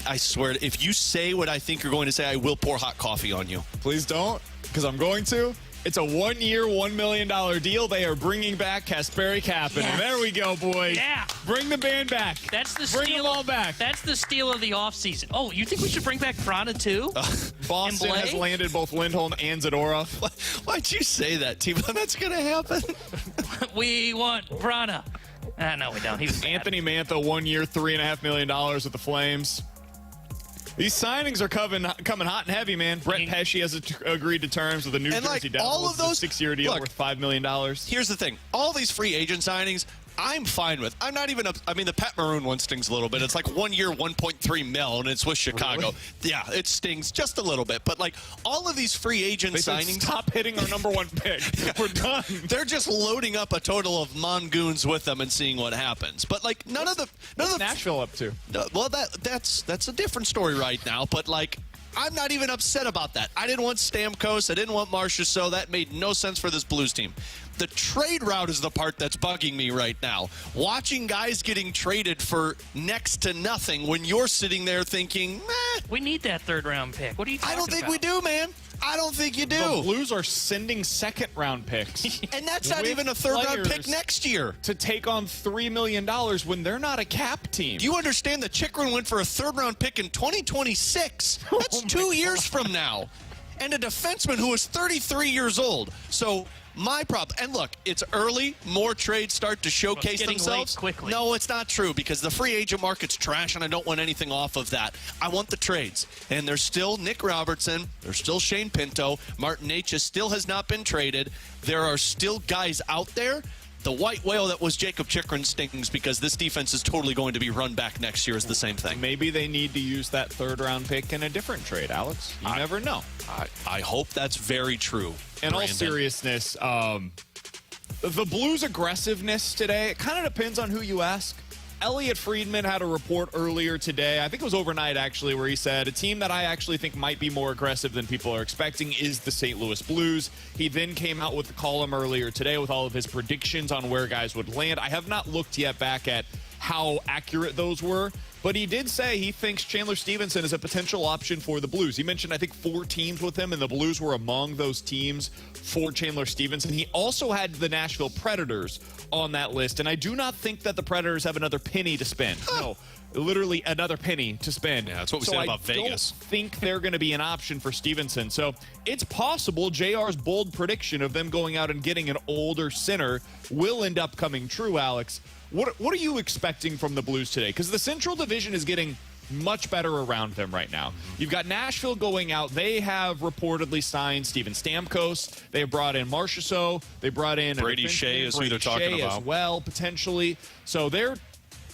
I swear, if you say what I think you're going to say, I will pour hot coffee on you. Please don't, because I'm going to. It's a 1-year, $1 million deal. They are bringing back Kasperi Kapanen. Yes. There we go, boys. Yeah. Bring the band back. That's the Bring steal. them all back. That's the steal of the offseason. Oh, you think we should bring back Vrana too? Boston has landed both Lindholm and Zadorov. Why'd you say that, T-Bone? That's going to happen. We want Vrana. No, we don't. He was bad. Anthony Mantha, 1 year, $3.5 million with the Flames. These signings are coming hot and heavy, man. Brett Pesce has agreed to terms with the New Jersey Devils. All of those 6-year deal worth $5 million. Here's the thing. All these free agent signings, I'm fine with. I'm not even I mean, the Pat Maroon one stings a little bit. It's like 1 year, $1.3 million, and it's with Chicago. Really? Yeah, it stings just a little bit. But, like, all of these free agent signings. Stop hitting our number one pick. We're done. They're just loading up a total of mongoons with them and seeing what happens. But, like, none of the Nashville up to? Well, that's a different story right now. But, like, I'm not even upset about that. I didn't want Stamkos. I didn't want Marchessault. That made no sense for this Blues team. The trade route is the part that's bugging me right now. Watching guys getting traded for next to nothing when you're sitting there thinking, meh. We need that third-round pick. What are you talking about? I don't think we do, man. I don't think you do. The Blues are sending second-round picks. And that's not even a third-round pick next year. To take on $3 million when they're not a cap team. Do you understand that Chychrun went for a third-round pick in 2026? That's 2 years from now. And a defenseman who is 33 years old. So my problem, and look, it's early. More trades start to showcase themselves. Quickly. No, it's not true because the free agent market's trash, and I don't want anything off of that. I want the trades. And there's still Nick Robertson. There's still Shane Pinto. Martin Necas still has not been traded. There are still guys out there. The white whale that was Jacob Chychrun stings because this defense is totally going to be run back next year is the same thing. Maybe they need to use that third-round pick in a different trade, Alex. You never know. I hope that's very true. In all seriousness, the Blues' aggressiveness today, it kind of depends on who you ask. Elliot Friedman had a report earlier today, I think it was overnight actually, where he said a team that I actually think might be more aggressive than people are expecting is the St. Louis Blues. He then came out with the column earlier today with all of his predictions on where guys would land. I have not looked yet back at how accurate those were, but he did say he thinks Chandler Stevenson is a potential option for the Blues. He mentioned, I think, 4 teams with him, and the Blues were among those teams for Chandler Stevenson. He also had the Nashville Predators on that list, and I do not think that the Predators have another penny to spend. No, literally another penny to spend. Yeah, that's what we said about Vegas. I don't think they're going to be an option for Stevenson. So it's possible JR's bold prediction of them going out and getting an older center will end up coming true, Alex. What are you expecting from the Blues today? Because the Central Division is getting much better around them right now. You've got Nashville going out. They have reportedly signed Steven Stamkos. They have brought in Marchessault. They brought in Brady Shea is who they're talking about as well, potentially. So they're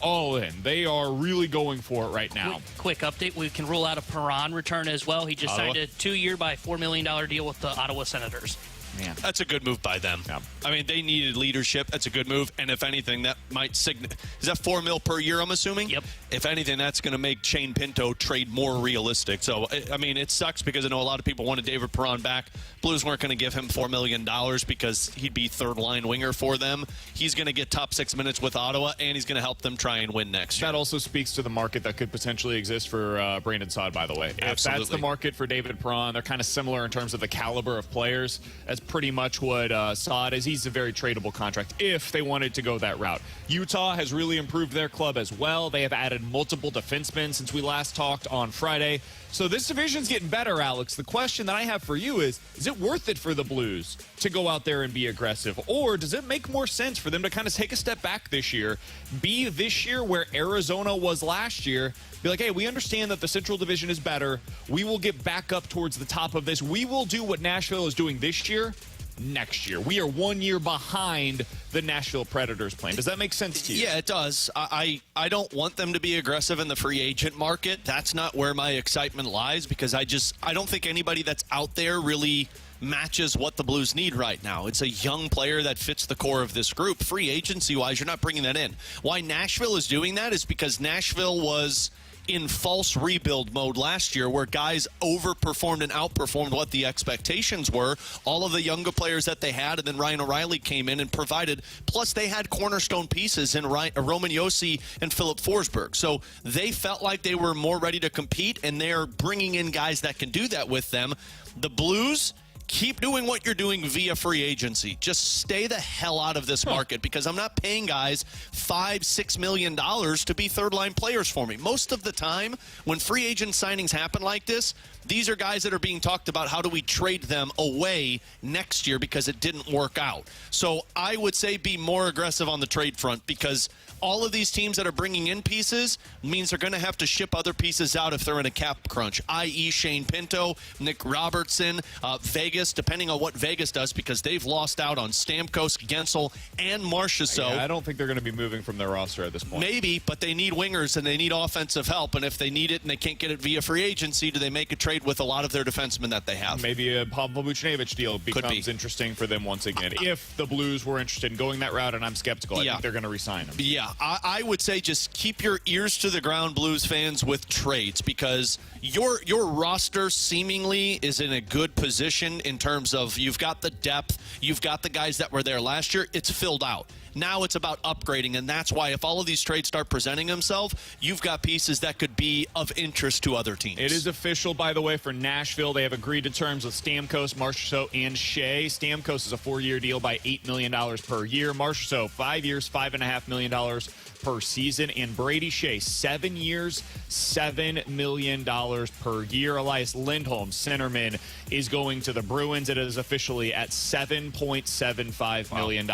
all in. They are really going for it right now. Quick update. We can rule out a Perron return as well. He just signed a 2-year by $4 million deal with the Ottawa Senators. Man. That's a good move by them. Yeah. I mean, they needed leadership. That's a good move. And if anything, that might signal. Is that $4 million per year, I'm assuming? Yep. If anything, that's going to make Shane Pinto trade more realistic. So, I mean, it sucks because I know a lot of people wanted David Perron back. Blues weren't going to give him $4 million because he'd be third-line winger for them. He's going to get top 6 minutes with Ottawa, and he's going to help them try and win next year. That also speaks to the market that could potentially exist for Brandon Saad, by the way. Absolutely. If that's the market for David Perron, they're kind of similar in terms of the caliber of players. That's pretty much what Saad is. He's a very tradable contract if they wanted to go that route. Utah has really improved their club as well. They have added multiple defensemen since we last talked on Friday. So this division's getting better, Alex. The question that I have for you is it worth it for the Blues to go out there and be aggressive? Or does it make more sense for them to kind of take a step back this year, be this year where Arizona was last year, be like, hey, we understand that the Central Division is better. We will get back up towards the top of this. We will do what Nashville is doing this year next year. We are 1 year behind the Nashville Predators plan. Does that make sense to you? Yeah, it does. I don't want them to be aggressive in the free agent market. That's not where my excitement lies because I don't think anybody that's out there really matches what the Blues need right now. It's a young player that fits the core of this group. Free agency-wise, you're not bringing that in. Why Nashville is doing that is because Nashville was in false rebuild mode last year where guys overperformed and outperformed what the expectations were. All of the younger players that they had, and then Ryan O'Reilly came in and provided. Plus, they had cornerstone pieces in Roman Josi and Philip Forsberg. So they felt like they were more ready to compete, and they're bringing in guys that can do that with them. The Blues, keep doing what you're doing via free agency. Just stay the hell out of this market, because I'm not paying guys $5-6 million to be third-line players for me. Most of the time, when free agent signings happen like this, these are guys that are being talked about, how do we trade them away next year because it didn't work out. So I would say be more aggressive on the trade front, because all of these teams that are bringing in pieces means they're going to have to ship other pieces out if they're in a cap crunch, i.e. Shane Pinto, Nick Robertson, Vegas, depending on what Vegas does, because they've lost out on Stamkos, Gensel, and Marchessault. Yeah, I don't think they're going to be moving from their roster at this point. Maybe, but they need wingers and they need offensive help, and if they need it and they can't get it via free agency, do they make a trade with a lot of their defensemen that they have? Maybe a Pavel Buchnevich deal becomes interesting for them once again. If the Blues were interested in going that route, and I'm skeptical, I think they're going to re-sign him. Yeah, I would say just keep your ears to the ground, Blues fans, with trades, because your roster seemingly is in a good position in terms of you've got the depth, you've got the guys that were there last year, it's filled out. Now it's about upgrading, and that's why if all of these trades start presenting themselves, you've got pieces that could be of interest to other teams. It is official, by the way, for Nashville. They have agreed to terms with Stamkos, Marchessault, and Shea. Stamkos is a 4-year deal by $8 million per year. Marchessault, 5 years, $5.5 million per season. And Brady Shea, 7 years, $7 million per year. Elias Lindholm, centerman, is going to the Bruins. It is officially at $7.75 million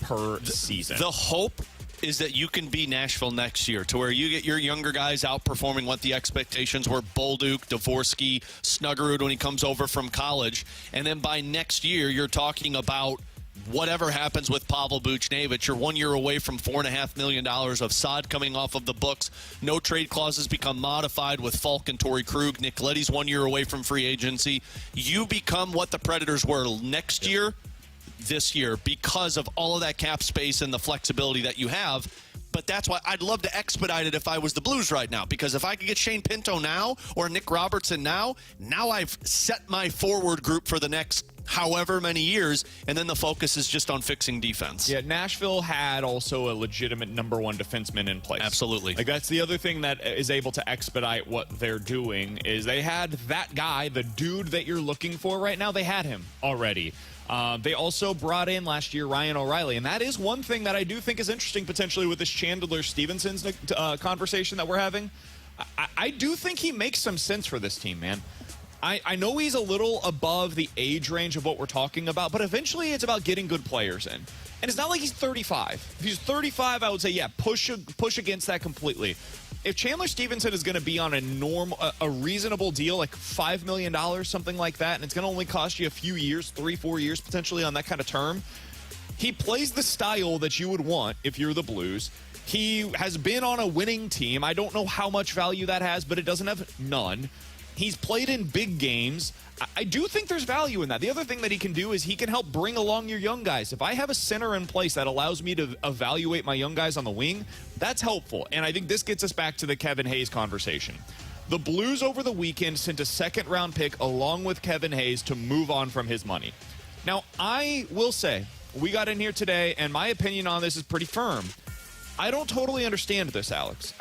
per season. The hope is that you can be Nashville next year, to where you get your younger guys outperforming what the expectations were. Bolduc, Dvorský, Snuggerud when he comes over from college. And then by next year, you're talking about whatever happens with Pavel Buchnevich. You're 1 year away from $4.5 million of Saad coming off of the books. No trade clauses become modified with Falk and Torrey Krug. Nick Leddy's 1 year away from free agency. You become what the Predators were next year, this year, because of all of that cap space and the flexibility that you have. But that's why I'd love to expedite it if I was the Blues right now, because if I could get Shane Pinto now or Nick Robertson now I've set my forward group for the next however many years, and then the focus is just on fixing defense. Yeah, Nashville had also a legitimate number one defenseman in place. Absolutely. Like, that's the other thing that is able to expedite what they're doing, is they had that guy, the dude that you're looking for right now, they had him already. They also brought in last year Ryan O'Reilly, and that is one thing that I do think is interesting potentially with this Chandler-Stevenson's conversation that we're having. I do think he makes some sense for this team, man. I know he's a little above the age range of what we're talking about, but eventually it's about getting good players in. And it's not like he's 35. If he's 35, I would say, yeah, push against that completely. If Chandler Stevenson is going to be on a reasonable deal, like $5 million, something like that, and it's going to only cost you a few years, 3-4 years potentially on that kind of term, he plays the style that you would want if you're the Blues. He has been on a winning team. I don't know how much value that has, but it doesn't have none. He's played in big games. I do think there's value in that. The other thing that he can do is he can help bring along your young guys. If I have a center in place that allows me to evaluate my young guys on the wing, that's helpful. And I think this gets us back to the Kevin Hayes conversation. The Blues over the weekend sent a second-round pick along with Kevin Hayes to move on from his money. Now, I will say, we got in here today, and my opinion on this is pretty firm. I don't totally understand this, Alex.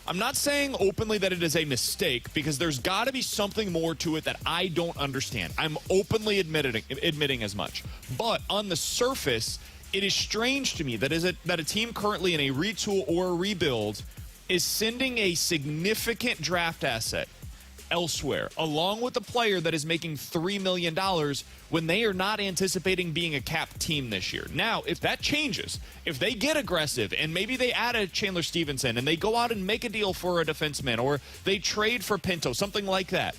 I'm not saying openly that it is a mistake, because there's got to be something more to it that I don't understand. I'm openly admitting as much. But on the surface, it is strange to me that a team currently in a retool or a rebuild is sending a significant draft asset elsewhere, along with a player that is making $3 million when they are not anticipating being a cap team this year. Now, if that changes, if they get aggressive and maybe they add a Chandler Stevenson and they go out and make a deal for a defenseman, or they trade for Pinto, something like that,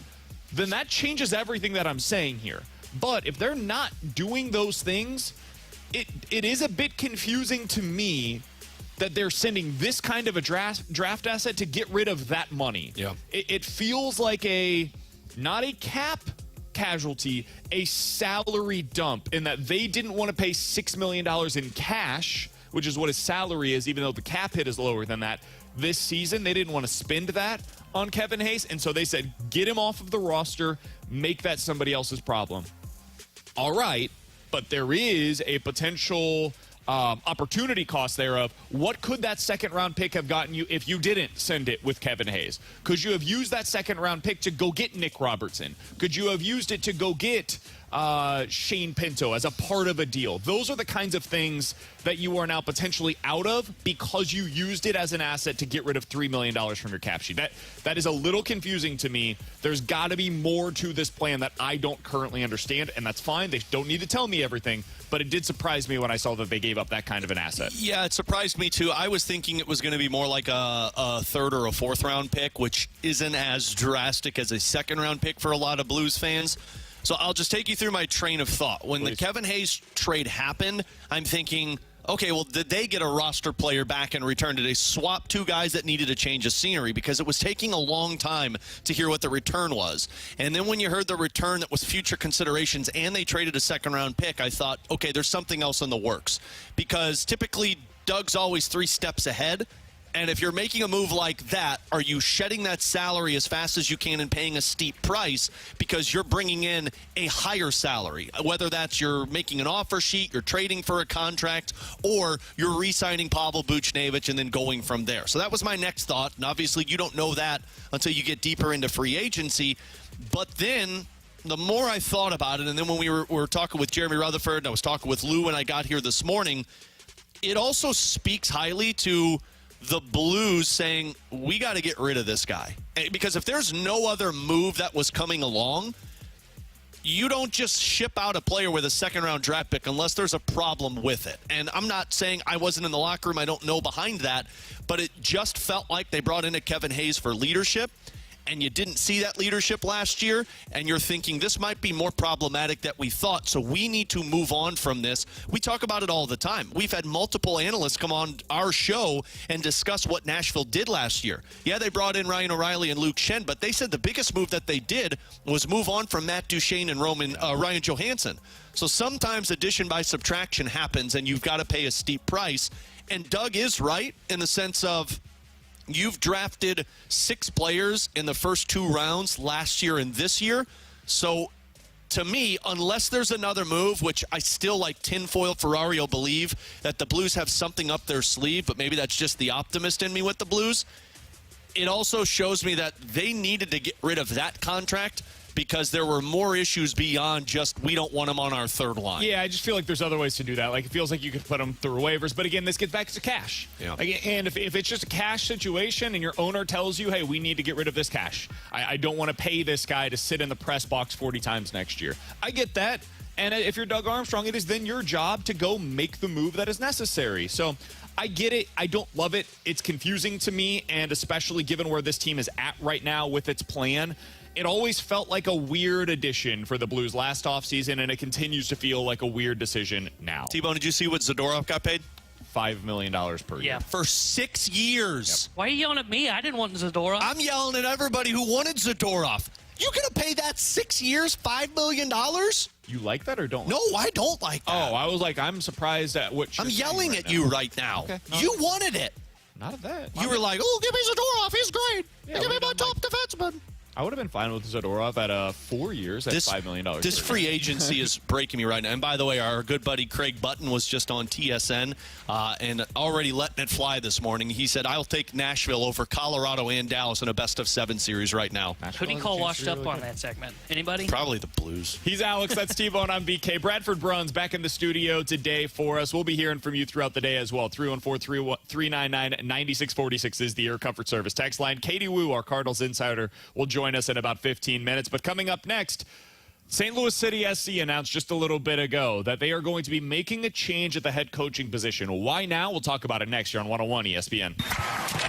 then that changes everything that I'm saying here. But if they're not doing those things, it is a bit confusing to me that they're sending this kind of a draft asset to get rid of that money. Yeah. It feels like not a cap casualty, a salary dump, in that they didn't want to pay $6 million in cash, which is what his salary is, even though the cap hit is lower than that, this season. They didn't want to spend that on Kevin Hayes, and so they said, get him off of the roster, make that somebody else's problem. All right, but there is a potential opportunity cost there of what could that second-round pick have gotten you if you didn't send it with Kevin Hayes? Could you have used that second-round pick to go get Nick Robertson? Could you have used it to go get Shane Pinto as a part of a deal? Those are the kinds of things that you are now potentially out of because you used it as an asset to get rid of $3 million from your cap sheet. That is a little confusing to me. There's got to be more to this plan that I don't currently understand, and that's fine. They don't need to tell me everything, but it did surprise me when I saw that they gave up that kind of an asset. Yeah, it surprised me too. I was thinking it was going to be more like a third or a fourth round pick, which isn't as drastic as a second round pick for a lot of Blues fans. So I'll just take you through my train of thought. When the Kevin Hayes trade happened, I'm thinking, okay, well, did they get a roster player back in return? Did they swap two guys that needed a change of scenery? Because it was taking a long time to hear what the return was. And then when you heard the return that was future considerations and they traded a second-round pick, I thought, okay, there's something else in the works. Because typically Doug's always 3 steps ahead. And if you're making a move like that, are you shedding that salary as fast as you can and paying a steep price because you're bringing in a higher salary? Whether that's you're making an offer sheet, you're trading for a contract, or you're re-signing Pavel Buchnevich and then going from there. So that was my next thought. And obviously you don't know that until you get deeper into free agency. But then the more I thought about it, and then when we were talking with Jeremy Rutherford, and I was talking with Lou when I got here this morning, it also speaks highly to the Blues saying, we got to get rid of this guy. Because if there's no other move that was coming along, you don't just ship out a player with a second-round draft pick unless there's a problem with it. And I'm not saying I wasn't in the locker room. I don't know behind that. But it just felt like they brought in a Kevin Hayes for leadership. And you didn't see that leadership last year, and you're thinking this might be more problematic than we thought, so we need to move on from this. We talk about it all the time. We've had multiple analysts come on our show and discuss what Nashville did last year. Yeah, they brought in Ryan O'Reilly and Luke Schenn, but they said the biggest move that they did was move on from Matt Duchene and Ryan Johansson. So sometimes addition by subtraction happens, and you've got to pay a steep price. And Doug is right in the sense of, you've drafted 6 players in the first 2 rounds last year and this year. So, to me, unless there's another move, which I still, like tinfoil Ferrario, believe that the Blues have something up their sleeve, but maybe that's just the optimist in me with the Blues, it also shows me that they needed to get rid of that contract because there were more issues beyond just we don't want him on our third line. Yeah, I just feel like there's other ways to do that. Like, it feels like you could put him through waivers. But again, this gets back to cash. Yeah. And if it's just a cash situation and your owner tells you, hey, we need to get rid of this cash. I don't want to pay this guy to sit in the press box 40 times next year. I get that. And if you're Doug Armstrong, it is then your job to go make the move that is necessary. So I get it. I don't love it. It's confusing to me, and especially given where this team is at right now with its plan. It always felt like a weird addition for the Blues last offseason, and it continues to feel like a weird decision now. T-Bone, did you see what Zadorov got paid? $5 million per year. For 6 years. Yep. Why are you yelling at me? I didn't want Zadorov. I'm yelling at everybody who wanted Zadorov. You going to pay that 6 years, $5 million? You like that or don't? No, I don't like that. Oh, I was like, I'm surprised at what you're I'm yelling at you right now. Okay, no. You wanted it. Not at that. You were like, oh, give me Zadorov. He's great. Yeah, Give me my top defenseman. I would have been fine with Zadorov at 4 years at $5 million. This free agency is breaking me right now. And by the way, our good buddy Craig Button was just on TSN and already letting it fly this morning. He said, I'll take Nashville over Colorado and Dallas in a best-of-7 series right now. Who do you call washed up on that segment? Anybody? Probably the Blues. He's Alex. That's T-Bone. I'm BK. Bradford Bruns back in the studio today for us. We'll be hearing from you throughout the day as well. 314-399-9646 is the Air Comfort Service text line. Katie Wu, our Cardinals insider, will join us in about 15 minutes. But coming up next, St. Louis City SC announced just a little bit ago that they are going to be making a change at the head coaching position. Why now? We'll talk about it next year on 101 ESPN.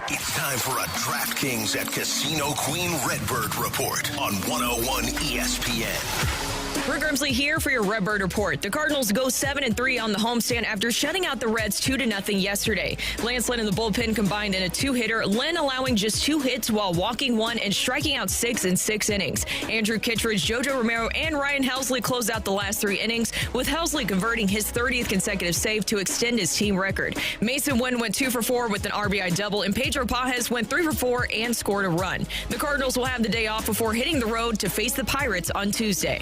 It's time for a DraftKings at Casino Queen Redbird report on 101 ESPN. Rick Grimsley here for your Redbird Report. The Cardinals go 7-3 on the homestand after shutting out the Reds 2-0 yesterday. Lance Lynn and the bullpen combined in a two-hitter, Lynn allowing just 2 hits while walking 1 and striking out 6 in 6 innings. Andrew Kittredge, JoJo Romero, and Ryan Helsley closed out the last 3 innings, with Helsley converting his 30th consecutive save to extend his team record. Mason Wynn went 2 for 4 with an RBI double, and Pedro Pajes went 3 for 4 and scored a run. The Cardinals will have the day off before hitting the road to face the Pirates on Tuesday.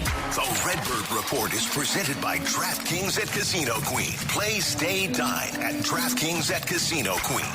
The Redbird Report is presented by DraftKings at Casino Queen. Play, stay, dine at DraftKings at Casino Queen.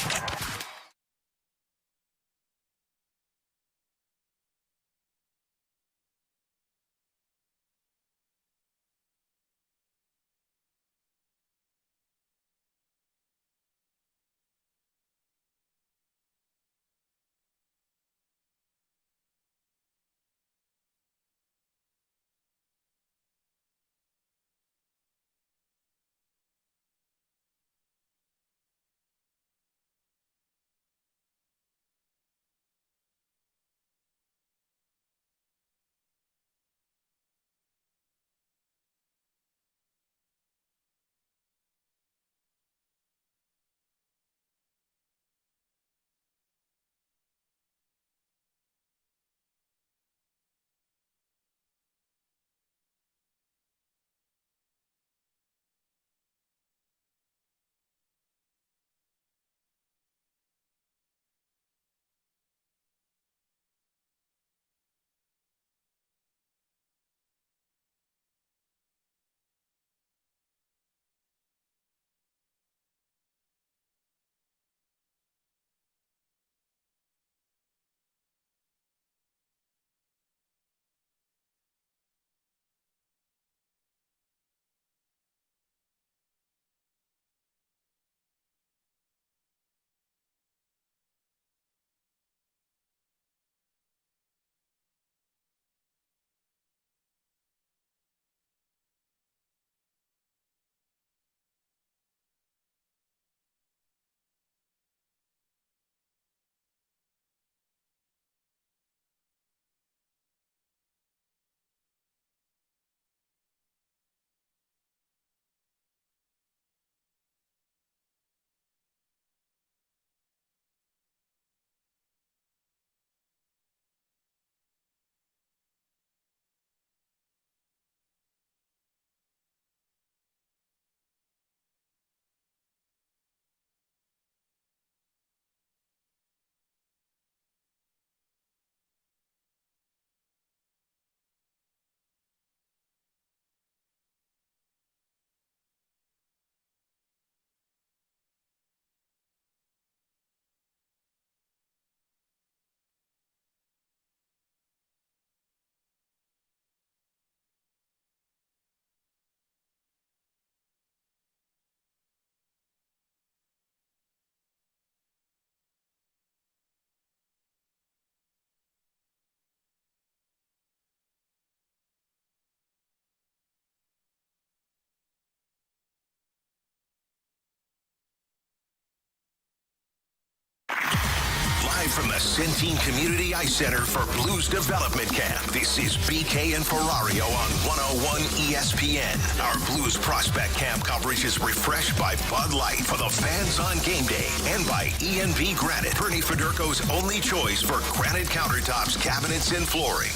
Live from the Centene Community Ice Center for Blues Development Camp, this is BK and Ferrario on 101 ESPN. Our Blues Prospect Camp coverage is refreshed by Bud Light for the fans on game day and by E&B Granite, Bernie Federko's only choice for granite countertops, cabinets, and flooring.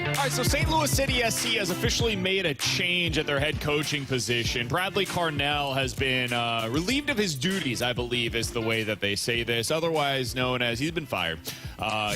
All right, so St. Louis City SC has officially made a change at their head coaching position. Bradley Carnell has been relieved of his duties, I believe is the way that they say this, otherwise known as he's been fired.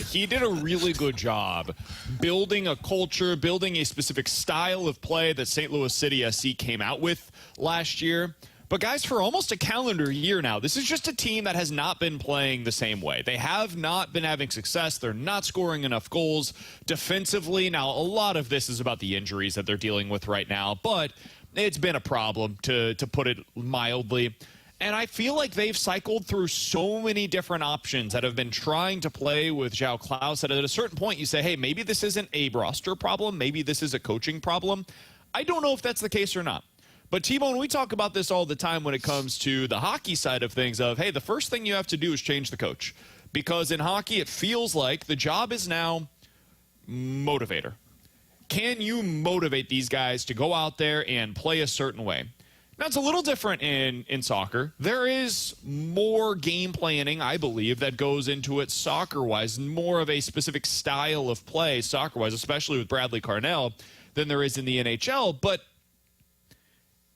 He did a really good job building a culture, building a specific style of play that St. Louis City SC came out with last year. But guys, for almost a calendar year now, this is just a team that has not been playing the same way. They have not been having success. They're not scoring enough goals defensively. Now, a lot of this is about the injuries that they're dealing with right now, but it's been a problem, to put it mildly. And I feel like they've cycled through so many different options that have been trying to play with João Klaus that at a certain point you say, hey, maybe this isn't a roster problem. Maybe this is a coaching problem. I don't know if that's the case or not. But, T-Bone, we talk about this all the time when it comes to the hockey side of things of, hey, the first thing you have to do is change the coach. Because in hockey, it feels like the job is now motivator. Can you motivate these guys to go out there and play a certain way? Now, it's a little different in soccer. There is more game planning, I believe, that goes into it soccer-wise, more of a specific style of play soccer-wise, especially with Bradley Carnell, than there is in the NHL. But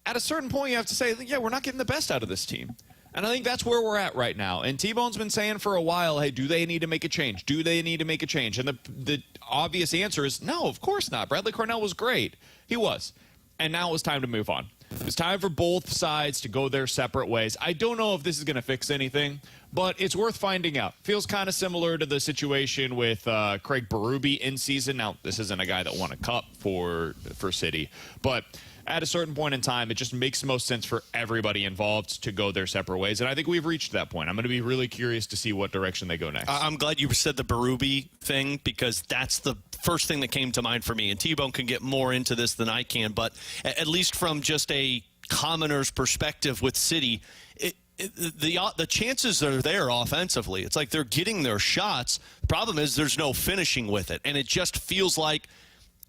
at a certain point, you have to say, yeah, we're not getting the best out of this team. And I think that's where we're at right now. And T-Bone's been saying for a while, hey, do they need to make a change? Do they need to make a change? And the obvious answer is no, of course not. Bradley Carnell was great. He was. And now it was time to move on. It's time for both sides to go their separate ways. I don't know if this is going to fix anything, but it's worth finding out. Feels kind of similar to the situation with Craig Berube in season. Now, this isn't a guy that won a cup for City, but at a certain point in time, it just makes most sense for everybody involved to go their separate ways. And I think we've reached that point. I'm going to be really curious to see what direction they go next. I'm glad you said the Berube thing, because that's the first thing that came to mind for me. And T-Bone can get more into this than I can, but at least from just a commoner's perspective with City, the chances are there offensively. It's like they're getting their shots. The problem is there's no finishing with it. And it just feels like,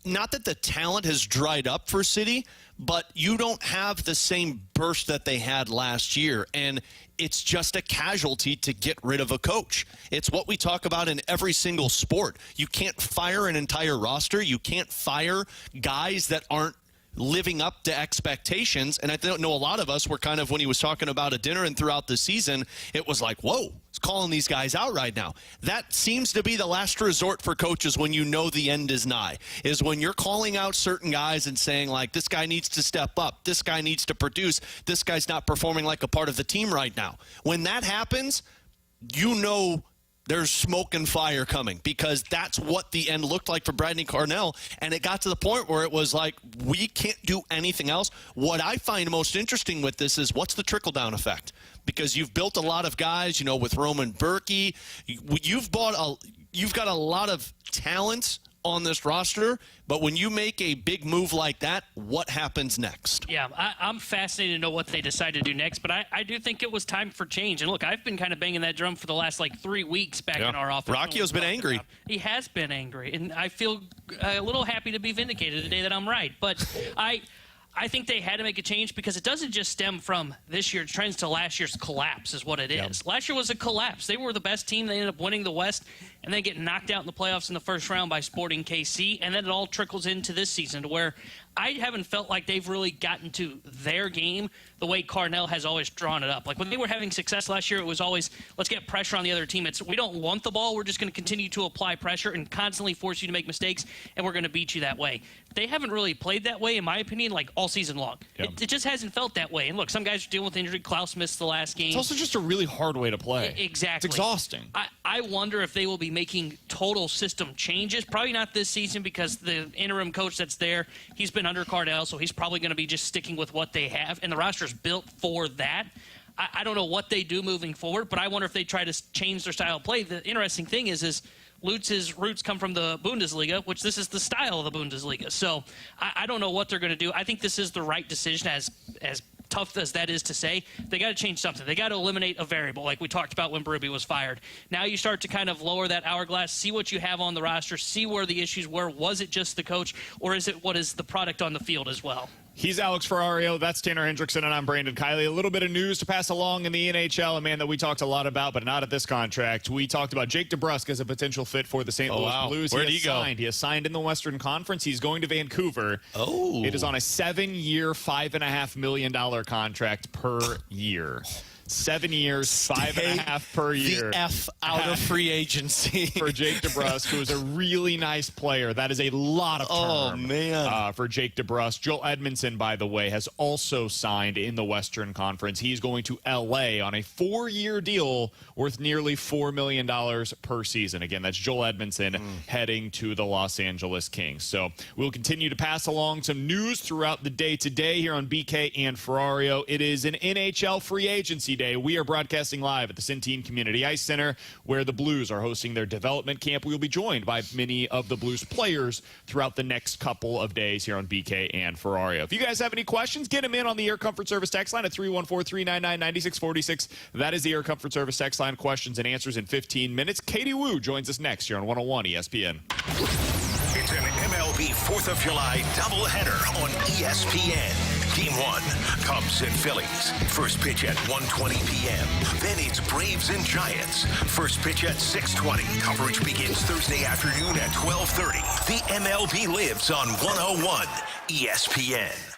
not that the talent has dried up for City, but you don't have the same burst that they had last year. And it's just a casualty to get rid of a coach. It's what we talk about in every single sport. You can't fire an entire roster. You can't fire guys that aren't living up to expectations. And I don't know, a lot of us were kind of, when he was talking about a dinner and throughout the season, it was like, whoa, he's calling these guys out right now. That seems to be the last resort for coaches when you know the end is nigh, is when you're calling out certain guys and saying, like, this guy needs to step up, this guy needs to produce, this guy's not performing like a part of the team right now. When that happens, you know there's smoke and fire coming, because that's what the end looked like for Bradley Carnell. And it got to the point where it was like, we can't do anything else. What I find most interesting with this is, what's the trickle-down effect? Because you've built a lot of guys, you know, with Roman Berkey. You've got a lot of talent on this roster, but when you make a big move like that, what happens next? Yeah, I'm fascinated to know what they decide to do next, but I do think it was time for change. And look, I've been kind of banging that drum for the last 3 weeks back in our office. Rocchio's been angry. He has been angry, and I feel a little happy to be vindicated today that I'm right. But I think they had to make a change, because it doesn't just stem from this year's trends to last year's collapse is what it is. Yep. Last year was a collapse. They were the best team. They ended up winning the West, and they get knocked out in the playoffs in the first round by Sporting KC, and then it all trickles into this season to where I haven't felt like they've really gotten to their game the way Carnell has always drawn it up. Like when they were having success last year, it was always, let's get pressure on the other team. It's, we don't want the ball. We're just going to continue to apply pressure and constantly force you to make mistakes, and we're going to beat you that way. They haven't really played that way, in my opinion, like all season long. Yep. It just hasn't felt that way. And look, some guys are dealing with injury. Klaus missed the last game. It's also just a really hard way to play. Exactly. It's exhausting. I wonder if they will be making total system changes. Probably not this season, because the interim coach that's there, he's been under Cardell, so he's probably going to be just sticking with what they have. And the roster's built for that. I don't know what they do moving forward, but I wonder if they try to change their style of play. The interesting thing is Lutz's roots come from the Bundesliga, which this is the style of the Bundesliga. So I don't know what they're going to do. I think this is the right decision, as tough as that is to say. They got to change something. They got to eliminate a variable, like we talked about when Berube was fired. Now you start to kind of lower that hourglass, see what you have on the roster, see where the issues were. Was it just the coach, or is it what is the product on the field as well? He's Alex Ferrario. That's Tanner Hendrickson, and I'm Brandon Kiley. A little bit of news to pass along in the NHL, a man that we talked a lot about, but not at this contract. We talked about Jake DeBrusk as a potential fit for the St. Louis Blues. Where'd he go? He has signed in the Western Conference. He's going to Vancouver. Oh. It is on a 7-year, $5.5 million contract per year. 7 years, $5.5 per year. The F out of free agency. For Jake DeBrusk, who is a really nice player. That is a lot of term. Oh, man. For Jake DeBrusk. Joel Edmondson, by the way, has also signed in the Western Conference. He's going to L.A. on a 4-year deal worth nearly $4 million per season. Again, that's Joel Edmondson heading to the Los Angeles Kings. So we'll continue to pass along some news throughout the day today here on BK and Ferrario. It is an NHL free agency busy day. We are broadcasting live at the Centene Community Ice Center, where the Blues are hosting their development camp. We will be joined by many of the Blues players throughout the next couple of days here on BK and Ferrario. If you guys have any questions, get them in on the Air Comfort Service text line at 314-399-9646. That is the Air Comfort Service text line. Questions and answers in 15 minutes. Katie Wu joins us next here on 101 ESPN. It's an MLB 4th of July doubleheader on ESPN. Game 1, Cubs and Phillies. First pitch at 1:20 p.m. Then it's Braves and Giants. First pitch at 6:20. Coverage begins Thursday afternoon at 12:30. The MLB lives on 101 ESPN.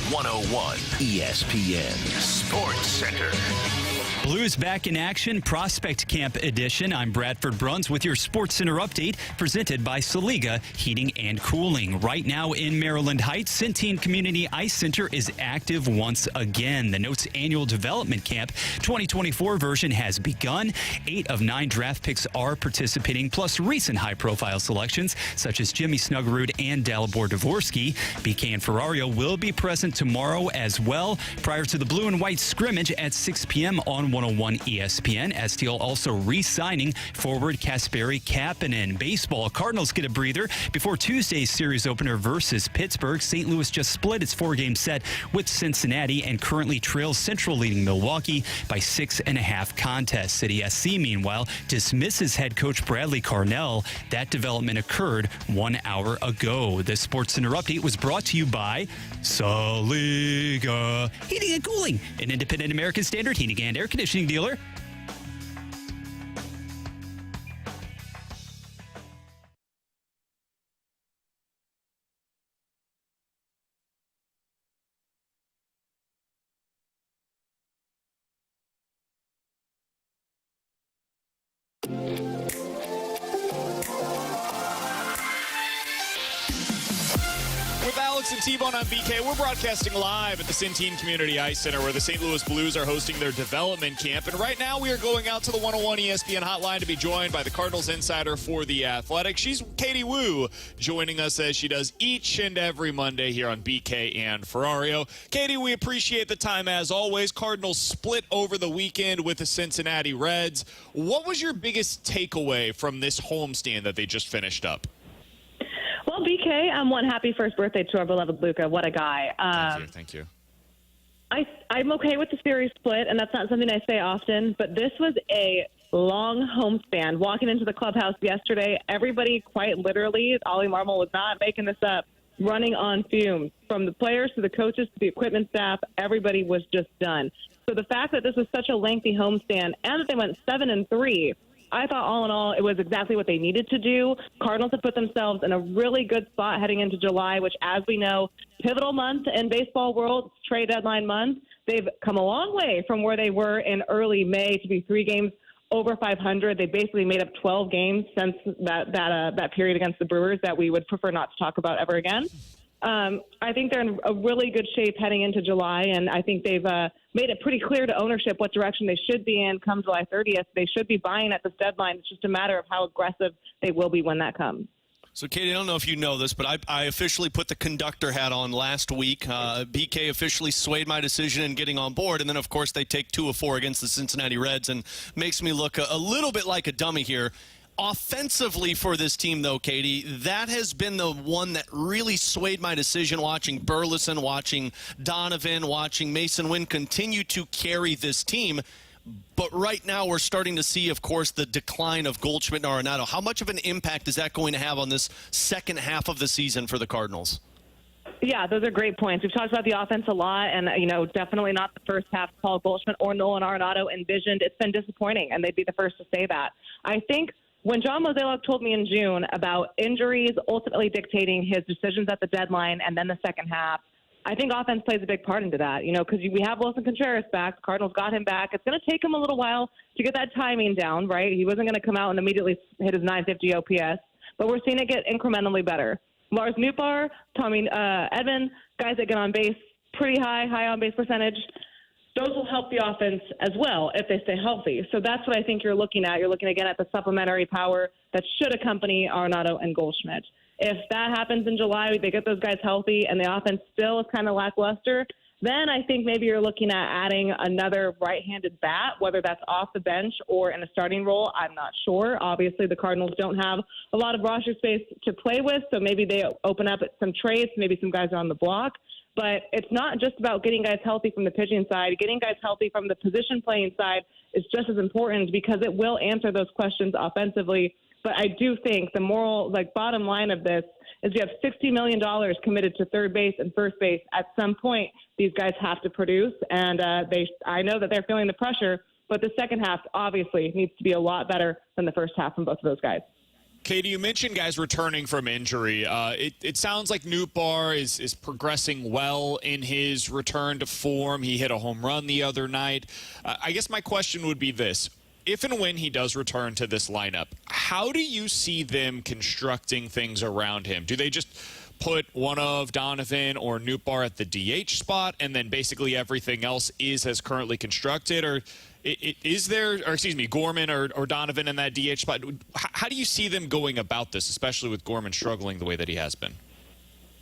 #101 ESPN Sports Center. Blues back in action, Prospect Camp edition. I'm Bradford Bruns with your Sports Center update presented by Saliga Heating and Cooling. Right now in Maryland Heights, Centene Community Ice Center is active once again. The Notes Annual Development Camp 2024 version has begun. 8 of 9 draft picks are participating, plus recent high-profile selections such as Jimmy Snuggerud and Dalibor Dvorský. BK and Ferrario will be present tomorrow as well, prior to the blue and white scrimmage at 6 p.m. on 101 ESPN. Estiel also re-signing forward Kasperi Kapanen. Baseball, Cardinals get a breather before Tuesday's series opener versus Pittsburgh. St. Louis just split its 4-game set with Cincinnati and currently trails Central, leading Milwaukee by 6.5 contests. City SC, meanwhile, dismisses head coach Bradley Carnell. That development occurred 1 hour ago. This Sports Center update was brought to you by Saliga Heating and Cooling, an independent American Standard heating and air conditioning dealer. With Alex and T-Bone on BK, we're broadcasting live at the Centene Community Ice Center where the St. Louis Blues are hosting their development camp. And right now we are going out to the 101 ESPN hotline to be joined by the Cardinals insider for The Athletic. She's Katie Woo, joining us as she does each and every Monday here on BK and Ferrario. Katie, we appreciate the time as always. Cardinals split over the weekend with the Cincinnati Reds. What was your biggest takeaway from this homestand that they just finished up? Well, BK, one, happy first birthday to our beloved Luca. What a guy. Thank you. I'm okay with the series split, and that's not something I say often, but this was a long homestand. Walking into the clubhouse yesterday, everybody quite literally, Ollie Marmol was not making this up, running on fumes. From the players to the coaches to the equipment staff, everybody was just done. So the fact that this was such a lengthy homestand and that they went 7-3, I thought all in all it was exactly what they needed to do. Cardinals have put themselves in a really good spot heading into July, which, as we know, pivotal month in baseball world, trade deadline month. They've come a long way from where they were in early May to be 3 games over 500. They basically made up 12 games since that period against the Brewers that we would prefer not to talk about ever again. I think they're in a really good shape heading into July, and I think they've made it pretty clear to ownership what direction they should be in come July 30th. They should be buying at this deadline. It's just a matter of how aggressive they will be when that comes. So, Katie, I don't know if you know this, but I officially put the conductor hat on last week. BK officially swayed my decision in getting on board, and then, of course, they take 2 of 4 against the Cincinnati Reds and makes me look a little bit like a dummy here. Offensively for this team, though, Katie, that has been the one that really swayed my decision, watching Burleson, watching Donovan, watching Mason Wynn continue to carry this team. But right now we're starting to see, of course, the decline of Goldschmidt and Arenado. How much of an impact is that going to have on this second half of the season for the Cardinals? Yeah, those are great points. We've talked about the offense a lot, and, definitely not the first half Paul Goldschmidt or Nolan Arenado envisioned. It's been disappointing, and they'd be the first to say that. I think when John Mozeliak told me in June about injuries ultimately dictating his decisions at the deadline and then the second half, I think offense plays a big part into that, because we have Wilson Contreras back. The Cardinals got him back. It's going to take him a little while to get that timing down, right? He wasn't going to come out and immediately hit his 950 OPS, but we're seeing it get incrementally better. Lars Nootbaar, Tommy Edman, guys that get on base pretty high on base percentage. Those will help the offense as well if they stay healthy. So that's what I think you're looking at. You're looking again at the supplementary power that should accompany Arenado and Goldschmidt. If that happens in July, they get those guys healthy and the offense still is kind of lackluster, then I think maybe you're looking at adding another right-handed bat, whether that's off the bench or in a starting role. I'm not sure. Obviously, the Cardinals don't have a lot of roster space to play with, so maybe they open up some trades, maybe some guys are on the block. But it's not just about getting guys healthy from the pitching side. Getting guys healthy from the position playing side is just as important because it will answer those questions offensively. But I do think the moral, bottom line of this is you have $60 million committed to third base and first base. At some point, these guys have to produce, and I know that they're feeling the pressure, but the second half obviously needs to be a lot better than the first half from both of those guys. Katie, you mentioned guys returning from injury. It sounds like Nootbaar is progressing well in his return to form. He hit a home run the other night. I guess my question would be this. If and when he does return to this lineup, how do you see them constructing things around him? Do they just put one of Donovan or Nootbaar at the DH spot and then basically everything else is as currently constructed? Or is there, or excuse me, Gorman or Donovan in that DH spot? How do you see them going about this, especially with Gorman struggling the way that he has been?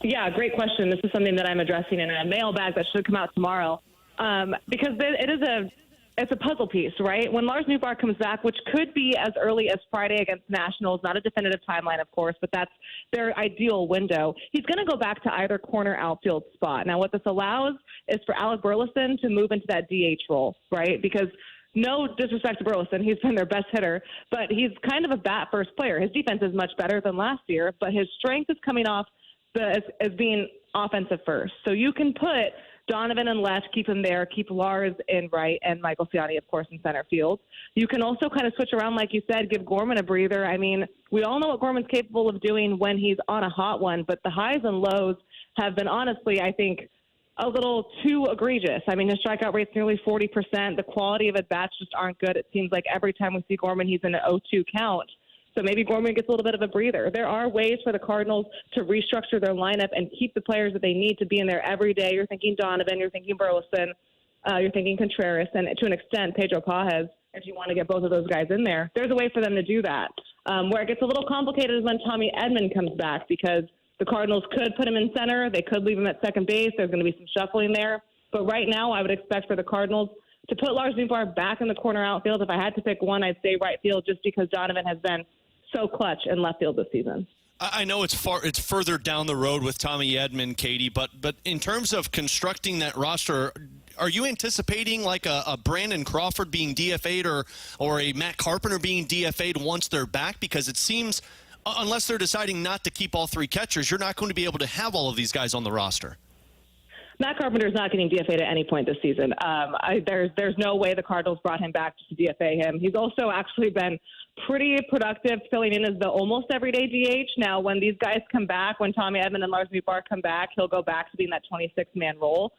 Yeah, great question. This is something that I'm addressing in a mailbag that should come out tomorrow because it's a puzzle piece, right? When Lars Nootbaar comes back, which could be as early as Friday against Nationals, not a definitive timeline, of course, but that's their ideal window. He's going to go back to either corner outfield spot. Now, what this allows is for Alec Burleson to move into that DH role, right? Because no disrespect to Burleson, he's been their best hitter, but he's kind of a bat-first player. His defense is much better than last year, but his strength is coming off as being offensive first. So you can put Donovan in left, keep him there, keep Lars in right, and Michael Ciani, of course, in center field. You can also kind of switch around, like you said, give Gorman a breather. I mean, we all know what Gorman's capable of doing when he's on a hot one, but the highs and lows have been, honestly, I think, a little too egregious. I mean, his strikeout rate's nearly 40%. The quality of at-bats just aren't good. It seems like every time we see Gorman, he's in an 0-2 count. So maybe Gorman gets a little bit of a breather. There are ways for the Cardinals to restructure their lineup and keep the players that they need to be in there every day. You're thinking Donovan, you're thinking Burleson, you're thinking Contreras, and to an extent, Pedro Pajes, if you want to get both of those guys in there. There's a way for them to do that. Where it gets a little complicated is when Tommy Edman comes back because the Cardinals could put him in center. They could leave him at second base. There's going to be some shuffling there. But right now, I would expect for the Cardinals to put Lars Nootbaar back in the corner outfield. If I had to pick one, I'd say right field just because Donovan has been so clutch in left field this season. I know it's further down the road with Tommy Edman, Katie, but in terms of constructing that roster, are you anticipating like a Brandon Crawford being DFA'd or a Matt Carpenter being DFA'd once they're back? Because it seems, unless they're deciding not to keep all three catchers, you're not going to be able to have all of these guys on the roster. Matt Carpenter's not getting DFA'd at any point this season. There's no way the Cardinals brought him back just to DFA him. He's also actually been pretty productive filling in as the almost everyday DH. Now, when these guys come back, when Tommy Edman and Lars Nootbaar come back, he'll go back to being that 26-man role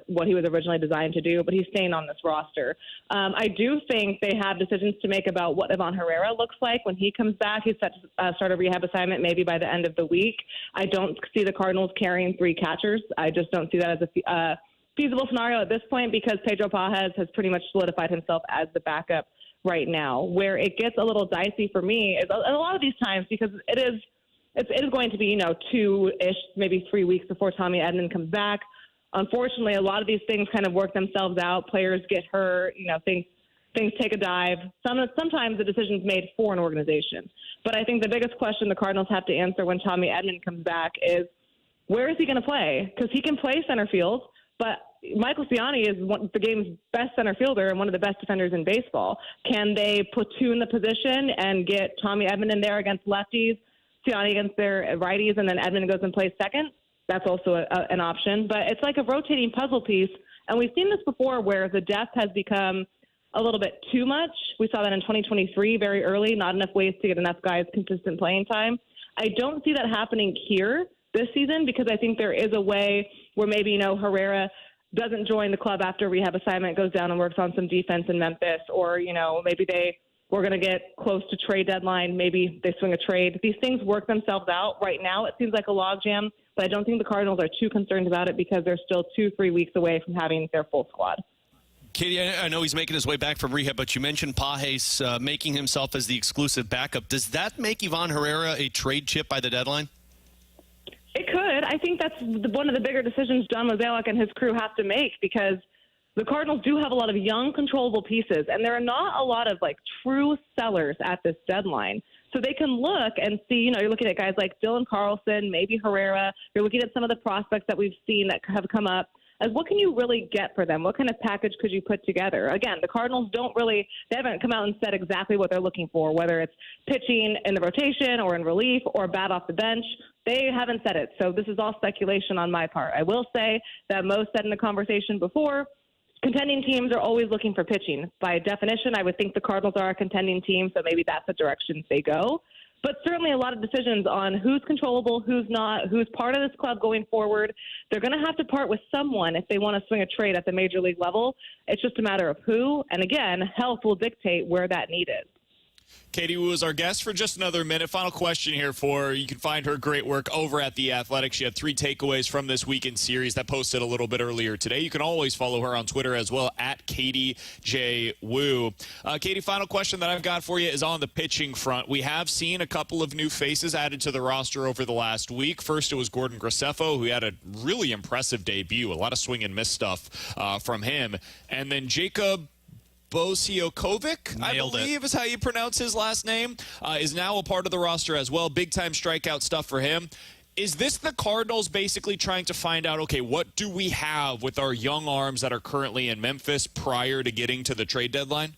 what he was originally designed to do, but he's staying on this roster. I do think they have decisions to make about what Ivan Herrera looks like when he comes back. He's set to start a rehab assignment maybe by the end of the week. I don't see the Cardinals carrying three catchers. I just don't see that as a feasible scenario at this point because Pedro Pajes has pretty much solidified himself as the backup right now. Where it gets a little dicey for me is a lot of these times because it is going to be 2-ish, maybe 3 weeks before Tommy Edman comes back. Unfortunately, a lot of these things kind of work themselves out. Players get hurt, things take a dive. Sometimes the decision's made for an organization. But I think the biggest question the Cardinals have to answer when Tommy Edman comes back is, where is he going to play? Because he can play center field, but Michael Ciani is the game's best center fielder and one of the best defenders in baseball. Can they platoon the position and get Tommy Edman in there against lefties, Ciani against their righties, and then Edman goes and plays second? That's also an option. But it's like a rotating puzzle piece, and we've seen this before where the depth has become a little bit too much. We saw that in 2023 very early, not enough ways to get enough guys consistent playing time. I don't see that happening here this season because I think there is a way where maybe, Herrera doesn't join the club after rehab assignment, goes down and works on some defense in Memphis, or, maybe we're going to get close to trade deadline. Maybe they swing a trade. These things work themselves out. Right now, it seems like a logjam, but I don't think the Cardinals are too concerned about it because they're still 2-3 weeks away from having their full squad. Katie, I know he's making his way back from rehab, but you mentioned Pajes making himself as the exclusive backup. Does that make Ivan Herrera a trade chip by the deadline? It could. I think that's one of the bigger decisions John Mozeliak and his crew have to make because the Cardinals do have a lot of young, controllable pieces, and there are not a lot of, true sellers at this deadline. So they can look and see, you're looking at guys like Dylan Carlson, maybe Herrera. You're looking at some of the prospects that we've seen that have come up as what can you really get for them? What kind of package could you put together? Again, the Cardinals they haven't come out and said exactly what they're looking for, whether it's pitching in the rotation or in relief or bat off the bench. They haven't said it. So this is all speculation on my part. I will say that Mo said in the conversation before, contending teams are always looking for pitching. By definition, I would think the Cardinals are a contending team, so maybe that's the direction they go. but certainly a lot of decisions on who's controllable, who's not, who's part of this club going forward. They're going to have to part with someone if they want to swing a trade at the major league level. It's just a matter of who. And again, health will dictate where that need is. Katie Woo is our guest for just another minute. Final question here for her. You can find her great work over at The Athletic. She had 3 takeaways from this weekend series that posted a little bit earlier today. You can always follow her on Twitter as well, at Katie J. Woo. Katie, final question that I've got for you is on the pitching front. We have seen a couple of new faces added to the roster over the last week. First, it was Gordon Graceffo, who had a really impressive debut. A lot of swing and miss stuff from him. And then Jacob Bosiokovic, I believe is how you pronounce his last name, is now a part of the roster as well. Big-time strikeout stuff for him. Is this the Cardinals basically trying to find out, okay, what do we have with our young arms that are currently in Memphis prior to getting to the trade deadline?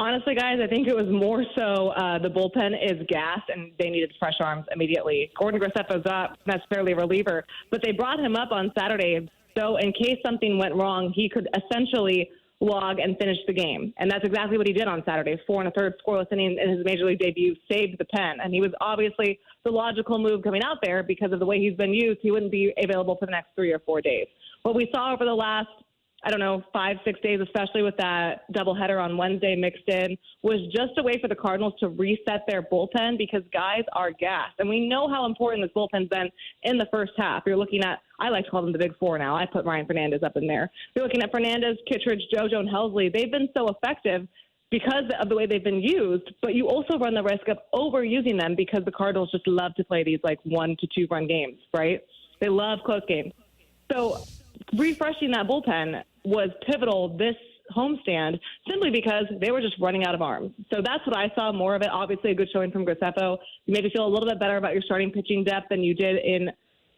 Honestly, guys, I think it was more so the bullpen is gassed and they needed fresh arms immediately. Gordon Graceffo's not necessarily a reliever, but they brought him up on Saturday so in case something went wrong, he could essentially log and finish the game. And that's exactly what he did on Saturday. 4 1/3 scoreless inning in his major league debut, saved the pen. And he was obviously the logical move coming out there because of the way he's been used. He wouldn't be available for the next 3 or 4 days. What we saw over the last, 5-6 days, especially with that doubleheader on Wednesday mixed in, was just a way for the Cardinals to reset their bullpen because guys are gassed. And we know how important this bullpen's been in the first half. You're looking at, I like to call them the Big Four now. I put Ryan Fernandez up in there. You're looking at Fernandez, Kittredge, JoJo, and Helsley. They've been so effective because of the way they've been used, but you also run the risk of overusing them because the Cardinals just love to play these 1 to 2 run games, right? They love close games. So refreshing that bullpen was pivotal this homestand simply because they were just running out of arms. So that's what I saw more of it. Obviously, a good showing from Graceffo. You made me feel a little bit better about your starting pitching depth than you did in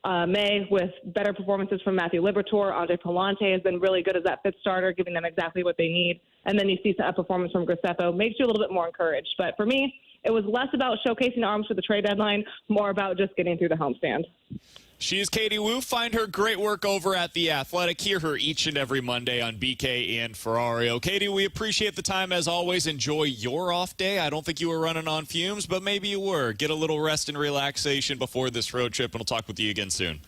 May with better performances from Matthew Liberatore. Andre Palante has been really good as that fifth starter, giving them exactly what they need. And then you see a performance from Graceffo. Makes you a little bit more encouraged. But for me, it was less about showcasing arms for the trade deadline, more about just getting through the homestand. She is Katie Woo. Find her great work over at The Athletic. Hear her each and every Monday on BK and Ferrario. Katie, we appreciate the time as always. Enjoy your off day. I don't think you were running on fumes, but maybe you were. Get a little rest and relaxation before this road trip, and we'll talk with you again soon.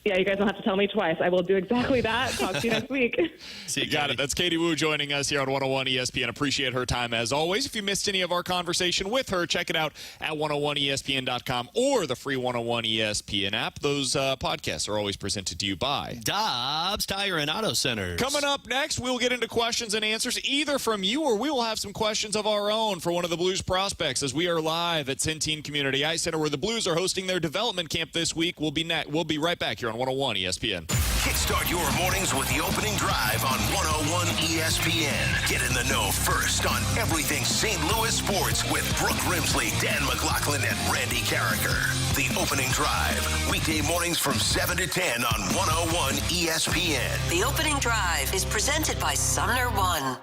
Yeah, you guys don't have to tell me twice. I will do exactly that. Talk to you next week. See you, got it. That's Katie Woo joining us here on 101 ESPN. Appreciate her time as always. If you missed any of our conversation with her, check it out at 101ESPN.com or the free 101 ESPN app. Those podcasts are always presented to you by Dobbs Tire and Auto Centers. Coming up next, we'll get into questions and answers either from you or we will have some questions of our own for one of the Blues prospects as we are live at Centene Community Ice Center where the Blues are hosting their development camp this week. We'll be right back here on 101 ESPN. Kickstart your mornings with the opening drive on 101 ESPN. Get in the know first on everything St. Louis sports with Brooke Rimsley, Dan McLaughlin, and Randy Carricker. The opening drive, weekday mornings from 7 to 10 on 101 ESPN. The opening drive is presented by Sumner One.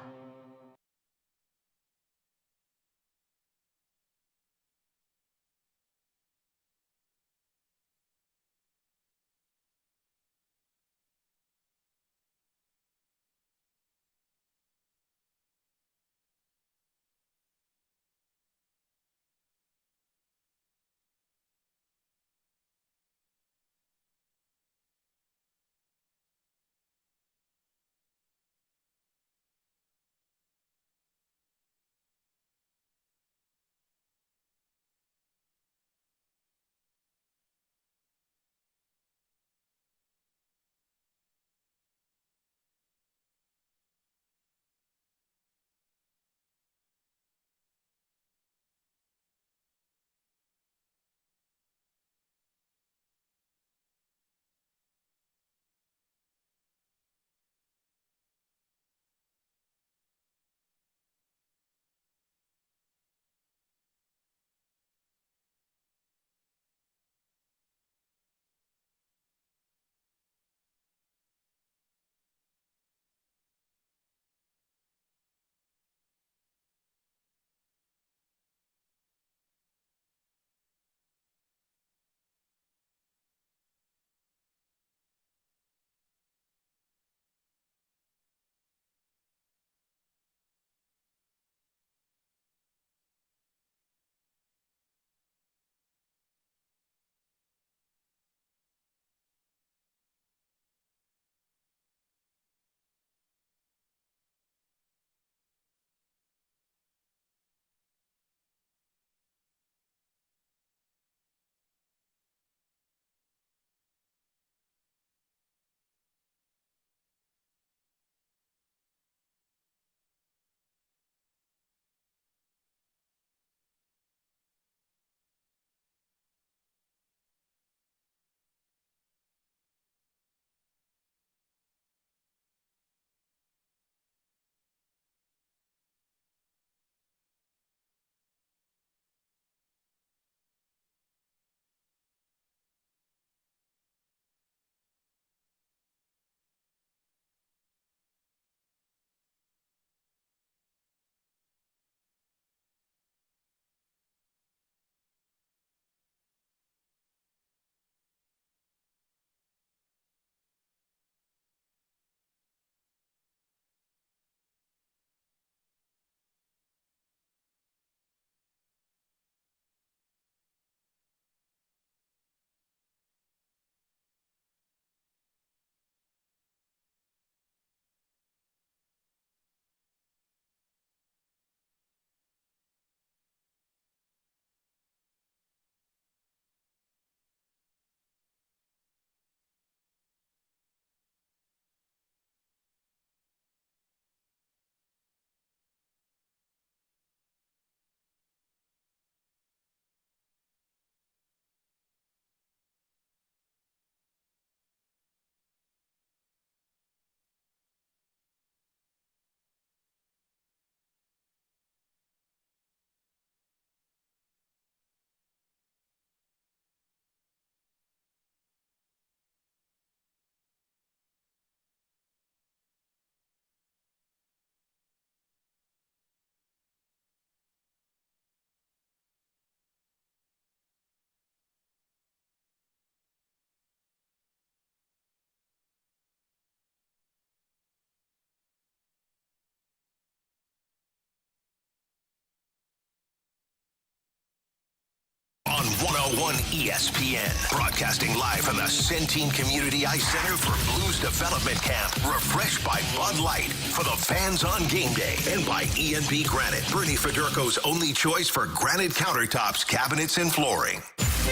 101 ESPN. Broadcasting live from the Centene Community Ice Center for Blues Development Camp. Refreshed by Bud Light for the fans on game day. And by E&B Granite, Bernie Fedorko's only choice for granite countertops, cabinets, and flooring.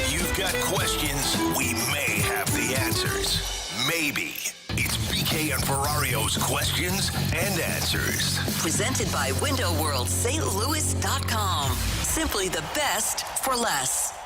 You've got questions. We may have the answers. Maybe. It's BK and Ferrario's questions and answers. Presented by Window World St. Louis.com. Simply the best for less.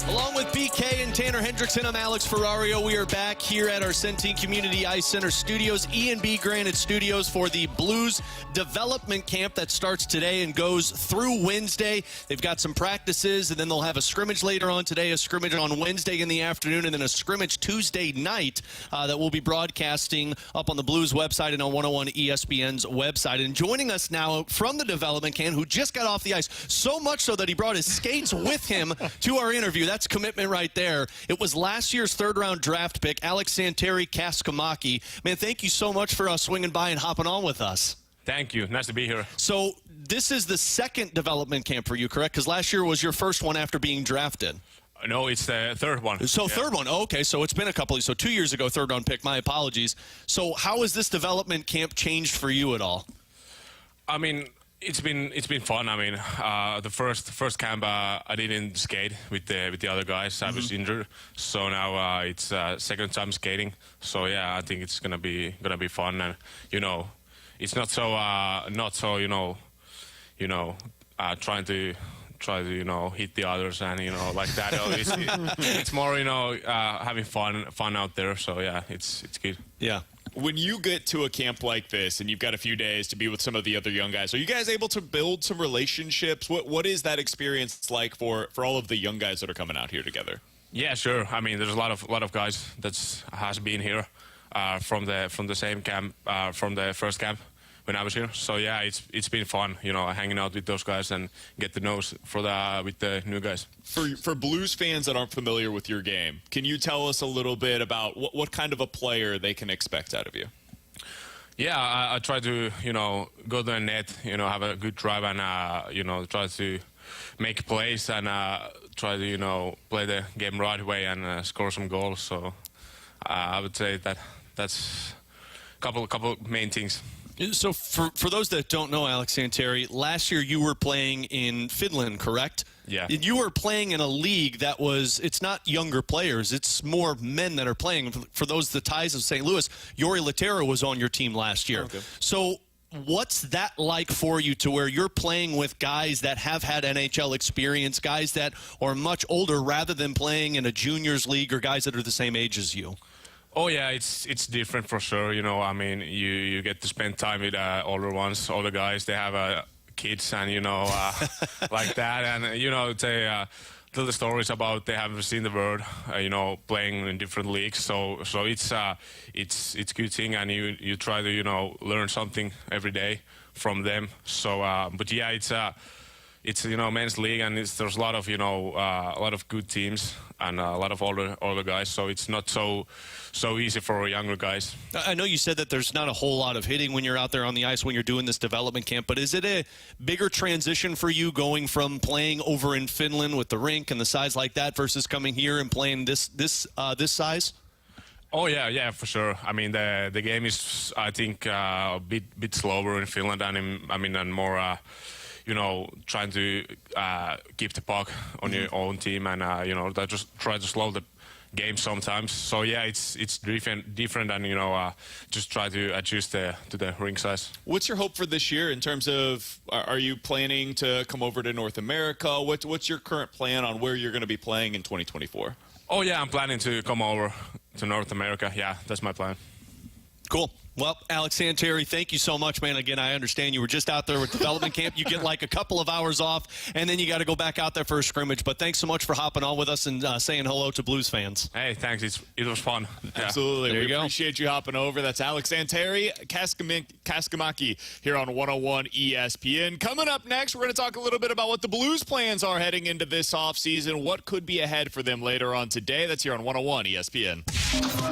Along with BK and Tanner Hendrickson, I'm Alex Ferrario. We are back here at our Centene Community Ice Center studios, E&B Granite Studios, for the Blues Development Camp that starts today and goes through Wednesday. They've got some practices, and then they'll have a scrimmage later on today, a scrimmage on Wednesday in the afternoon, and then a scrimmage Tuesday night that we'll be broadcasting up on the Blues website and on 101 ESPN's website. And joining us now from the development camp, who just got off the ice, so much so that he brought his skates with him to our interview. That's commitment right there. It was last year's third-round draft pick, Aleksanteri Kaskimäki. Man, thank you so much for swinging by and hopping on with us. Thank you. Nice to be here. So this is the second development camp for you, correct? Because last year was your first one after being drafted. No, it's the third one. So third one. Oh, okay, so it's been a couple of, so 2 years ago, third-round pick. My apologies. So how has this development camp changed for you at all? I mean, it's been fun. I mean, the first camp I didn't skate with the other guys. I was injured, so now it's second time skating. So yeah, I think it's gonna be fun, and it's not so trying to hit the others and like that. It's more having fun out there. So yeah, it's good. Yeah. When you get to a camp like this and you've got a few days to be with some of the other young guys, are you guys able to build some relationships? What is that experience like for all of the young guys that are coming out here together? Yeah, sure. I mean, there's a lot of guys that has been here from the same camp, from the first camp when I was here. So yeah, it's been fun, hanging out with those guys and get to know with the new guys. For Blues fans that aren't familiar with your game, can you tell us a little bit about what kind of a player they can expect out of you? Yeah, I try to go to the net, have a good drive and try to make plays and try to play the game right way and score some goals. So I would say that's a couple main things. So for those that don't know, Aleksanteri, last year you were playing in Finland, correct? Yeah. You were playing in a league that it's not younger players, it's more men that are playing. For those, the Ties of St. Louis, Jori Lehtera was on your team last year. Okay. So what's that like for you, to where you're playing with guys that have had NHL experience, guys that are much older, rather than playing in a juniors league or guys that are the same age as you? Oh yeah, it's different for sure. I mean, you get to spend time with older guys. They have kids and like that, and they tell the stories about they haven't seen the world. Playing in different leagues. So it's good thing, and you try to learn something every day from them. So but yeah, it's men's league, and there's a lot of good teams and a lot of older guys. So it's not so easy for younger guys. I know you said that there's not a whole lot of hitting when you're out there on the ice when you're doing this development camp, but is it a bigger transition for you going from playing over in Finland with the rink and the size like that versus coming here and playing this size? Oh yeah, for sure. I mean, the game is, I think, a bit slower in Finland and more. Trying to keep the puck on your own team and just try to slow the game sometimes. So yeah, it's different, and just try to adjust to the rink size. What's your hope for this year in terms of, are you planning to come over to North America? What's your current plan on where you're going to be playing in 2024? Oh yeah, I'm planning to come over to North America. Yeah, that's my plan. Cool. Well, Aleksanteri, thank you so much, man. Again, I understand you were just out there with development camp. You get like a couple of hours off, and then you got to go back out there for a scrimmage. But thanks so much for hopping on with us and saying hello to Blues fans. Hey, thanks. It was fun. Yeah. Absolutely. There you we go. Appreciate you hopping over. That's Aleksanteri Kaskimäki here on 101 ESPN. Coming up next, we're going to talk a little bit about what the Blues plans are heading into this offseason, what could be ahead for them later on today. That's here on 101 ESPN.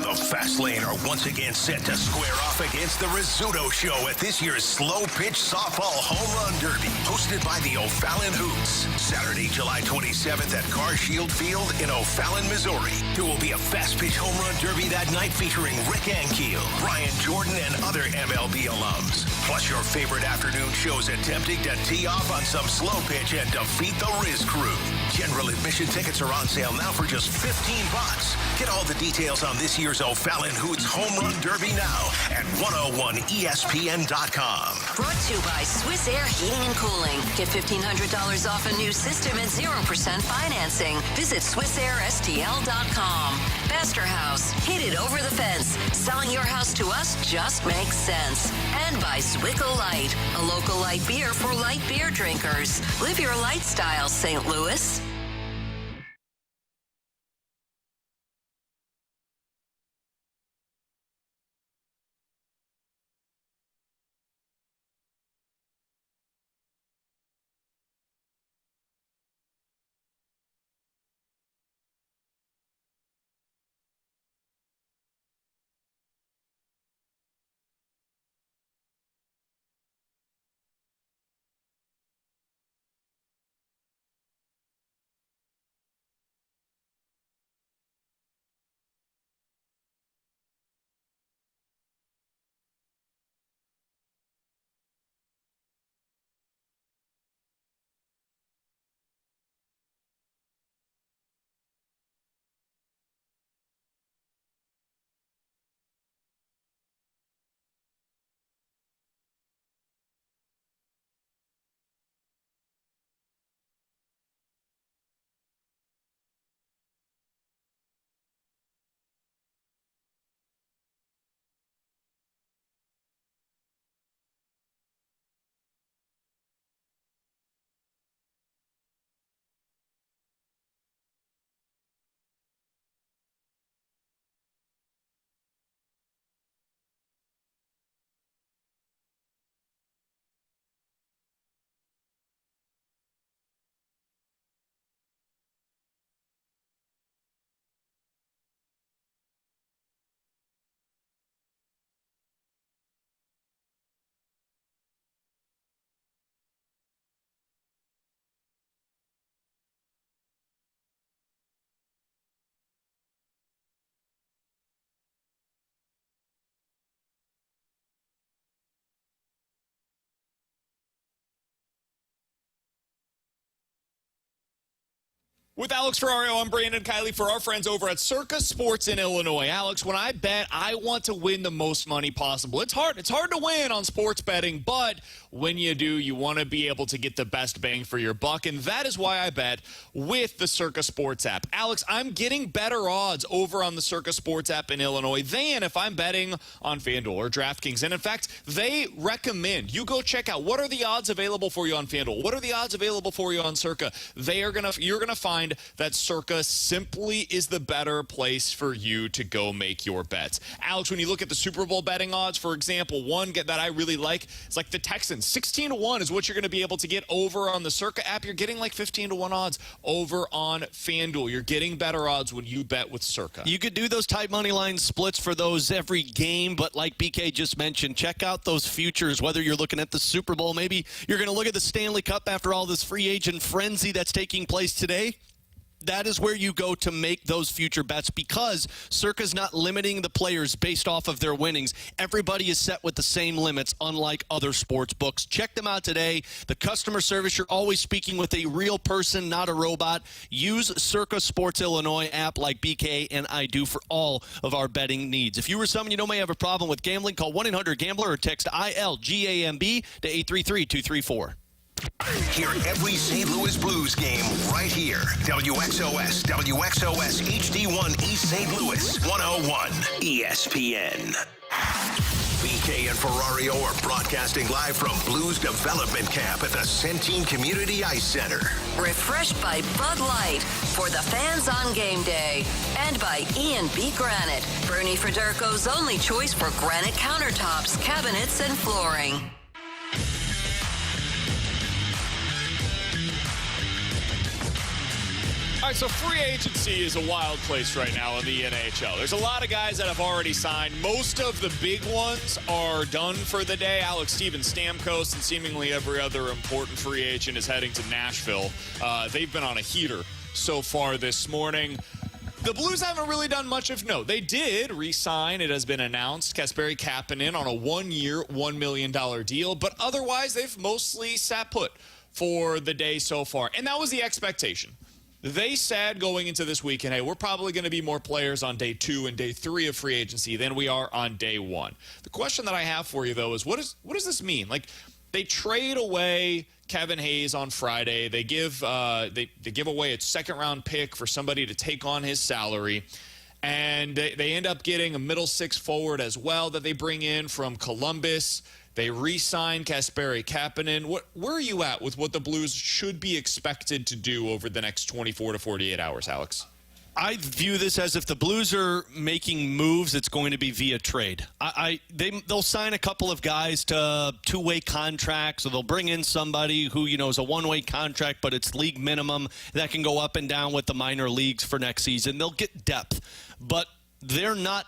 The Fast Lane are once again set to square off off against the Rizzuto Show at this year's Slow Pitch Softball Home Run Derby, hosted by the O'Fallon Hoots. Saturday, July 27th at Car Shield Field in O'Fallon, Missouri. There will be a fast pitch home run derby that night featuring Rick Ankiel, Brian Jordan, and other MLB alums. Plus your favorite afternoon shows attempting to tee off on some slow pitch and defeat the Riz crew. General admission tickets are on sale now for just $15. Get all the details on this year's O'Fallon Hoots Home Run Derby now at 101ESPN.com. Brought to you by Swiss Air Heating and Cooling. Get $1,500 off a new system and 0% financing. Visit SwissAirSTL.com. Faster House. Hit it over the fence. Selling your house to us just makes sense. And by Zwickle Light, a local light beer for light beer drinkers. Live your light style, St. Louis. With Alex Ferrario, I'm Brandon Kiley for our friends over at Circa Sports in Illinois. Alex, when I bet, I want to win the most money possible. It's hard to win on sports betting, but when you do, you want to be able to get the best bang for your buck, and that is why I bet with the Circa Sports app. Alex, I'm getting better odds over on the Circa Sports app in Illinois than if I'm betting on FanDuel or DraftKings. And in fact, they recommend you go check out what are the odds available for you on FanDuel, what are the odds available for you on Circa. You're gonna find that Circa simply is the better place for you to go make your bets. Alex, when you look at the Super Bowl betting odds, for example, one that I really like is like the Texans. 16-1 is what you're going to be able to get over on the Circa app. You're getting like 15-1 odds over on FanDuel. You're getting better odds when you bet with Circa. You could do those tight money line splits for those every game, but like BK just mentioned, check out those futures, whether you're looking at the Super Bowl, maybe you're going to look at the Stanley Cup after all this free agent frenzy that's taking place today. That is where you go to make those future bets because Circa's not limiting the players based off of their winnings. Everybody is set with the same limits, unlike other sports books. Check them out today. The customer service, you're always speaking with a real person, not a robot. Use Circa Sports Illinois app like BK and I do for all of our betting needs. If you or someone you know may have a problem with gambling, call 1-800-GAMBLER or text ILGAMB to 833-234. Hear every St. Louis Blues game right here. WXOS HD1 East St. Louis, 101 ESPN. BK and Ferrario are broadcasting live from Blues Development Camp at the Centene Community Ice Center. Refreshed by Bud Light for the fans on game day. And by E&B Granite, Bernie Federko's only choice for granite countertops, cabinets, and flooring. All right, so free agency is a wild place right now in the NHL. There's a lot of guys that have already signed. Most of the big ones are done for the day. Steven Stamkos and seemingly every other important free agent is heading to Nashville. They've been on a heater so far this morning. The Blues haven't really done much of note. They did re-sign, it has been announced, Kasperi Kapanen on a one-year, $1 million deal. But otherwise, they've mostly sat put for the day so far. And that was the expectation. They said going into this weekend, hey, we're probably going to be more players on day 2 and day 3 of free agency than we are on day 1. The question that I have for you, though, is what does this mean? Like, they trade away Kevin Hayes on Friday. They give they give away a second-round pick for somebody to take on his salary. And they end up getting a middle six forward as well that they bring in from Columbus. They re-sign Kasperi Kapanen. Where are you at with what the Blues should be expected to do over the next 24 to 48 hours, Alex? I view this as if the Blues are making moves, it's going to be via trade. They'll sign a couple of guys to two-way contracts, or they'll bring in somebody who, is a one-way contract, but it's league minimum that can go up and down with the minor leagues for next season. They'll get depth, but they're not,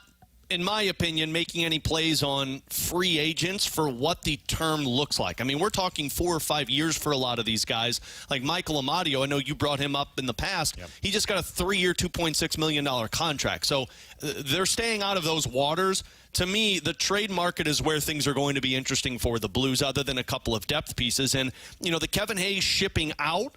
in my opinion, making any plays on free agents for what the term looks like. I mean, we're talking 4 or 5 years for a lot of these guys. Like Michael Amadio, I know you brought him up in the past. Yep. He just got a 3-year, $2.6 million contract. So they're staying out of those waters. To me, the trade market is where things are going to be interesting for the Blues, other than a couple of depth pieces. And, the Kevin Hayes shipping out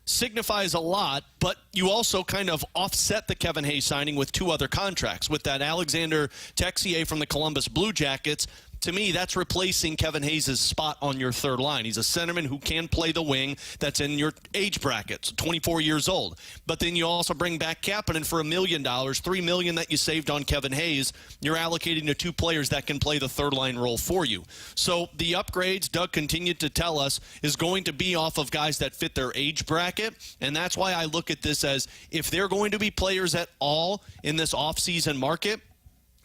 signifies a lot, but you also kind of offset the Kevin Hayes signing with 2 other contracts. With that Alexander Texier from the Columbus Blue Jackets, to me, that's replacing Kevin Hayes' spot on your third line. He's a centerman who can play the wing that's in your age bracket, 24 years old. But then you also bring back Kapanen for $1 million, $3 million that you saved on Kevin Hayes. You're allocating to 2 players that can play the third line role for you. So the upgrades, Doug continued to tell us, is going to be off of guys that fit their age bracket. And that's why I look at this as if they're going to be players at all in this offseason market,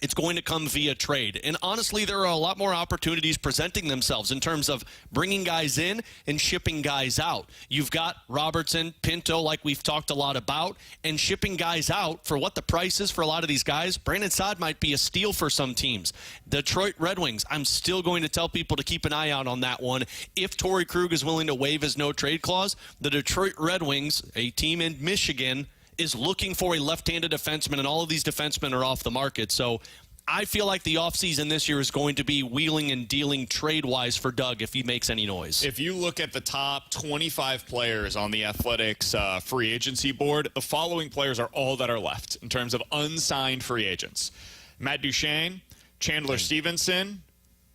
it's going to come via trade. And honestly, there are a lot more opportunities presenting themselves in terms of bringing guys in and shipping guys out. You've got Robertson, Pinto, like we've talked a lot about, and shipping guys out for what the price is for a lot of these guys. Brandon Saad might be a steal for some teams. Detroit Red Wings, I'm still going to tell people to keep an eye out on that one. If Torrey Krug is willing to waive his no-trade clause, the Detroit Red Wings, a team in Michigan, is looking for a left-handed defenseman, and all of these defensemen are off the market. So I feel like the offseason this year is going to be wheeling and dealing trade-wise for Doug if he makes any noise. If you look at the top 25 players on the Athletics free agency board, the following players are all that are left in terms of unsigned free agents. Matt Duchene, Chandler Stevenson.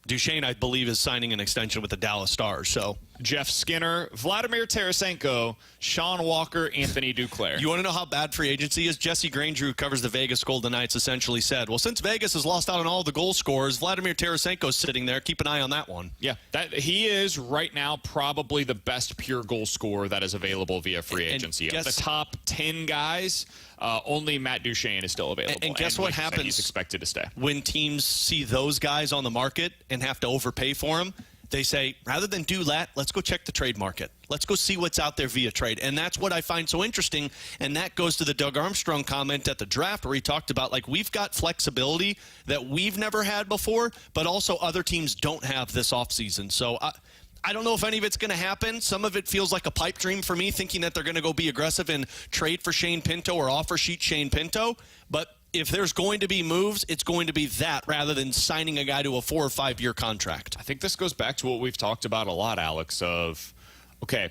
Duchene, I believe, is signing an extension with the Dallas Stars. So Jeff Skinner, Vladimir Tarasenko, Sean Walker, Anthony Duclair. You want to know how bad free agency is? Jesse Granger, who covers the Vegas Golden Knights, essentially said, well, since Vegas has lost out on all the goal scorers, Vladimir Tarasenko's sitting there. Keep an eye on that one. Yeah, he is right now probably the best pure goal scorer that is available via free agency. Of the top 10 guys, only Matt Duchene is still available. And guess what happens? He's expected to stay. When teams see those guys on the market and have to overpay for them, they say, rather than do that, let's go check the trade market. Let's go see what's out there via trade. And that's what I find so interesting. And that goes to the Doug Armstrong comment at the draft where he talked about, like, we've got flexibility that we've never had before, but also other teams don't have this offseason. So I don't know if any of it's going to happen. Some of it feels like a pipe dream for me, thinking that they're going to go be aggressive and trade for Shane Pinto or offer sheet Shane Pinto. But if there's going to be moves, it's going to be that rather than signing a guy to a 4 or 5 year contract. I think this goes back to what we've talked about a lot, Alex, of, okay,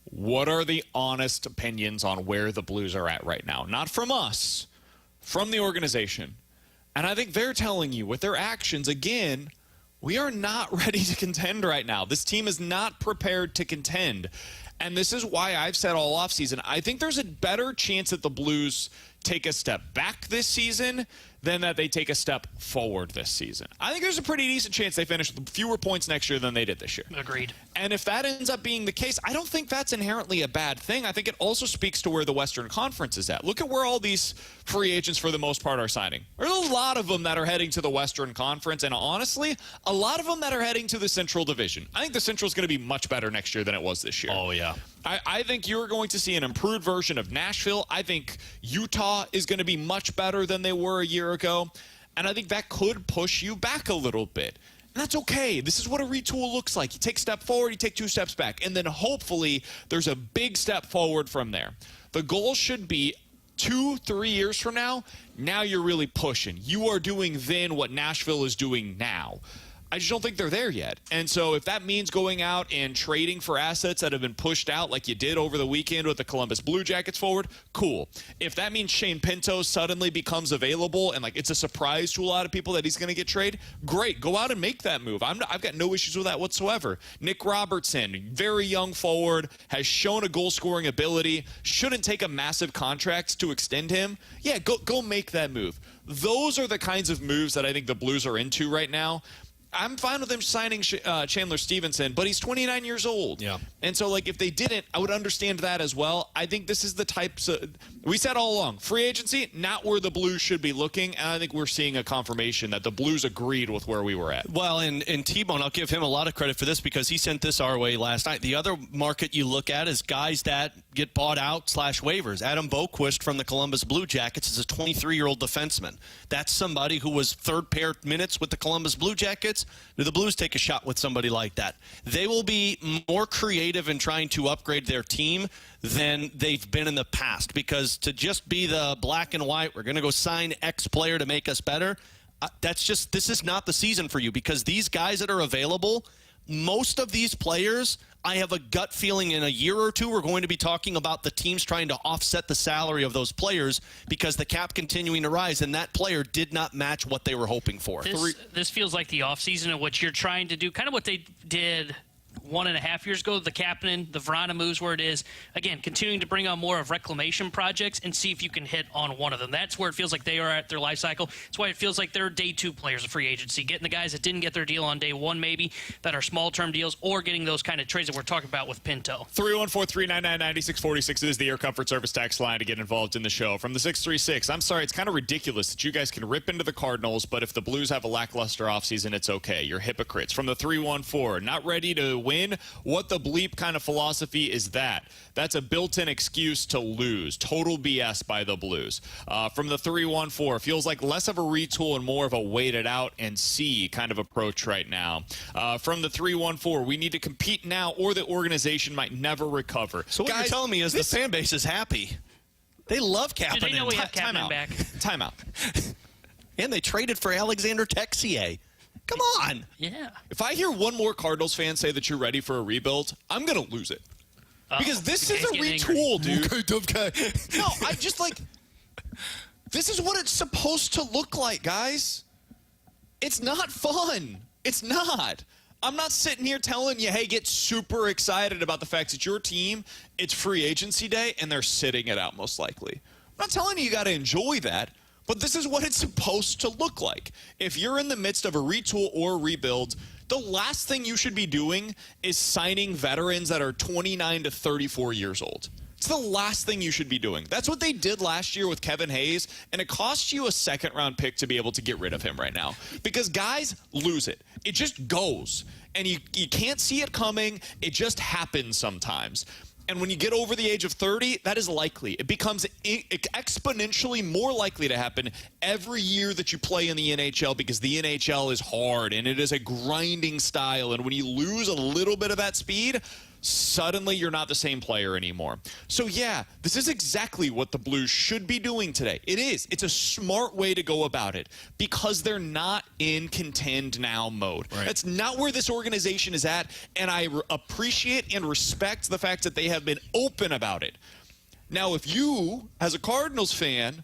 what are the honest opinions on where the Blues are at right now? Not from us, from the organization. And I think they're telling you with their actions, again, we are not ready to contend right now. This team is not prepared to contend. And this is why I've said all offseason, I think there's a better chance that the Blues take a step back this season than that they take a step forward this season. I think there's a pretty decent chance they finish with fewer points next year than they did this year. Agreed. And if that ends up being the case, I don't think that's inherently a bad thing. I think it also speaks to where the Western Conference is at. Look at where all these free agents, for the most part, are signing. There's a lot of them that are heading to the Western Conference, and honestly, a lot of them that are heading to the Central Division. I think the Central is going to be much better next year than it was this year. Oh, yeah. I think you're going to see an improved version of Nashville. I think Utah is going to be much better than they were a year ago. And I think that could push you back a little bit. And that's okay. This is what a retool looks like. You take a step forward, you take 2 steps back. And then hopefully there's a big step forward from there. The goal should be 2-3 years from now you're really pushing. You are doing then what Nashville is doing now. I just don't think they're there yet. And so if that means going out and trading for assets that have been pushed out like you did over the weekend with the Columbus Blue Jackets forward, cool. If that means Shane Pinto suddenly becomes available and like it's a surprise to a lot of people that he's going to get traded, great. Go out and make that move. I've got no issues with that whatsoever. Nick Robertson, very young forward, has shown a goal-scoring ability, shouldn't take a massive contract to extend him. Yeah, go make that move. Those are the kinds of moves that I think the Blues are into right now. I'm fine with them signing Chandler Stevenson, but he's 29 years old. Yeah. And so, like, if they didn't, I would understand that as well. I think this is the types of – we said all along, free agency, not where the Blues should be looking, and I think we're seeing a confirmation that the Blues agreed with where we were at. Well, and T-Bone, I'll give him a lot of credit for this because he sent this our way last night. The other market you look at is guys that get bought out / waivers. Adam Boquist from the Columbus Blue Jackets is a 23-year-old defenseman. That's somebody who was third-pair minutes with the Columbus Blue Jackets. Do the Blues take a shot with somebody like that? They will be more creative in trying to upgrade their team than they've been in the past because to just be the black and white, we're going to go sign X player to make us better, this is not the season for you because these guys that are available, most of these players, I have a gut feeling in a year or two we're going to be talking about the teams trying to offset the salary of those players because the cap continuing to rise, and that player did not match what they were hoping for. This feels like the offseason of what you're trying to do, kind of what they did 1.5 years ago, the Kapanen, the Vrana moves where it is, again, continuing to bring on more of reclamation projects and see if you can hit on one of them. That's where it feels like they are at their life cycle. That's why it feels like they're day 2 players of free agency, getting the guys that didn't get their deal on day 1 maybe, that are small-term deals, or getting those kind of trades that we're talking about with Pinto. 314-399-9646 is the Air Comfort Service tax line to get involved in the show. From the 636, I'm sorry, it's kind of ridiculous that you guys can rip into the Cardinals, but if the Blues have a lackluster offseason, it's okay. You're hypocrites. From the 314, not ready to win? What the bleep kind of philosophy is that? That's a built-in excuse to lose. Total BS by the Blues. From the 314, feels like less of a retool and more of a wait it out and see kind of approach right now. From the 314, we need to compete now or the organization might never recover. So what you're telling me is the fan base is happy. They love Kapanen. Do they know we have Kapanen back? Timeout. And they traded for Alexander Texier. Come on. Yeah. If I hear one more Cardinals fan say that you're ready for a rebuild, I'm going to lose it. Because this is a retool, dude. Okay, tough guy. No, I just like... This is what it's supposed to look like, guys. It's not fun. It's not. I'm not sitting here telling you, hey, get super excited about the fact that your team, it's free agency day, and they're sitting it out most likely. I'm not telling you got to enjoy that. But this is what it's supposed to look like. If you're in the midst of a retool or rebuild, the last thing you should be doing is signing veterans that are 29 to 34 years old. It's the last thing you should be doing. That's what they did last year with Kevin Hayes, and it cost you a second-round pick to be able to get rid of him right now. Because guys lose it. It just goes. And you can't see it coming. It just happens sometimes. And when you get over the age of 30, that is likely. It becomes exponentially more likely to happen every year that you play in the NHL because the NHL is hard and it is a grinding style. And when you lose a little bit of that speed, suddenly you're not the same player anymore. So yeah, this is exactly what the Blues should be doing today. It is. It's a smart way to go about it because they're not in contend now mode. Right. That's not where this organization is at, and I appreciate and respect the fact that they have been open about it. Now, if you, as a Cardinals fan,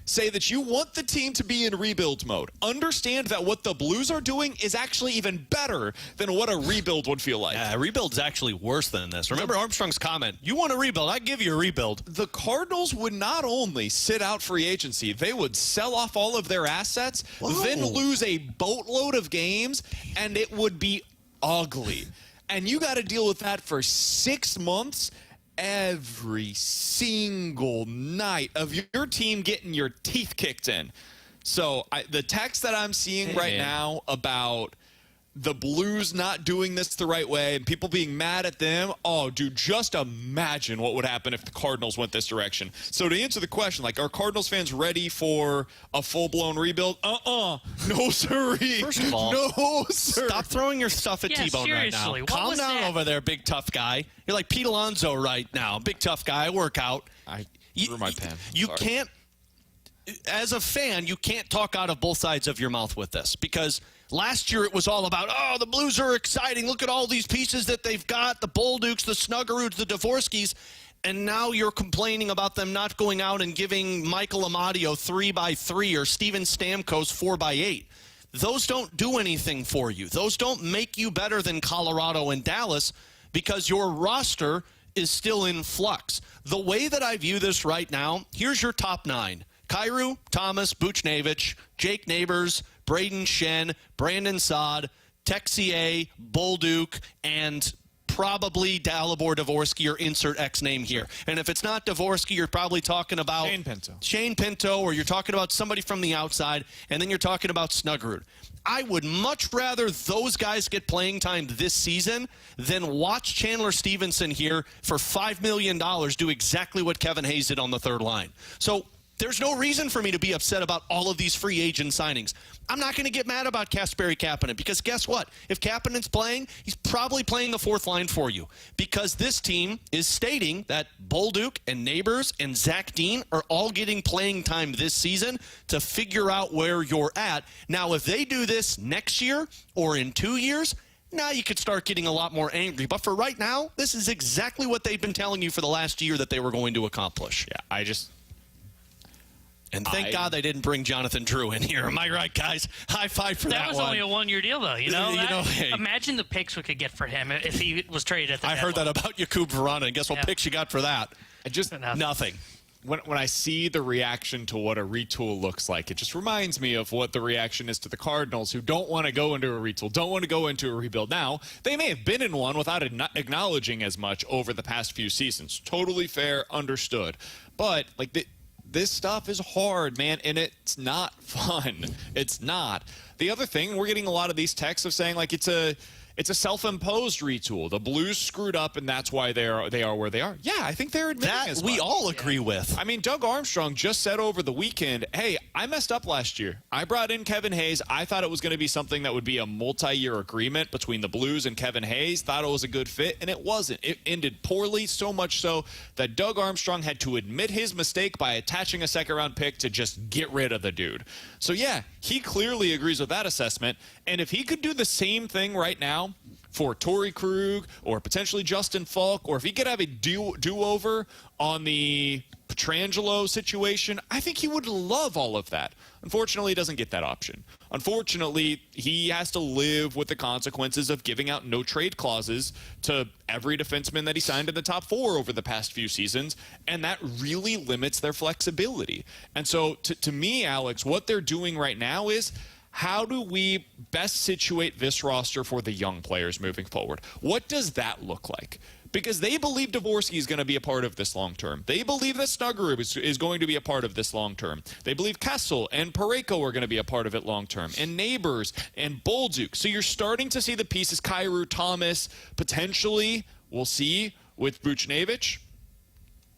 say that you want the team to be in rebuild mode. Understand that what the Blues are doing is actually even better than what a rebuild would feel like. Yeah, rebuild's actually worse than this. Remember Armstrong's comment, you want a rebuild, I give you a rebuild. The Cardinals would not only sit out free agency, they would sell off all of their assets, then lose a boatload of games, and it would be ugly. And you got to deal with that for 6 months. Every single night of your team getting your teeth kicked in. So the text that I'm seeing right now about the Blues not doing this the right way and people being mad at them, oh, dude, just imagine what would happen if the Cardinals went this direction. So to answer the question, like, are Cardinals fans ready for a full-blown rebuild? No, sirree. First of all, no, sir. Stop throwing your stuff at T-Bone right now. What Calm was down that? over there, big tough guy. You're like Pete Alonso right now. Big tough guy, workout. I threw my pen. You Sorry. can't, as a fan, you can't talk out of both sides of your mouth with this, because last year it was all about, oh, the Blues are exciting. Look at all these pieces that they've got, the Boldukes, the Snuggeruds, the Dvorskys, and now you're complaining about them not going out and giving Michael Amadio 3x3 or Steven Stamkos 4x8. Those don't do anything for you. Those don't make you better than Colorado and Dallas, because your roster is still in flux. The way that I view this right now, here's your top 9. Kyrou, Thomas, Buchnevich, Jake Neighbors, Braden Shen, Brandon Saad, Texier, Bolduc, and probably Dalibor, Dvorský, or insert X name here. And if it's not Dvorský, you're probably talking about Shane Pinto, or you're talking about somebody from the outside, and then you're talking about Snuggerud. I would much rather those guys get playing time this season than watch Chandler Stevenson here for $5 million do exactly what Kevin Hayes did on the third line. So there's no reason for me to be upset about all of these free agent signings. I'm not going to get mad about Kasperi Kapanen, because guess what? If Kapanen's playing, he's probably playing the fourth line for you, because this team is stating that Bolduc and Neighbors and Zach Dean are all getting playing time this season to figure out where you're at. Now, if they do this next year or in 2 years, now you could start getting a lot more angry. But for right now, this is exactly what they've been telling you for the last year that they were going to accomplish. Yeah, And thank God they didn't bring Jonathan Drew in here. Am I right, guys? High five for that one. That was only a one-year deal, though. Hey. Imagine the picks we could get for him if he was traded at the I heard that about Jakub Vrana, and guess what picks you got for that? Nothing. When I see the reaction to what a retool looks like, it just reminds me of what the reaction is to the Cardinals, who don't want to go into a retool, don't want to go into a rebuild. Now, they may have been in one without acknowledging as much over the past few seasons. Totally fair, understood. But, like, this stuff is hard, man, and it's not fun. It's not. The other thing, we're getting a lot of these texts of saying, like, it's a self-imposed retool. The Blues screwed up, and that's why they are where they are. Yeah, I think they're admitting that as we much. all agree with. I mean, Doug Armstrong just said over the weekend, hey, I messed up last year. I brought in Kevin Hayes. I thought it was going to be something that would be a multi-year agreement between the Blues and Kevin Hayes. Thought it was a good fit, and it wasn't. It ended poorly, so much so that Doug Armstrong had to admit his mistake by attaching a second-round pick to just get rid of the dude. So, yeah, he clearly agrees with that assessment, and if he could do the same thing right now for Torrey Krug or potentially Justin Falk, or if he could have a do-over on the Pietrangelo situation, I think he would love all of that. Unfortunately, he doesn't get that option. Unfortunately, he has to live with the consequences of giving out no-trade clauses to every defenseman that he signed in the top 4 over the past few seasons, and that really limits their flexibility. And so, to me, Alex, what they're doing right now is, how do we best situate this roster for the young players moving forward? What does that look like? Because they believe Dvorský is going to be a part of this long term. They believe that Snuggerud is going to be a part of this long term. They believe Kessel and Parayko are going to be a part of it long term, and Neighbors and Bolduc. So you're starting to see the pieces, Kyrou, Thomas, potentially, we'll see, with Buchnevich.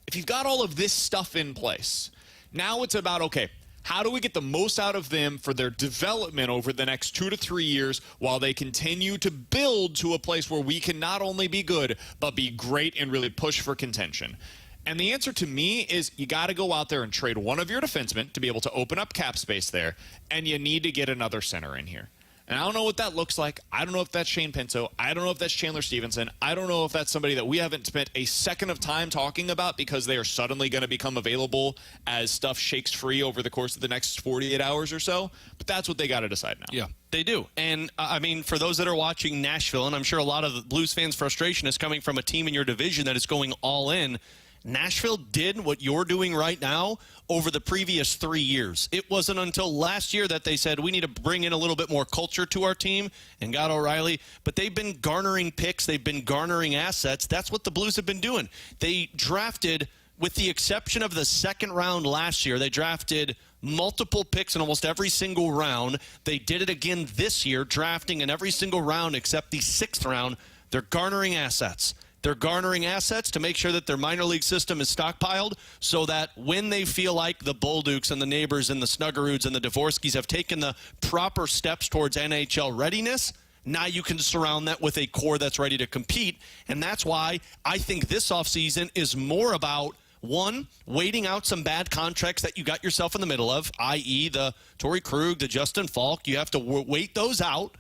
If you've got all of this stuff in place, now it's about, okay, how do we get the most out of them for their development over the next 2 to 3 years while they continue to build to a place where we can not only be good, but be great and really push for contention? And the answer to me is you got to go out there and trade one of your defensemen to be able to open up cap space there, and you need to get another center in here. And I don't know what that looks like. I don't know if that's Shane Pinto. I don't know if that's Chandler Stevenson. I don't know if that's somebody that we haven't spent a second of time talking about because they are suddenly going to become available as stuff shakes free over the course of the next 48 hours or so. But that's what they got to decide now. Yeah, they do. And, I mean, for those that are watching Nashville, and I'm sure a lot of the Blues fans' frustration is coming from a team in your division that is going all in, Nashville did what you're doing right now over the previous 3 years. It wasn't until last year that they said we need to bring in a little bit more culture to our team and got O'Reilly. But they've been garnering picks. They've been garnering assets. That's what the Blues have been doing. They drafted, with the exception of the second round last year, they drafted multiple picks in almost every single round. They did it again this year, drafting in every single round except the sixth round. They're garnering assets. They're garnering assets to make sure that their minor league system is stockpiled so that when they feel like the Buldukes and the Neighbors and the Snuggeruds and the Dvorskys have taken the proper steps towards NHL readiness, now you can surround that with a core that's ready to compete. And that's why I think this offseason is more about, one, waiting out some bad contracts that you got yourself in the middle of, i.e. the Torrey Krug, the Justin Falk. You have to wait those out.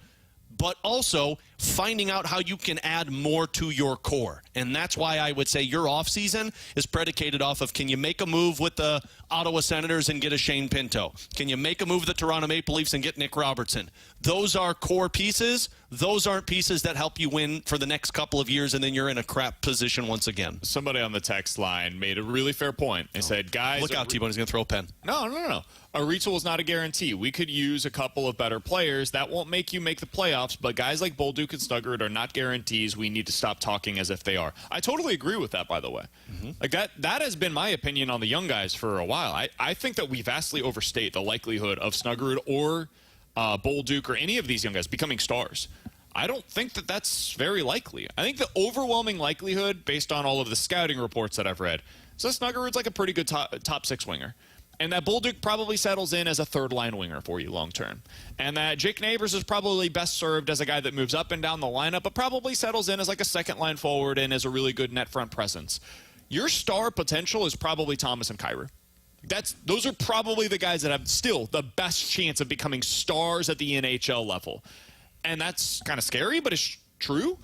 But also finding out how you can add more to your core. And that's why I would say your offseason is predicated off of, can you make a move with the Ottawa Senators and get a Shane Pinto? Can you make a move with the Toronto Maple Leafs and get Nick Robertson? Those are core pieces. Those aren't pieces that help you win for the next couple of years, and then you're in a crap position once again. Somebody on the text line made a really fair point. They said, guys... Look out, T-Bone. He's going to throw a pen. No. A retool is not a guarantee. We could use a couple of better players. That won't make you make the playoffs, but guys like Bolduc and Snuggerud are not guarantees. We need to stop talking as if they are. I totally agree with that, by the way. Like that has been my opinion on the young guys for a while. I think that we vastly overstate the likelihood of Snuggerud or Bolduc or any of these young guys becoming stars. I don't think that that's very likely. I think the overwhelming likelihood, based on all of the scouting reports that I've read, is that Snuggerud's like a pretty good top six winger. And that Bolduc probably settles in as a third-line winger for you long-term. And that Jake Neighbors is probably best served as a guy that moves up and down the lineup, but probably settles in as like a second-line forward and as a really good net front presence. Your star potential is probably Thomas and Kyrou. Those are probably the guys that have still the best chance of becoming stars at the NHL level. And that's kind of scary, but it's true.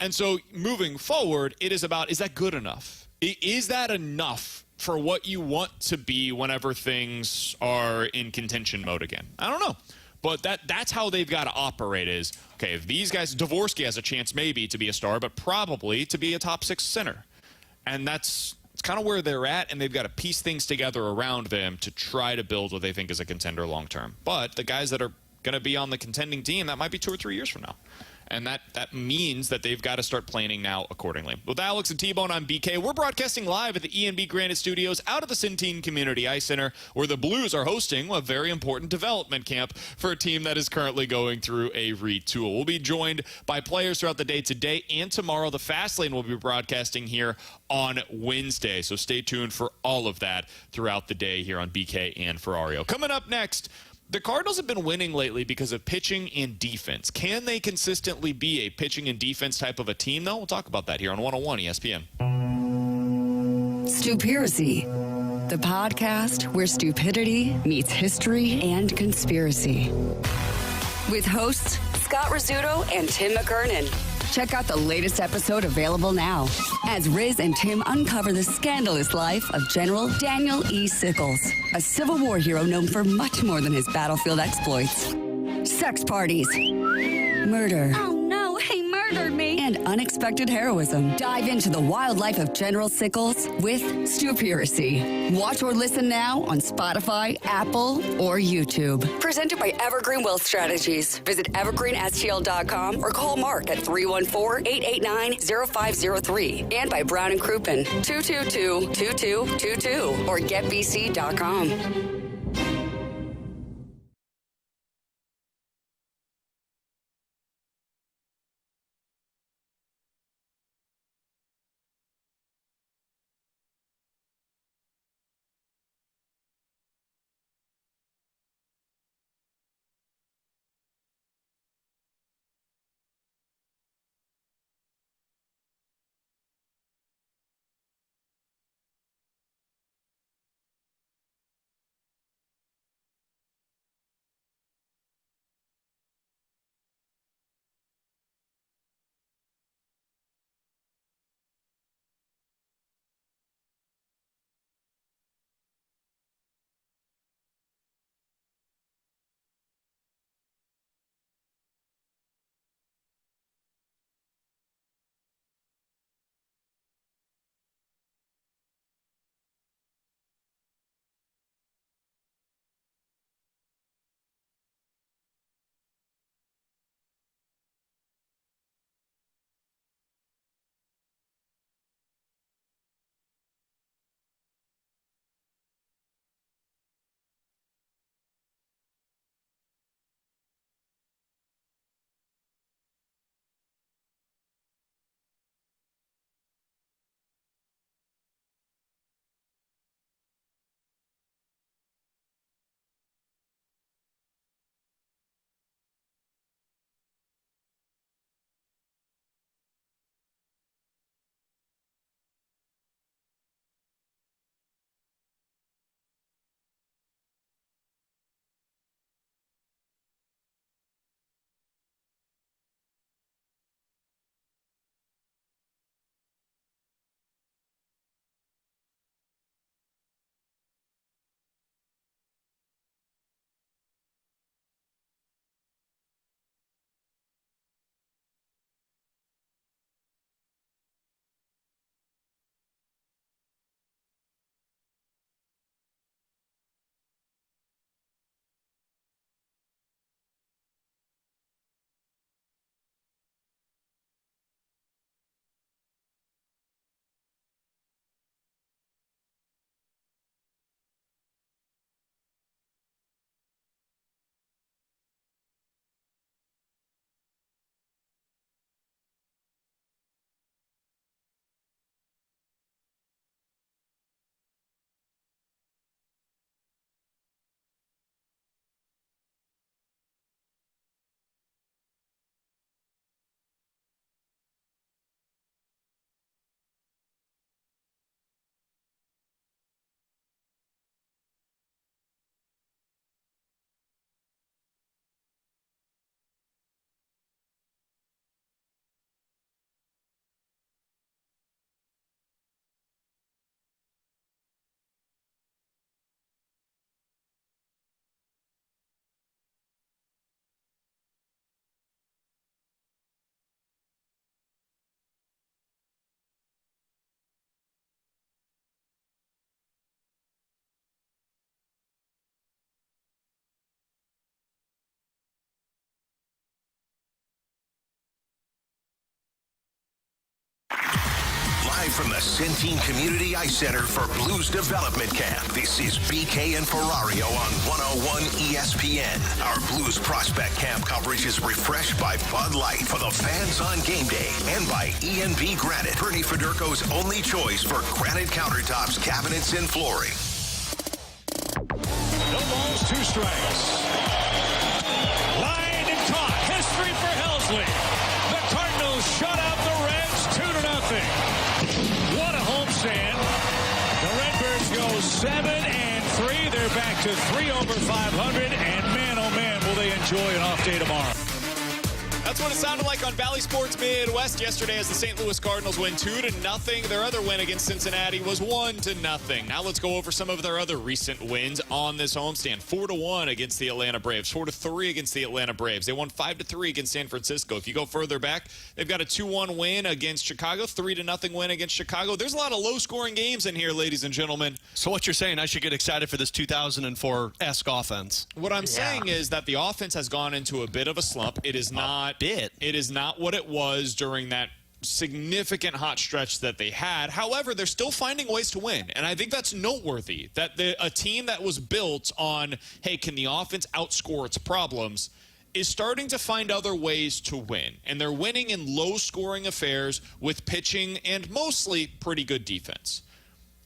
And so moving forward, it is about, is that good enough? Is that enough for what you want to be whenever things are in contention mode again? I don't know. But that's how they've got to operate is, okay, if these guys, Dvorský has a chance maybe to be a star, but probably to be a top six center. And it's kind of where they're at, and they've got to piece things together around them to try to build what they think is a contender long term. But the guys that are going to be on the contending team, that might be 2 or 3 years from now. And that means that they've got to start planning now accordingly. With Alex and T-Bone, I'm BK. We're broadcasting live at the E&B Granite Studios out of the Centene Community Ice Center, where the Blues are hosting a very important development camp for a team that is currently going through a retool. We'll be joined by players throughout the day today and tomorrow. The Fast Lane will be broadcasting here on Wednesday, so stay tuned for all of that throughout the day here on BK and Ferrario. Coming up next, the Cardinals have been winning lately because of pitching and defense. Can they consistently be a pitching and defense type of a team, though? We'll talk about that here on 101 ESPN. Stupiracy, the podcast where stupidity meets history and conspiracy. With hosts Scott Rizzuto and Tim McKernan. Check out the latest episode available now as Riz and Tim uncover the scandalous life of General Daniel E. Sickles, a Civil War hero known for much more than his battlefield exploits. Sex parties, murder. Oh no, he murdered me. And unexpected heroism. Dive into the wild life of General Sickles with Stupiracy. Watch or listen now on Spotify, Apple, or YouTube. Presented by Evergreen Wealth Strategies. Visit evergreenstl.com or call Mark at 314-889-0503. And by Brown and Crouppen, 222-2222 or getbc.com. from the Centene Community Ice Center for Blues Development Camp. This is BK and Ferrario on 101 ESPN. Our Blues Prospect Camp coverage is refreshed by Bud Light for the fans on game day and by E&B Granite, Bernie Federko's only choice for granite countertops, cabinets, and flooring. No balls, 2 strikes. Line and caught. History for Helsley. The Cardinals shut out the Reds 2-0. What a homestand. The Redbirds go 7-3. They're back to 3 over 500. And man, oh man, will they enjoy an off day tomorrow. That's what it sounded like on Valley Sports Midwest yesterday as the St. Louis Cardinals win 2-0. Their other win against Cincinnati was 1-0. Now let's go over some of their other recent wins on this homestand. 4-1 against the Atlanta Braves. 4-3 against the Atlanta Braves. They won 5-3 against San Francisco. If you go further back, they've got a 2-1 win against Chicago. 3-0 win against Chicago. There's a lot of low-scoring games in here, ladies and gentlemen. So what you're saying, I should get excited for this 2004-esque offense. What I'm saying is that the offense has gone into a bit of a slump. It is not It is not what it was during that significant hot stretch that they had. However, they're still finding ways to win, and I think that's noteworthy. That a team that was built on, hey, can the offense outscore its problems, is starting to find other ways to win. And they're winning in low-scoring affairs with pitching and mostly pretty good defense.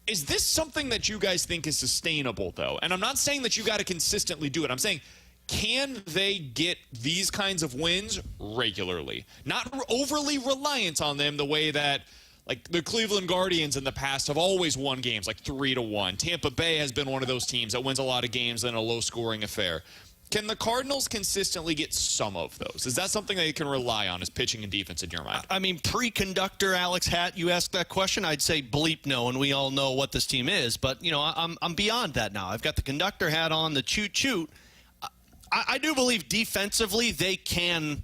Is this something that you guys think is sustainable, though? And I'm not saying that you got to consistently do it. I'm saying, can they get these kinds of wins regularly? Not overly reliant on them the way that, like, the Cleveland Guardians in the past have always won games like 3-1. Tampa Bay has been one of those teams that wins a lot of games in a low-scoring affair. Can the Cardinals consistently get some of those? Is that something that you can rely on as pitching and defense in your mind? I mean, pre-conductor Alex Hatt, you asked that question, I'd say bleep no, and we all know what this team is. But, you know, I'm beyond that now. I've got the conductor hat on, the choot-choot. I do believe defensively they can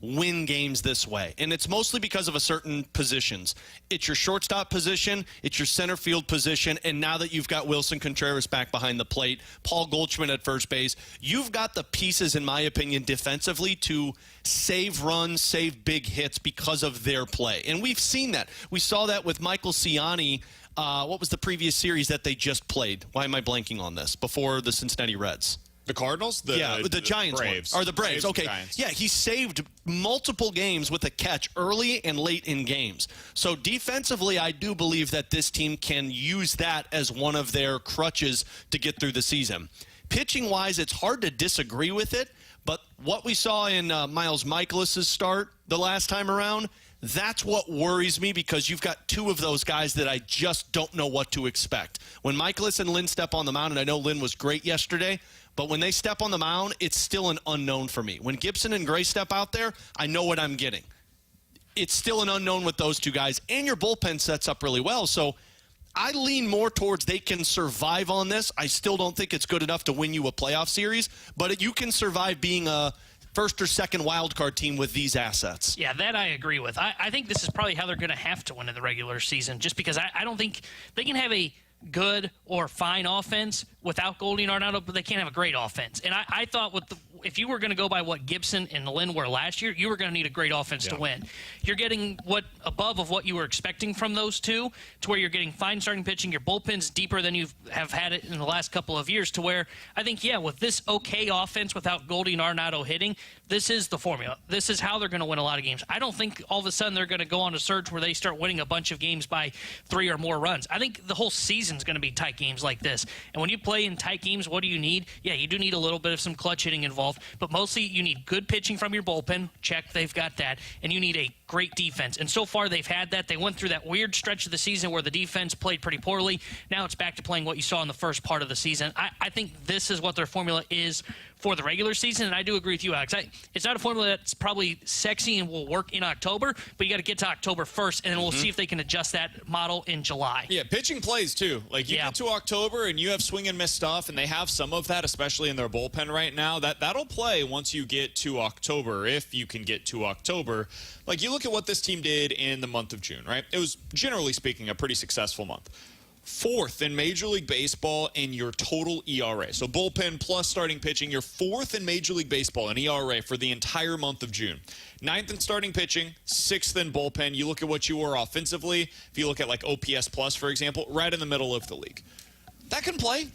win games this way, and it's mostly because of a certain positions. It's your shortstop position, it's your center field position, and now that you've got Wilson Contreras back behind the plate, Paul Goldschmidt at first base, you've got the pieces, in my opinion, defensively to save runs, save big hits because of their play. And we've seen that. We saw that with Michael Ciani. What was the previous series that they just played? Why am I blanking on this? Before the Cincinnati Reds. The Cardinals? The Giants Braves. Or the Braves. Okay. Giants. Yeah, he saved multiple games with a catch early and late in games. So defensively, I do believe that this team can use that as one of their crutches to get through the season. Pitching-wise, it's hard to disagree with it, but what we saw in Miles Michaelis' start the last time around, that's what worries me because you've got 2 of those guys that I just don't know what to expect. When Michaelis and Lynn step on the mound, and I know Lynn was great yesterday, but when they step on the mound, it's still an unknown for me. When Gibson and Gray step out there, I know what I'm getting. It's still an unknown with those 2 guys, and your bullpen sets up really well. So I lean more towards they can survive on this. I still don't think it's good enough to win you a playoff series, but you can survive being a first or second wild card team with these assets. Yeah, that I agree with. I think this is probably how they're going to have to win in the regular season, just because I don't think they can have a good or fine offense without Goldie and Arenado, but they can't have a great offense. And I thought if you were going to go by what Gibson and Lynn were last year, you were going to need a great offense to win. You're getting above of what you were expecting from those 2, to where you're getting fine starting pitching. Your bullpen's deeper than you have had it in the last couple of years, to where I think, with this okay offense without Goldie and Arenado hitting, this is the formula. This is how they're going to win a lot of games. I don't think all of a sudden they're going to go on a surge where they start winning a bunch of games by 3 or more runs. I think the whole season's going to be tight games like this. And when you play in tight games, what do you need? Yeah, you do need a little bit of some clutch hitting involved, but mostly you need good pitching from your bullpen. Check, they've got that. And you need a great defense. And so far they've had that. They went through that weird stretch of the season where the defense played pretty poorly. Now it's back to playing what you saw in the first part of the season. I think this is what their formula is for the regular season, and I do agree with you, Alex. It's not a formula that's probably sexy and will work in October, but you got to get to October 1st, and then we'll see if they can adjust that model in July. Yeah, pitching plays, too. Like, you get to October, and you have swing and miss stuff, and they have some of that, especially in their bullpen right now. That'll play once you get to October, if you can get to October. Like, you look at what this team did in the month of June, right? It was, generally speaking, a pretty successful month. 4th in Major League Baseball in your total ERA. So bullpen plus starting pitching, you're 4th in Major League Baseball in ERA for the entire month of June. 9th in starting pitching, 6th in bullpen. You look at what you were offensively. If you look at like OPS plus, for example, right in the middle of the league. That can play.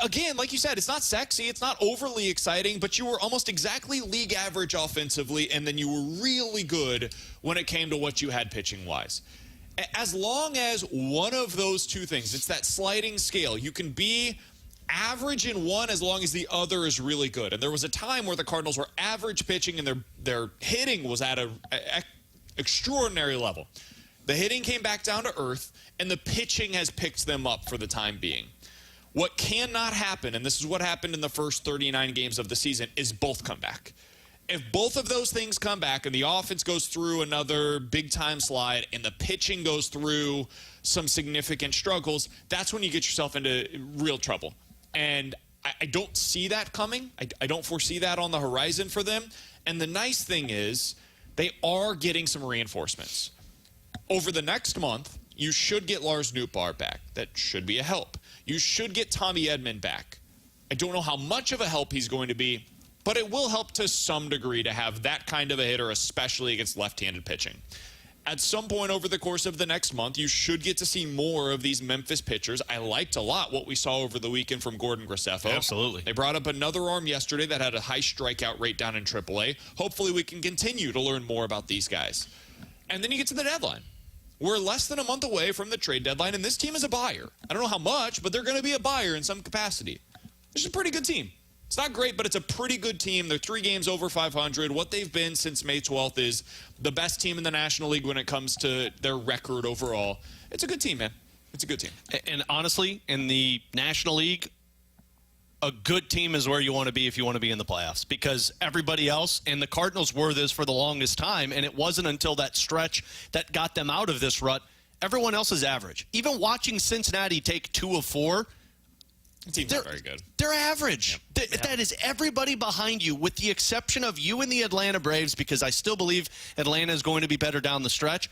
Again, like you said, it's not sexy, it's not overly exciting, but you were almost exactly league average offensively, and then you were really good when it came to what you had pitching-wise. As long as one of those two things, it's that sliding scale, you can be average in one as long as the other is really good. And there was a time where the Cardinals were average pitching and their hitting was at an extraordinary level. The hitting came back down to earth, and the pitching has picked them up for the time being. What cannot happen, and this is what happened in the first 39 games of the season, is both come back. If both of those things come back and the offense goes through another big-time slide and the pitching goes through some significant struggles, that's when you get yourself into real trouble. And I don't see that coming. I don't foresee that on the horizon for them. And the nice thing is they are getting some reinforcements. Over the next month, you should get Lars Nootbaar back. That should be a help. You should get Tommy Edman back. I don't know how much of a help he's going to be, but it will help to some degree to have that kind of a hitter, especially against left-handed pitching. At some point over the course of the next month, you should get to see more of these Memphis pitchers. I liked a lot what we saw over the weekend from Gordon Graceffo. Absolutely. They brought up another arm yesterday that had a high strikeout rate down in AAA. Hopefully we can continue to learn more about these guys. And then you get to the deadline. We're less than a month away from the trade deadline, and this team is a buyer. I don't know how much, but they're going to be a buyer in some capacity. This is a pretty good team. It's not great, but it's a pretty good team. They're 3 games over 500. What they've been since May 12th is the best team in the National League when it comes to their record overall. It's a good team, man. It's a good team. And honestly, in the National League, a good team is where you want to be if you want to be in the playoffs, because everybody else, and the Cardinals were this for the longest time, and it wasn't until that stretch that got them out of this rut. Everyone else is average. Even watching Cincinnati take 2 of 4, the team's not very good. They're average. Yep. That is everybody behind you, with the exception of you and the Atlanta Braves, because I still believe Atlanta is going to be better down the stretch.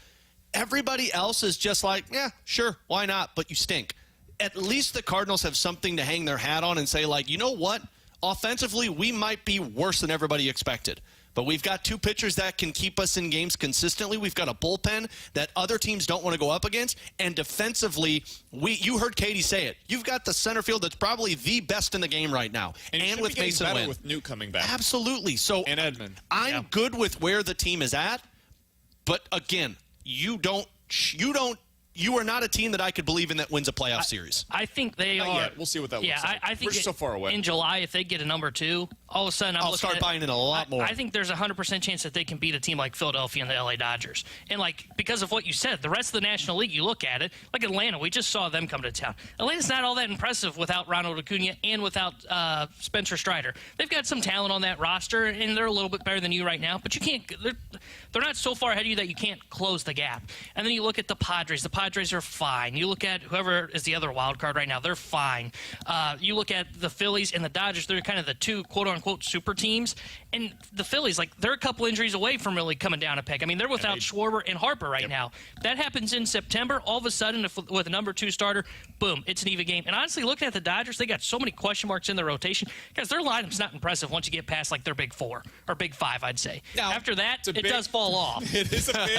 Everybody else is just like, yeah, sure, why not? But you stink. At least the Cardinals have something to hang their hat on and say, like, you know what? Offensively, we might be worse than everybody expected. But we've got 2 pitchers that can keep us in games consistently. We've got a bullpen that other teams don't want to go up against. And defensively, you heard Katie say it. You've got the center field that's probably the best in the game right now. And with Mason Wynn. With Newt coming back. Absolutely. So and Edman. I'm good with where the team is at. But again, you are not a team that I could believe in that wins a playoff series. I think they not are. Yet. We'll see what that looks like. I think we're just so far away. In July, if they get a number 2, all of a sudden I'll start buying in a lot more. I think there's a 100% chance that they can beat a team like Philadelphia and the LA Dodgers. And because of what you said, the rest of the National League, you look at it, like Atlanta, we just saw them come to town. Atlanta's not all that impressive without Ronald Acuna and without Spencer Strider. They've got some talent on that roster, and they're a little bit better than you right now. But you can't. They're not so far ahead of you that you can't close the gap. And then you look at the Padres. The Padres are fine. You look at whoever is the other wild card right now. They're fine. You look at the Phillies and the Dodgers. They're kind of the 2 quote-unquote super teams. And the Phillies, they're a couple injuries away from really coming down a peg. I mean, they're without Schwarber and Harper right now. That happens in September. All of a sudden, with a number 2 starter, boom, it's an even game. And honestly, looking at the Dodgers, they got so many question marks in their rotation. Guys, their lineup's not impressive once you get past their big 4 or big 5, I'd say. Now, after that, it does fall off. It is a big,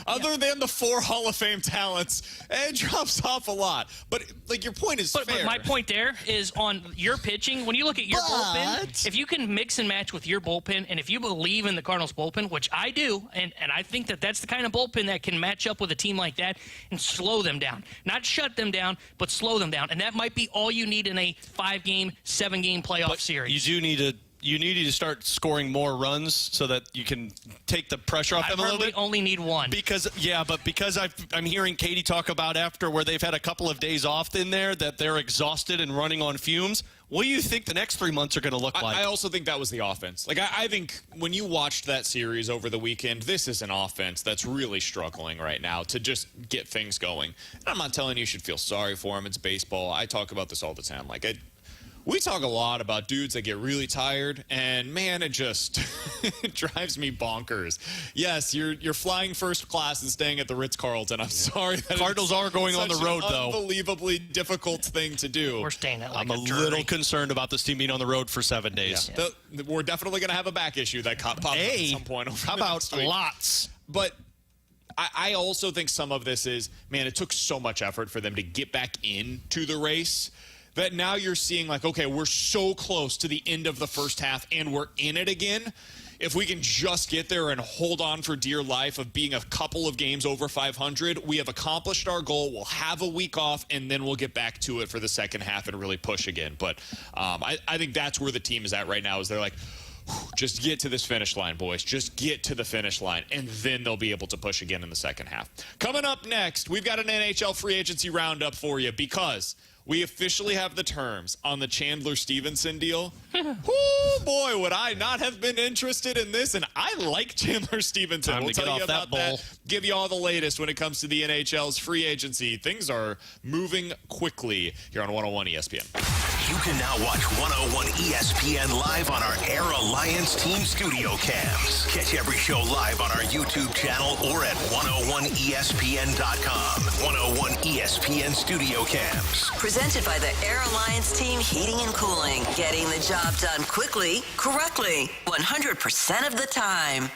other than the 4 Hall of Fame talents, it drops off a lot. But your point is fair. But my point there is on your pitching. When you look at your bullpen, if you can mix and match with your bullpen, and if you believe in the Cardinals bullpen, which I do, and I think that's the kind of bullpen that can match up with a team like that and slow them down. Not shut them down, but slow them down. And that might be all you need in a 5-game, 7-game playoff series. You need to start scoring more runs so that you can take the pressure off them a little bit. I only need 1. Because I'm hearing Katie talk about after where they've had a couple of days off in there that they're exhausted and running on fumes. What do you think the next 3 months are going to look like? I also think that was the offense. I think when you watched that series over the weekend, this is an offense that's really struggling right now to just get things going. And I'm not telling you should feel sorry for them. It's baseball. I talk about this all the time. We talk a lot about dudes that get really tired, and man, it just it drives me bonkers. Yes, you're flying first class and staying at the Ritz-Carlton. I'm sorry that Cardinals are going on the road, though. Unbelievably difficult thing to do. We're staying at I'm a little concerned about this team being on the road for 7 days. Yeah. We're definitely going to have a back issue that pops up at some point. How about lots? But I also think some of this is, man, it took so much effort for them to get back into the race that now you're seeing like, okay, we're so close to the end of the first half and we're in it again. If we can just get there and hold on for dear life of being a couple of games over 500, we have accomplished our goal. We'll have a week off, and then we'll get back to it for the second half and really push again. But I think that's where the team is at right now, is they're like, just get to this finish line, boys. Just get to the finish line, and then they'll be able to push again in the second half. Coming up next, we've got an NHL free agency roundup for you because we officially have the terms on the Chandler Stevenson deal. Oh, boy, would I not have been interested in this, and I like Chandler Stevenson. Time we'll to tell get you off about that bowl. give you all the latest when it comes to the NHL's free agency. Things are moving quickly here on 101 ESPN. You can now watch 101 ESPN live on our Air Alliance Team Studio Cams. Catch every show live on our YouTube channel or at 101ESPN.com. 101 ESPN Studio Cams. Presented by the Air Alliance Team Heating and Cooling. Getting the job done quickly, correctly, 100% of the time.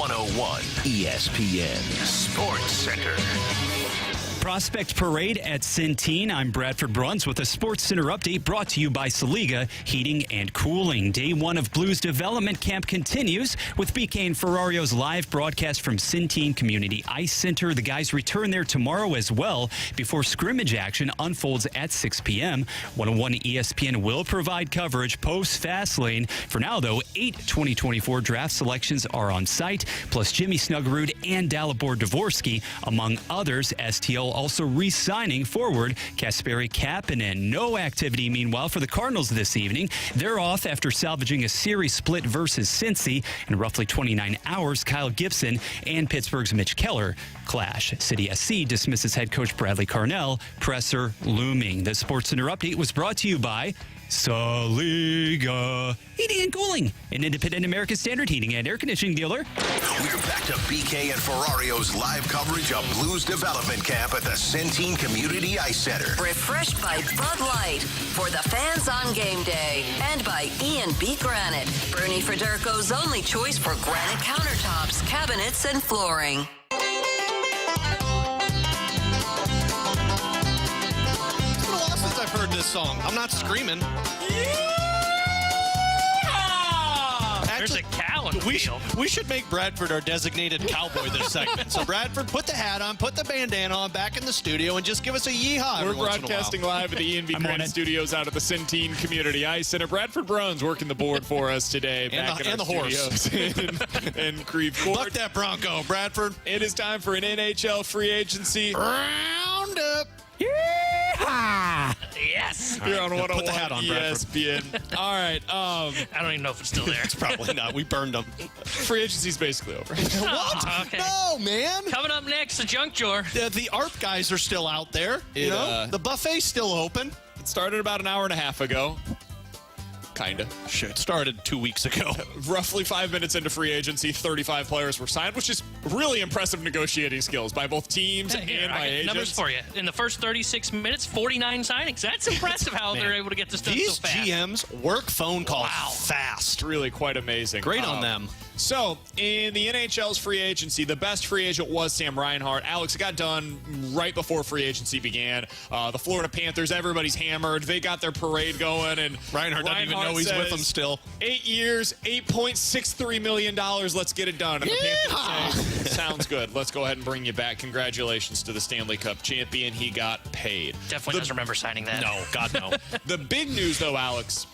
101 ESPN Sports Center. Prospect Parade at Centene. I'm Bradford Bruns with a Sports Center update brought to you by Saliga Heating and Cooling. Day one of Blues Development Camp continues with BK and Ferrario's live broadcast from Centene Community Ice Center. The guys return there tomorrow as well before scrimmage action unfolds at 6 p.m. 101 ESPN will provide coverage post Fastlane. For now, though, 8 2024 draft selections are on site, plus Jimmy Snuggerud and Dalibor Dvorský, among others. STL also re-signing forward Kasperi Kapanen. No activity, meanwhile, for the Cardinals this evening. They're off after salvaging a series split versus Cincy. In roughly 29 hours, Kyle Gibson and Pittsburgh's Mitch Keller clash. City SC dismisses head coach Bradley Carnell. Presser looming. The Sports Center update was brought to you by Saliga Heating and Cooling, an independent American Standard heating and air conditioning dealer. We're back to BK and Ferrario's live coverage of Blues Development Camp at the Centene Community Ice Center. Refreshed by Bud Light for the fans on game day. And by E&B Granite, Bernie Federko's only choice for granite countertops, cabinets, and flooring. I've heard this song. I'm not screaming. There's a cow in the field. We should make Bradford our designated cowboy this segment. So Bradford, put the hat on, put the bandana on, back in the studio, and just give us a yeehaw. We're broadcasting live at the E&B Granite Studios out of the Centene Community Ice Center. Bradford Bruns working the board for us today. And the horse. in Creve Court. Fuck that Bronco, Bradford. It is time for an NHL free agency Roundup. Yes. Here on 101 put the hat on, ESPN. All right. I don't even know if it's still there. It's probably not. We burned them. Free agency's basically over. What? Okay. No, man. Coming up next, the junk drawer. The ARP guys are still out there. You know? The buffet's still open. It started about an hour and a half ago. Kinda. Shit, started 2 weeks ago. Roughly 5 minutes into free agency, 35 players were signed, which is really impressive negotiating skills by both teams and by agents. Numbers for you. In the first 36 minutes, 49 signings. That's impressive how they're able to get this done These so fast. GMs work phone calls fast. Really quite amazing. Great on them. So, in the NHL's free agency, the best free agent was Sam Reinhart. Alex, it got done right before free agency began. The Florida Panthers, everybody's hammered. They got their parade going, and Reinhart doesn't even know he's with them still. 8 years, $8.63 million. Let's get it done. And the Panthers say, sounds good. Let's go ahead and bring you back. Congratulations to the Stanley Cup champion. He got paid. Definitely doesn't remember signing that. No, God, no. The big news, though, Alex,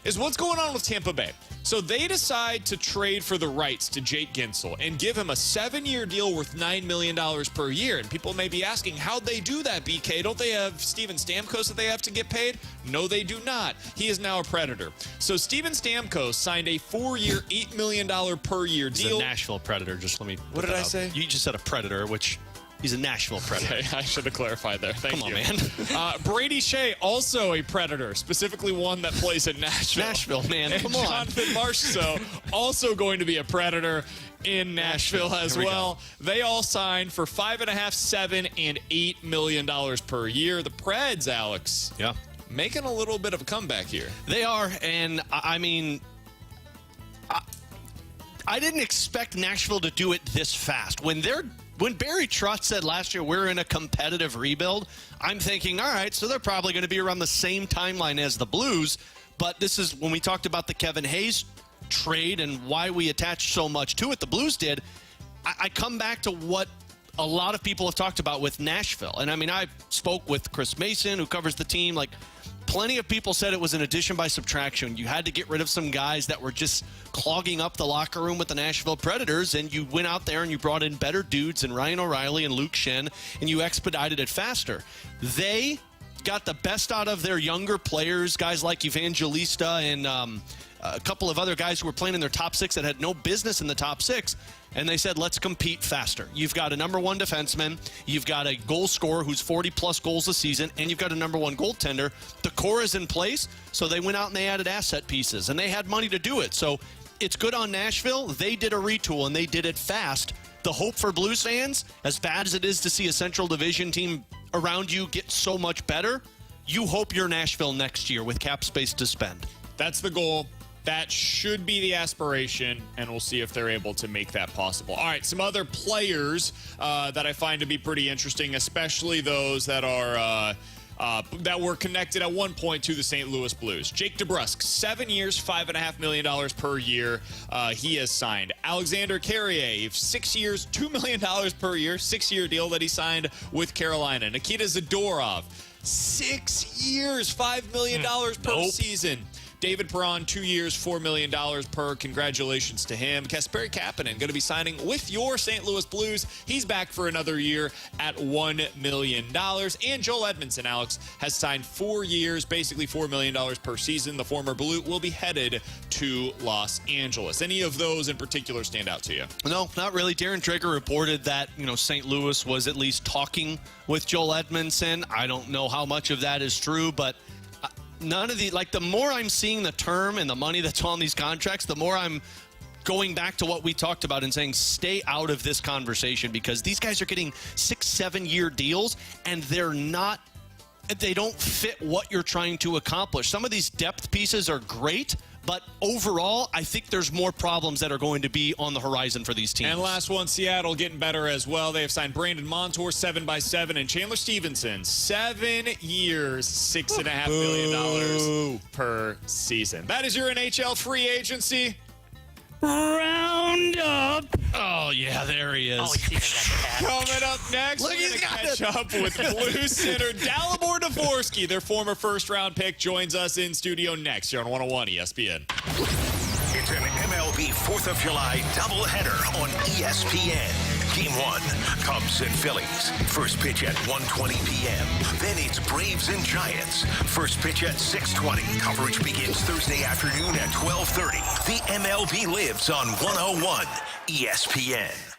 is what's going on with Tampa Bay. So they decide to trade for the rights to Jake Gensel and give him a 7-year deal worth $9 million per year. And people may be asking, how'd they do that, BK? Don't they have Steven Stamkos that they have to get paid? No, they do not. He is now a Predator. So Steven Stamkos signed a 4-year, $8 million per year deal. He's a Nashville Predator. Just let me. What did I say? You just said a Predator, which. He's a Nashville Predator. Okay, I should have clarified there. Thank you. Come on, man. Brady Shea, also a Predator, specifically one that plays in Nashville. Nashville, man. And Come on. Jonathan Marchessault, also going to be a Predator in Nashville as well. They all signed for $5.5, $7, and $8 million per year. The Preds, Alex. Yeah. Making a little bit of a comeback here. They are, and I mean, I didn't expect Nashville to do it this fast. When Barry Trotz said last year we're in a competitive rebuild, I'm thinking, all right, so they're probably going to be around the same timeline as the Blues. But this is when we talked about the Kevin Hayes trade and why we attached so much to it. The Blues did. I come back to what a lot of people have talked about with Nashville. And I mean, I spoke with Chris Mason, who covers the team. Like, plenty of people said it was an addition by subtraction. You had to get rid of some guys that were just clogging up the locker room with the Nashville Predators, and you went out there and you brought in better dudes and Ryan O'Reilly and Luke Shen, and you expedited it faster. They got the best out of their younger players, guys like Evangelista and a couple of other guys who were playing in their top six that had no business in the top six. And they said, let's compete faster. You've got a number one defenseman. You've got a goal scorer who's 40-plus goals a season. And you've got a number one goaltender. The core is in place. So they went out and they added asset pieces. And they had money to do it. So it's good on Nashville. They did a retool, and they did it fast. The hope for Blues fans, as bad as it is to see a Central Division team around you get so much better, you hope you're Nashville next year with cap space to spend. That's the goal. That should be the aspiration, and we'll see if they're able to make that possible. All right, some other players that I find to be pretty interesting, especially those that are that were connected at one point to the St. Louis Blues. Jake DeBrusk, 7 years, $5.5 million per year. He has signed. Alexander Carrier, 6 years, $2 million per year, 6-year deal that he signed with Carolina. Nikita Zadorov, 6 years, $5 million per season. David Perron, 2 years, $4 million per. Congratulations to him. Kasperi Kapanen going to be signing with your St. Louis Blues. He's back for another year at $1 million. And Joel Edmondson, Alex, has signed 4 years, basically $4 million per season. The former Blue will be headed to Los Angeles. Any of those in particular stand out to you? No, not really. Darren Drager reported that, St. Louis was at least talking with Joel Edmondson. I don't know how much of that is true, but none of the more I'm seeing the term and the money that's on these contracts, the more I'm going back to what we talked about and saying stay out of this conversation, because these guys are getting 6-7 year deals and they don't fit what you're trying to accomplish. Some of these depth pieces are great, but overall, I think there's more problems that are going to be on the horizon for these teams. And last one, Seattle getting better as well. They have signed Brandon Montour, 7x7, and Chandler Stevenson, 7 years, $6.5 million per season. That is your NHL free agency. Roundup. Oh, yeah, there he is. Oh, he's even got Coming up next, we're going to catch up with Blues center Dalibor Dvorský. Their former first-round pick joins us in studio next here on 101 ESPN. It's an MLB 4th of July doubleheader on ESPN. Game 1, Cubs and Phillies. First pitch at 1:20 p.m. Then it's Braves and Giants. First pitch at 6:20. Coverage begins Thursday afternoon at 12:30. The MLB lives on 101 ESPN.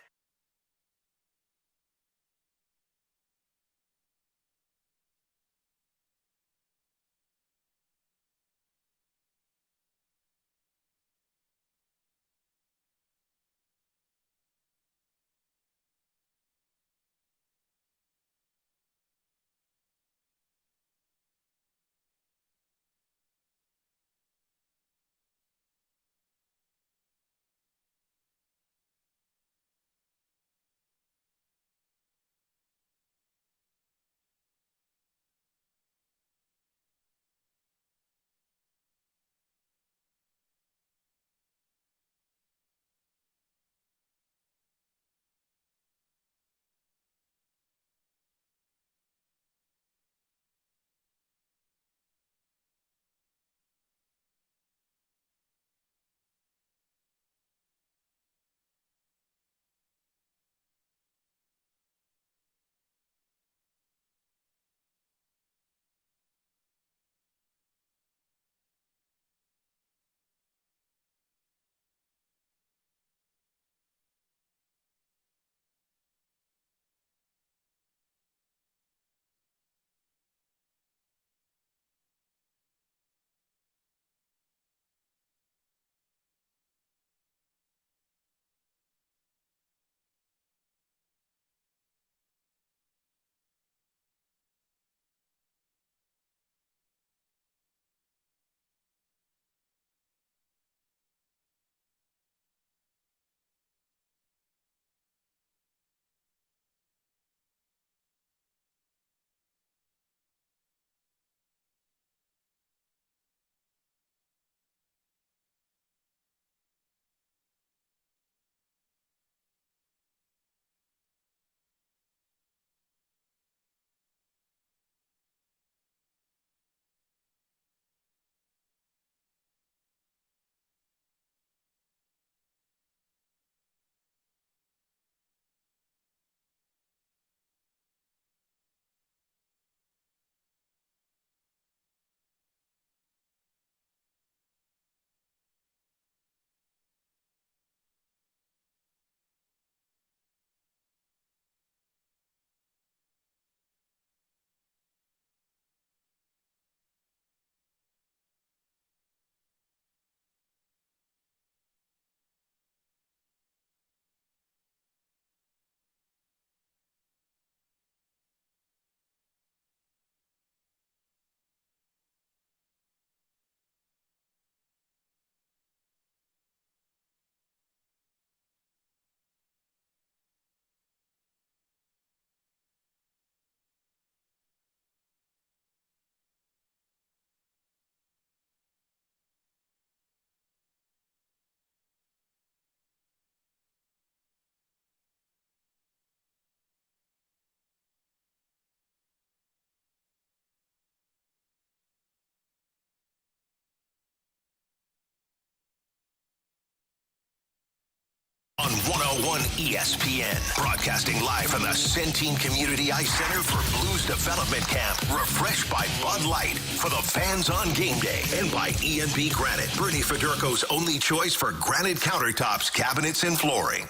101 ESPN. Broadcasting live from the Centene Community Ice Center for Blues Development Camp. Refreshed by Bud Light for the fans on game day. And by E&B Granite, Bernie Fedorko's only choice for granite countertops, cabinets, and flooring.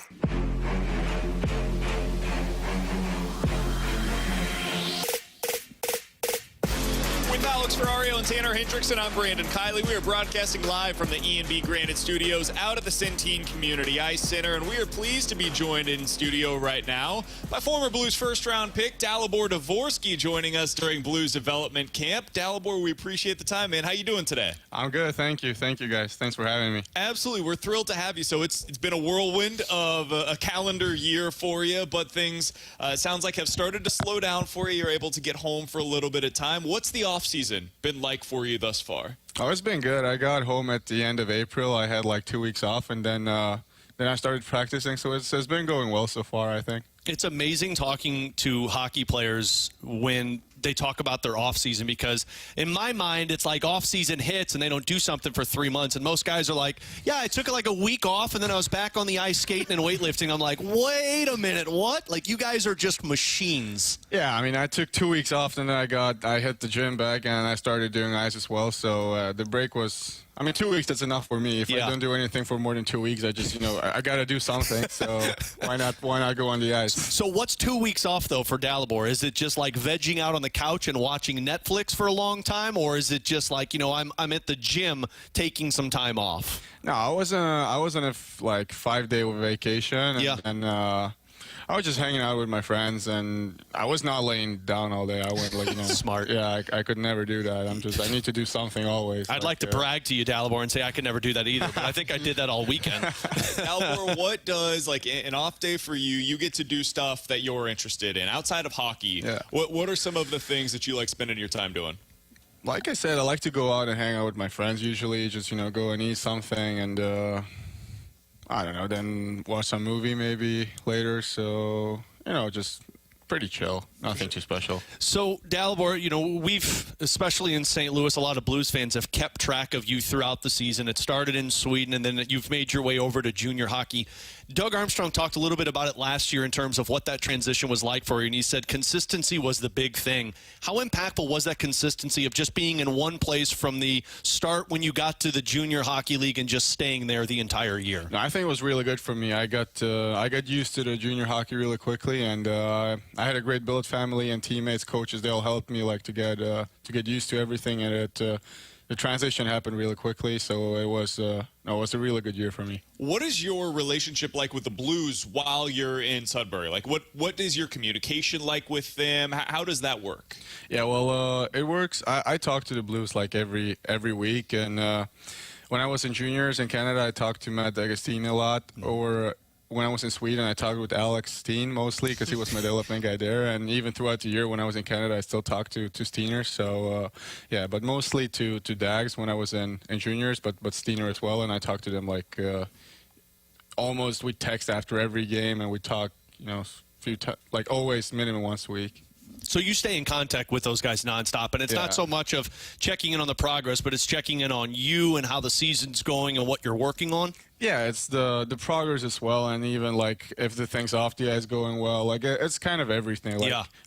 With Alex Ferrario and Tanner Hendrickson, I'm Brandon Kiley. We are broadcasting live from the E&B Granite Studios out of the Centene Community Ice Center, and we are pleased to be joined in studio right now by former Blues first-round pick Dalibor Dvorský, joining us during Blues Development Camp. Dalibor, we appreciate the time, man. How you doing today? I'm good, thank you. Thank you, guys. Thanks for having me. Absolutely. We're thrilled to have you. So it's been a whirlwind of a calendar year for you, but things, it sounds like, have started to slow down for you. You're able to get home for a little bit of time. What's the off-season been like for you thus far? Oh, it's been good. I got home at the end of April. I had like 2 weeks off, and then I started practicing, so it's been going well so far, I think. It's amazing talking to hockey players when they talk about their offseason, because in my mind, it's like offseason hits and they don't do something for 3 months. And most guys are like, yeah, I took like a week off and then I was back on the ice skating and weightlifting. I'm like, wait a minute, what? Like, you guys are just machines. Yeah, I mean, I took 2 weeks off, and then I hit the gym back and I started doing ice as well. So the break was, I mean, 2 weeks, that's enough for me. If I don't do anything for more than 2 weeks, I just, I got to do something. So why not go on the ice? So what's 2 weeks off, though, for Dalibor? Is it just like vegging out on the couch and watching Netflix for a long time? Or is it just like, I'm at the gym taking some time off? No, I was on a 5-day vacation. And I was just hanging out with my friends, and I was not laying down all day. I went Smart. Yeah, I could never do that. I need to do something always. I'd like to brag to you, Dalibor, and say I could never do that either, but I think I did that all weekend. Dalibor, what does an off day for you? You get to do stuff that you're interested in outside of hockey. Yeah. What are some of the things that you like spending your time doing? Like I said, I like to go out and hang out with my friends usually, just, go and eat something, and I don't know, then watch some movie maybe later. So, just pretty chill. Nothing too special. So, Dalibor, we've, especially in St. Louis, a lot of Blues fans have kept track of you throughout the season. It started in Sweden, and then you've made your way over to junior hockey. Doug Armstrong talked a little bit about it last year in terms of what that transition was like for you, and he said consistency was the big thing. How impactful was that consistency of just being in one place from the start when you got to the junior hockey league and just staying there the entire year? No, I think it was really good for me. I got used to the junior hockey really quickly, and I had a great billet family and teammates, coaches. They all helped me to get used to everything, and the transition happened really quickly. So it was a really good year for me. What is your relationship like with the Blues while you're in Sudbury? What is your communication like with them? How does that work? Yeah, well, it works. I talk to the Blues every week, and when I was in juniors in Canada, I talked to Matt D'Agostini a lot, or when I was in Sweden, I talked with Alex Steen mostly because he was my development guy there. And even throughout the year when I was in Canada, I still talked to Steener. So, but mostly to Dags when I was in juniors, but Steener as well. And I talked to them almost, we text after every game, and we talk, always minimum once a week. So you stay in contact with those guys nonstop, and it's not so much of checking in on the progress, but it's checking in on you and how the season's going and what you're working on? Yeah, it's the progress as well, and even if the things off the ice going well, it's kind of everything.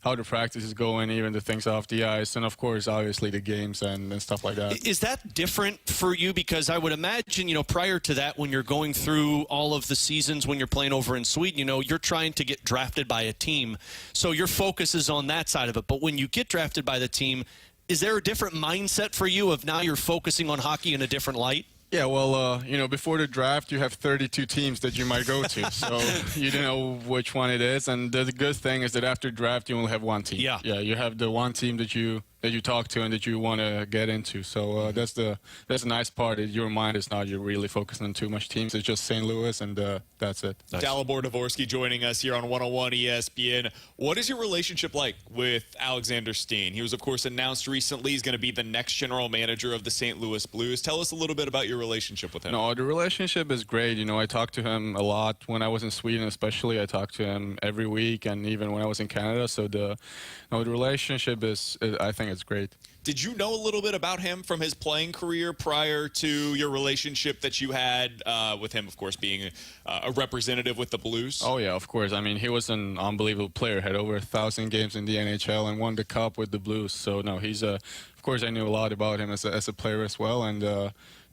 How the practice is going, even the things off the ice, and of course, obviously the games and stuff like that. Is that different for you? Because I would imagine, prior to that, when you're going through all of the seasons, when you're playing over in Sweden, you're trying to get drafted by a team, so your focus is on that side of it. But when you get drafted by the team, is there a different mindset for you of now you're focusing on hockey in a different light? Yeah, well, before the draft, you have 32 teams that you might go to, so you don't know which one it is. And the good thing is that after draft, you only have one team. Yeah, you have the one team that you talk to and that you want to get into. So that's the nice part. Is your mind is not you're really focusing on too much teams. It's just St. Louis, and that's it. Nice. Dalibor Dvorský joining us here on 101 ESPN. What is your relationship like with Alexander Steen? He was, of course, announced recently he's going to be the next general manager of the St. Louis Blues. Tell us a little bit about your relationship with him. No, the relationship is great. I talked to him a lot when I was in Sweden, especially. I talked to him every week, and even when I was in Canada. So the relationship is, I think it's great. Did you know a little bit about him from his playing career prior to your relationship that you had with him, of course, being a representative with the Blues? Oh, yeah, of course. I mean, he was an unbelievable player, had over 1,000 games in the NHL and won the Cup with the Blues. So, no, he's of course, I knew a lot about him as a player as well, and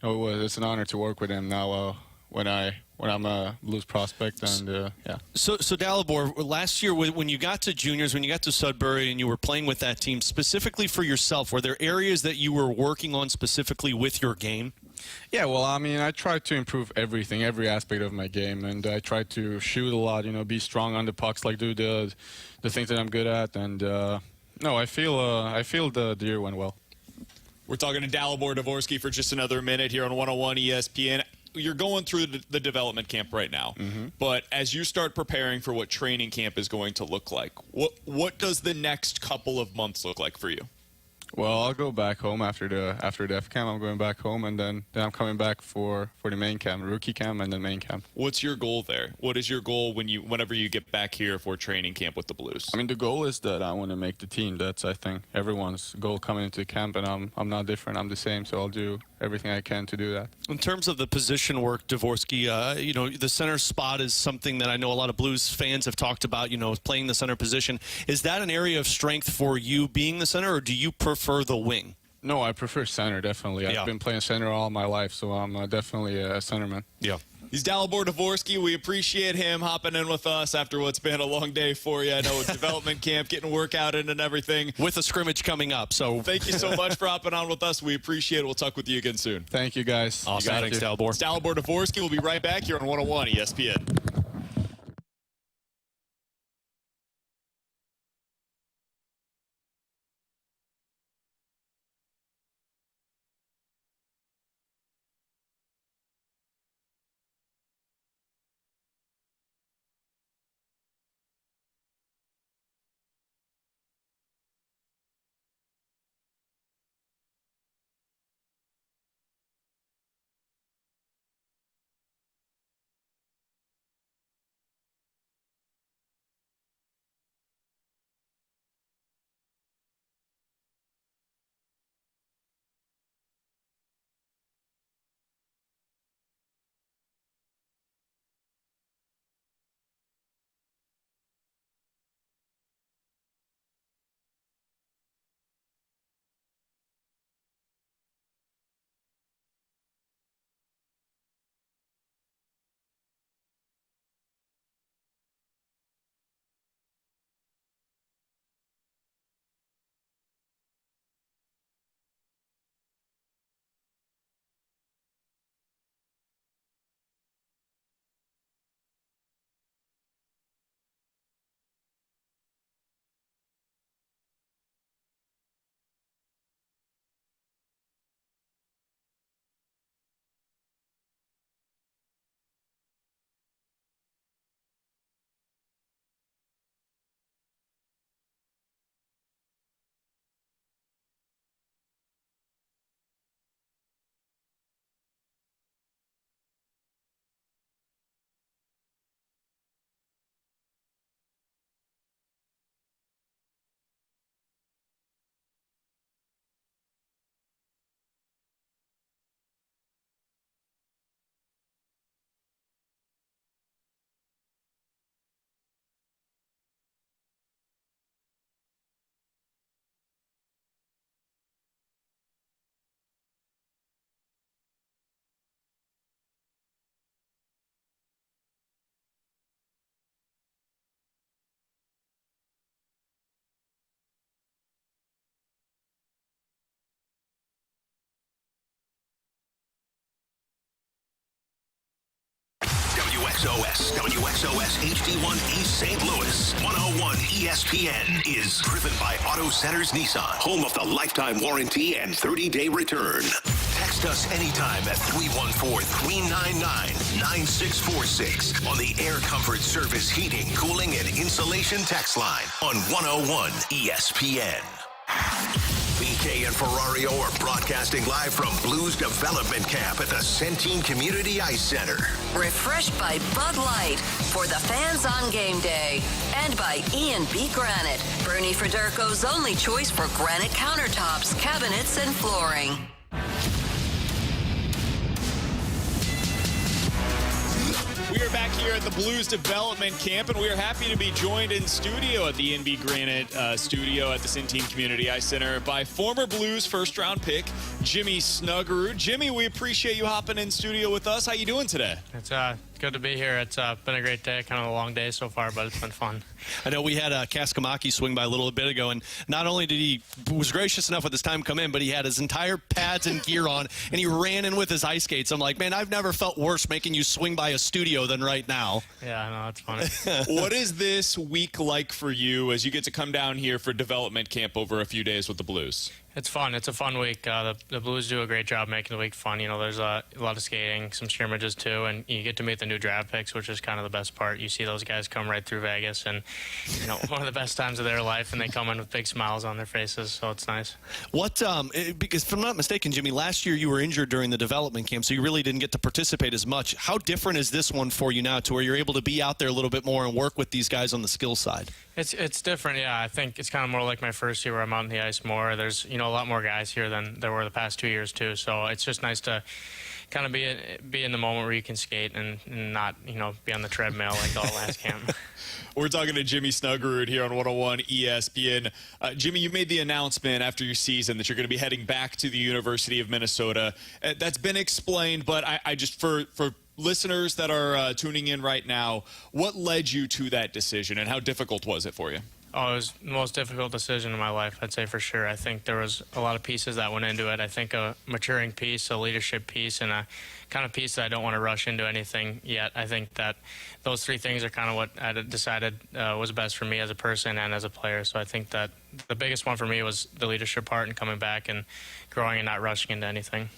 it's an honor to work with him now when I'm a Blues prospect, and yeah. So Dalibor, last year when you got to juniors, when you got to Sudbury and you were playing with that team, specifically for yourself, were there areas that you were working on specifically with your game? Yeah, well, I mean, I try to improve everything, every aspect of my game, and I try to shoot a lot, be strong on the pucks, like do the things that I'm good at, and no, I feel the year went well. We're talking to Dalibor Dvorský for just another minute here on 101 ESPN. You're going through the development camp right now, but as you start preparing for what training camp is going to look like, what does the next couple of months look like for you? Well, I'll go back home after the F camp. I'm going back home, and then I'm coming back for the main camp, rookie camp, and then main camp. What's your goal there? What is your goal whenever you get back here for training camp with the Blues? I mean, the goal is that I want to make the team. That's, I think, everyone's goal coming into camp, and I'm not different. I'm the same, so I'll do everything I can to do that. In terms of the position work, Dvorský, the center spot is something that I know a lot of Blues fans have talked about, playing the center position. Is that an area of strength for you being the center, or do you prefer the wing? No, I prefer center, definitely. Yeah. I've been playing center all my life, so I'm definitely a centerman. Yeah. He's Dalibor Dvorský. We appreciate him hopping in with us after what's been a long day for you. I know development camp, getting workout in and everything. With a scrimmage coming up. So thank you so much for hopping on with us. We appreciate it. We'll talk with you again soon. Thank you, guys. Awesome. Thanks, Dalibor. It's Dalibor Dvorský. We'll be right back here on 101 ESPN. WXOS HD1 East St. Louis. 101 ESPN is driven by Auto Centers Nissan, home of the lifetime warranty and 30-day return. Text us anytime at 314-399-9646 on the Air Comfort Service Heating, Cooling, and Insulation text line on 101 ESPN. BK BK and Ferrario are broadcasting live from Blues Development Camp at the Centene Community Ice Center. Refreshed by Bud Light for the fans on game day. And by E&B Granite, Bernie Federko's only choice for granite countertops, cabinets, and flooring. We are back here at the Blues Development Camp, and we are happy to be joined in studio at the ESPN Granite studio at the Centene Community Ice Center by former Blues first-round pick Jimmy Snuggerud. Jimmy, we appreciate you hopping in studio with us. How you doing today? It's good to be here. It's been a great day, kind of a long day so far, but it's been fun. I know we had Kaskimäki swing by a little bit ago, and not only did he was gracious enough with his time come in, but he had his entire pads and gear on, and he ran in with his ice skates. I'm like, man, I've never felt worse making you swing by a studio than right now. Yeah, I know, that's funny. What is this week like for you as you get to come down here for development camp over a few days with the Blues? It's fun. It's a fun week. The Blues do a great job making the week fun. You know, there's a lot of skating, some scrimmages too, and you get to meet the new draft picks, which is kind of the best part. You see those guys come right through Vegas, and you know, one of the best times of their life, and they come in with big smiles on their faces, so it's nice. What? Because if I'm not mistaken, Jimmy, last year you were injured during the development camp, so you really didn't get to participate as much. How different is this one for you now, to where you're able to be out there a little bit more and work with these guys on the skill side? It's different, yeah. I think it's kind of more like my first year where I'm out on the ice more. There's, you know, a lot more guys here than there were the past 2 years too. So it's just nice to kind of be in the moment where you can skate and not, you know, be on the treadmill like all last camp. We're talking to Jimmy Snuggerud here on 101 ESPN. Jimmy, you made the announcement after your season that you're going to be heading back to the University of Minnesota. That's been explained, but I just, for listeners that are tuning in right now, what led you to that decision, and how difficult was it for you? Oh, it was the most difficult decision in my life, I'd say for sure. I think there was a lot of pieces that went into it. I think a maturing piece, a leadership piece, and a kind of piece that I don't want to rush into anything yet. I think that those three things are kind of what I decided was best for me as a person and as a player. So I think that the biggest one for me was the leadership part and coming back and growing and not rushing into anything.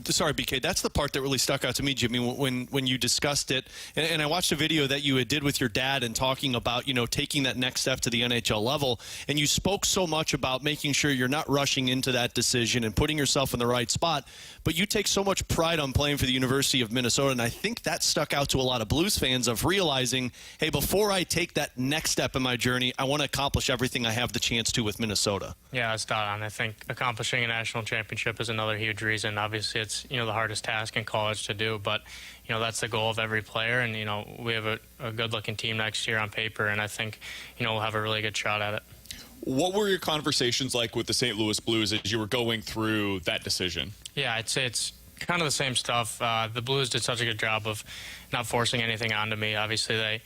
Sorry, BK, that's the part that really stuck out to me, Jimmy, when you discussed it. And I watched a video that you did with your dad and talking about, you know, taking that next step to the NHL level. And you spoke so much about making sure you're not rushing into that decision and putting yourself in the right spot. But you take so much pride on playing for the University of Minnesota. And I think that stuck out to a lot of Blues fans of realizing, hey, before I take that next step in my journey, I want to accomplish everything I have the chance to with Minnesota. Yeah, it's spot on. I think accomplishing a national championship is another huge reason. Obviously, it's, you know, the hardest task in college to do, but, you know, that's the goal of every player. And, you know, we have a good-looking team next year on paper, and I think, you know, we'll have a really good shot at it. What were your conversations like with the St. Louis Blues as you were going through that decision? Yeah, I'd say it's kind of the same stuff. The Blues did such a good job of not forcing anything onto me. Obviously, they,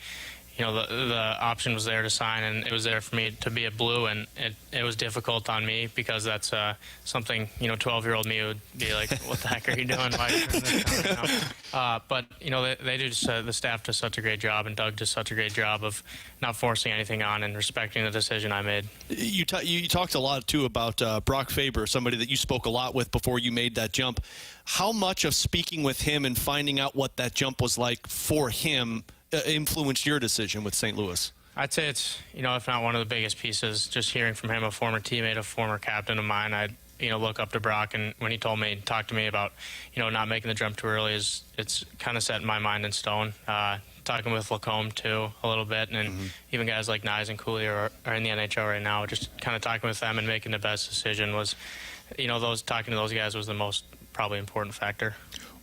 you know, the option was there to sign, and it was there for me to be a Blue, and it was difficult on me because that's something, you know, 12-year-old me would be like, what the heck are you doing? Why are you doing this? You know? But, you know, they do just, the staff does such a great job, and Doug does such a great job of not forcing anything on and respecting the decision I made. You talked a lot, too, about Brock Faber, somebody that you spoke a lot with before you made that jump. How much of speaking with him and finding out what that jump was like for him influenced your decision with St. Louis? I'd say it's, you know, if not one of the biggest pieces, just hearing from him, a former teammate, a former captain of mine. I'd, you know, look up to Brock, and when he talked to me about, you know, not making the jump too early, it's kind of set my mind in stone. Talking with Lacombe, too, a little bit, and even guys like Nyes and Cooley are in the NHL right now. Just kind of talking with them and making the best decision was, you know, talking to those guys was the most probably important factor.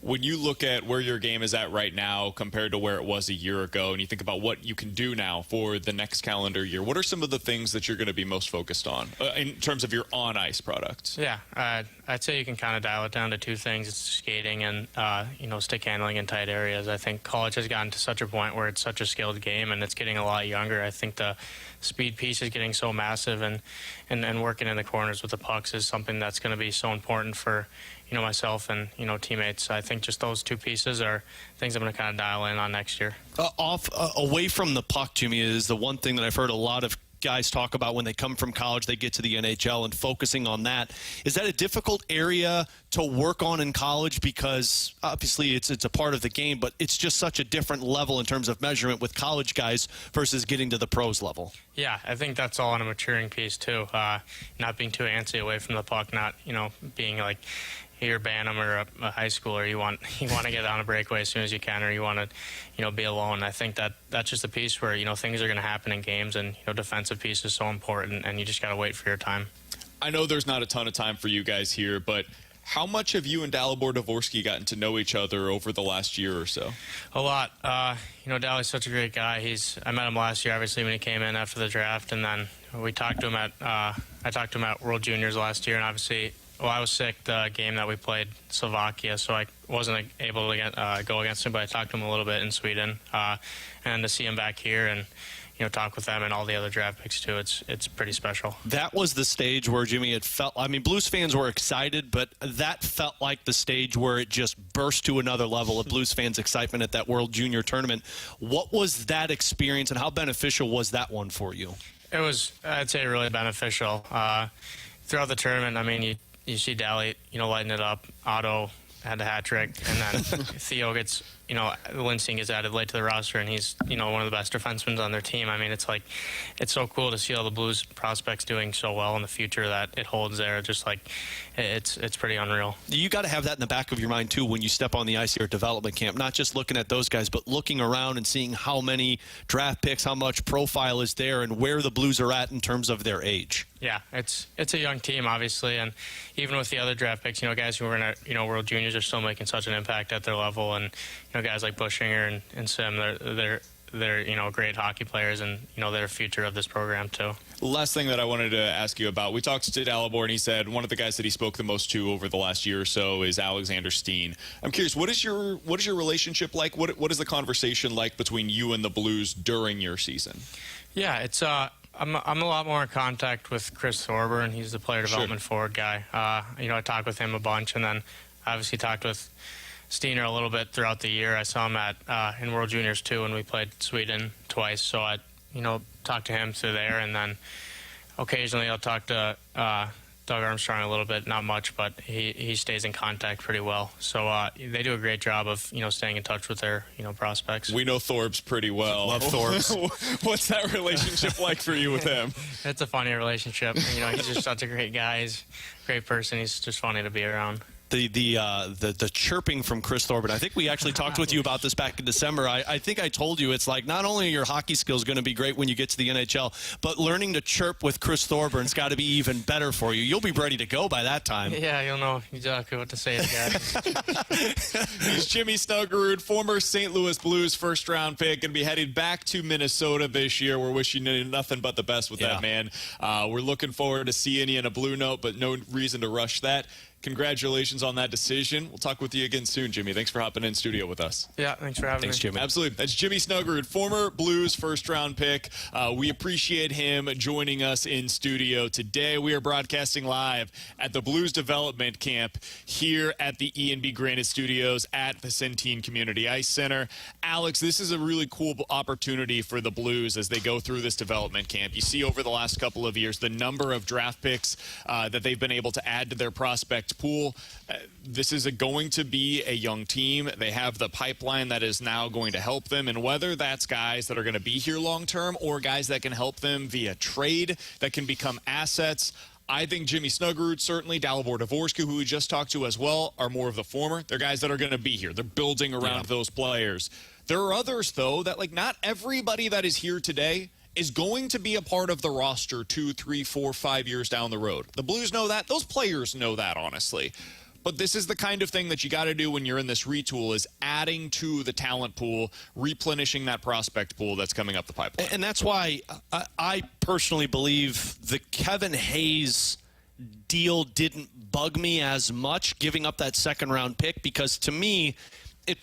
When you look at where your game is at right now compared to where it was a year ago, and you think about what you can do now for the next calendar year, what are some of the things that you're going to be most focused on in terms of your on-ice products? Yeah, I'd say you can kind of dial it down to two things. It's skating and, you know, stick handling in tight areas. I think college has gotten to such a point where it's such a skilled game, and it's getting a lot younger. I think the speed piece is getting so massive, and working in the corners with the pucks is something that's going to be so important for, you know, myself and, you know, teammates. I think just those two pieces are things I'm going to kind of dial in on next year. Away from the puck, Jimmy, is the one thing that I've heard a lot of guys talk about when they come from college, they get to the NHL and focusing on that. Is that a difficult area to work on in college? Because obviously it's a part of the game, but it's just such a different level in terms of measurement with college guys versus getting to the pros level. Yeah, I think that's all on a maturing piece too. Not being too antsy away from the puck, not being like you're Bantam or a high schooler. You want to get on a breakaway as soon as you can, or you want to be alone. I think that's just a piece where things are going to happen in games, and defensive piece is so important, and you just got to wait for your time. I know there's not a ton of time for you guys here, but how much have you and Dalibor Dvorský gotten to know each other over the last year or so? A lot. Dali's such a great guy. I met him last year, obviously, when he came in after the draft, and then we talked to him I talked to him at World Juniors last year, and obviously, I was sick the game that we played Slovakia, so I wasn't able to go against him, but I talked to him a little bit in Sweden, and to see him back here and talk with them and all the other draft picks too, it's pretty special. That was the stage where, Jimmy, it felt, Blues fans were excited, but that felt like the stage where it just burst to another level of Blues fans' excitement at that World Junior Tournament. What was that experience, and how beneficial was that one for you? It was, I'd say, really beneficial. Throughout the tournament, you see Dali, lighting it up. Otto had a hat trick, and then Theo gets, Lindstein gets added late to the roster, and he's, one of the best defensemen on their team. It's so cool to see all the Blues prospects doing so well in the future that it holds there. Just it's pretty unreal. You got to have that in the back of your mind too when you step on the ice here at development camp. Not just looking at those guys, but looking around and seeing how many draft picks, how much profile is there, and where the Blues are at in terms of their age. Yeah, it's a young team, obviously, and even with the other draft picks, guys who were in World Juniors are still making such an impact at their level, and guys like Bushinger and Sim, they're great hockey players, and they're a future of this program too. Last thing that I wanted to ask you about, we talked to Dalibor, and he said one of the guys that he spoke the most to over the last year or so is Alexander Steen. I'm curious, what is your relationship like? What is the conversation like between you and the Blues during your season? Yeah, it's I'm a lot more in contact with Chris Thorburn. He's the player development forward guy. I talk with him a bunch, and then obviously talked with Steiner a little bit throughout the year. I saw him in World Juniors too when we played Sweden twice. So I talked to him through there, and then occasionally I'll talk to Doug Armstrong a little bit, not much, but he stays in contact pretty well. So they do a great job of staying in touch with their prospects. We know Thorbs pretty well. Love Thorbs. What's that relationship like for you with him? It's a funny relationship. He's just such a great guy. He's a great person. He's just funny to be around. The chirping from Chris Thorburn. I think we actually talked with you about this back in December. I think I told you it's like not only are your hockey skills going to be great when you get to the NHL, but learning to chirp with Chris Thorburn's got to be even better for you. You'll be ready to go by that time. Yeah, you'll know exactly what to say to guys. He's Jimmy Snuggerud, former St. Louis Blues first-round pick, going to be headed back to Minnesota this year. We're wishing you nothing but the best with that, man. We're looking forward to seeing you in a Blue Note, but no reason to rush that. Congratulations on that decision. We'll talk with you again soon, Jimmy. Thanks for hopping in studio with us. Yeah, thanks for having me. Thanks, Jimmy. Absolutely. That's Jimmy Snuggerud, former Blues first-round pick. We appreciate him joining us in studio today. We are broadcasting live at the Blues Development Camp here at the E&B Granite Studios at the Centene Community Ice Center. Alex, this is a really cool opportunity for the Blues as they go through this development camp. You see over the last couple of years the number of draft picks that they've been able to add to their prospect pool. This is going to be a young team. They have the pipeline that is now going to help them, and whether that's guys that are going to be here long term or guys that can help them via trade that can become assets, I think Jimmy Snuggerud, certainly Dalibor Dvorský, who we just talked to as well, are more of the former. They're guys that are going to be here. They're building around those players. There are others, though, that not everybody that is here today is going to be a part of the roster 2, 3, 4, 5 years down the road. The Blues know that. Those players know that, honestly. But this is the kind of thing that you got to do when you're in this retool, is adding to the talent pool, replenishing that prospect pool that's coming up the pipeline. And that's why I personally believe the Kevin Hayes deal didn't bug me as much, giving up that second-round pick, because to me, it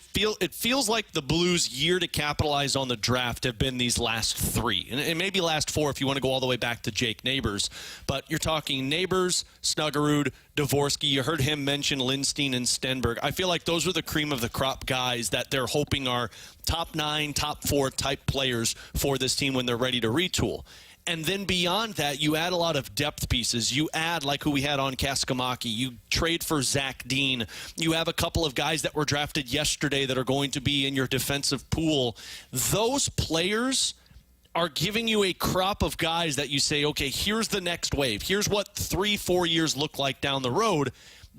feels like the Blues' year to capitalize on the draft have been these last three, and maybe last four if you want to go all the way back to Jake Neighbors. But you're talking Neighbors, Snuggerud, Dvorský. You heard him mention Lindstein and Stenberg. I feel like those are the cream of the crop guys that they're hoping are top 9, top 4 type players for this team when they're ready to retool. And then beyond that, you add a lot of depth pieces. You add, like who we had on Kaskimäki. You trade for Zach Dean. You have a couple of guys that were drafted yesterday that are going to be in your defensive pool. Those players are giving you a crop of guys that you say, okay, here's the next wave. Here's what 3-4 years look like down the road.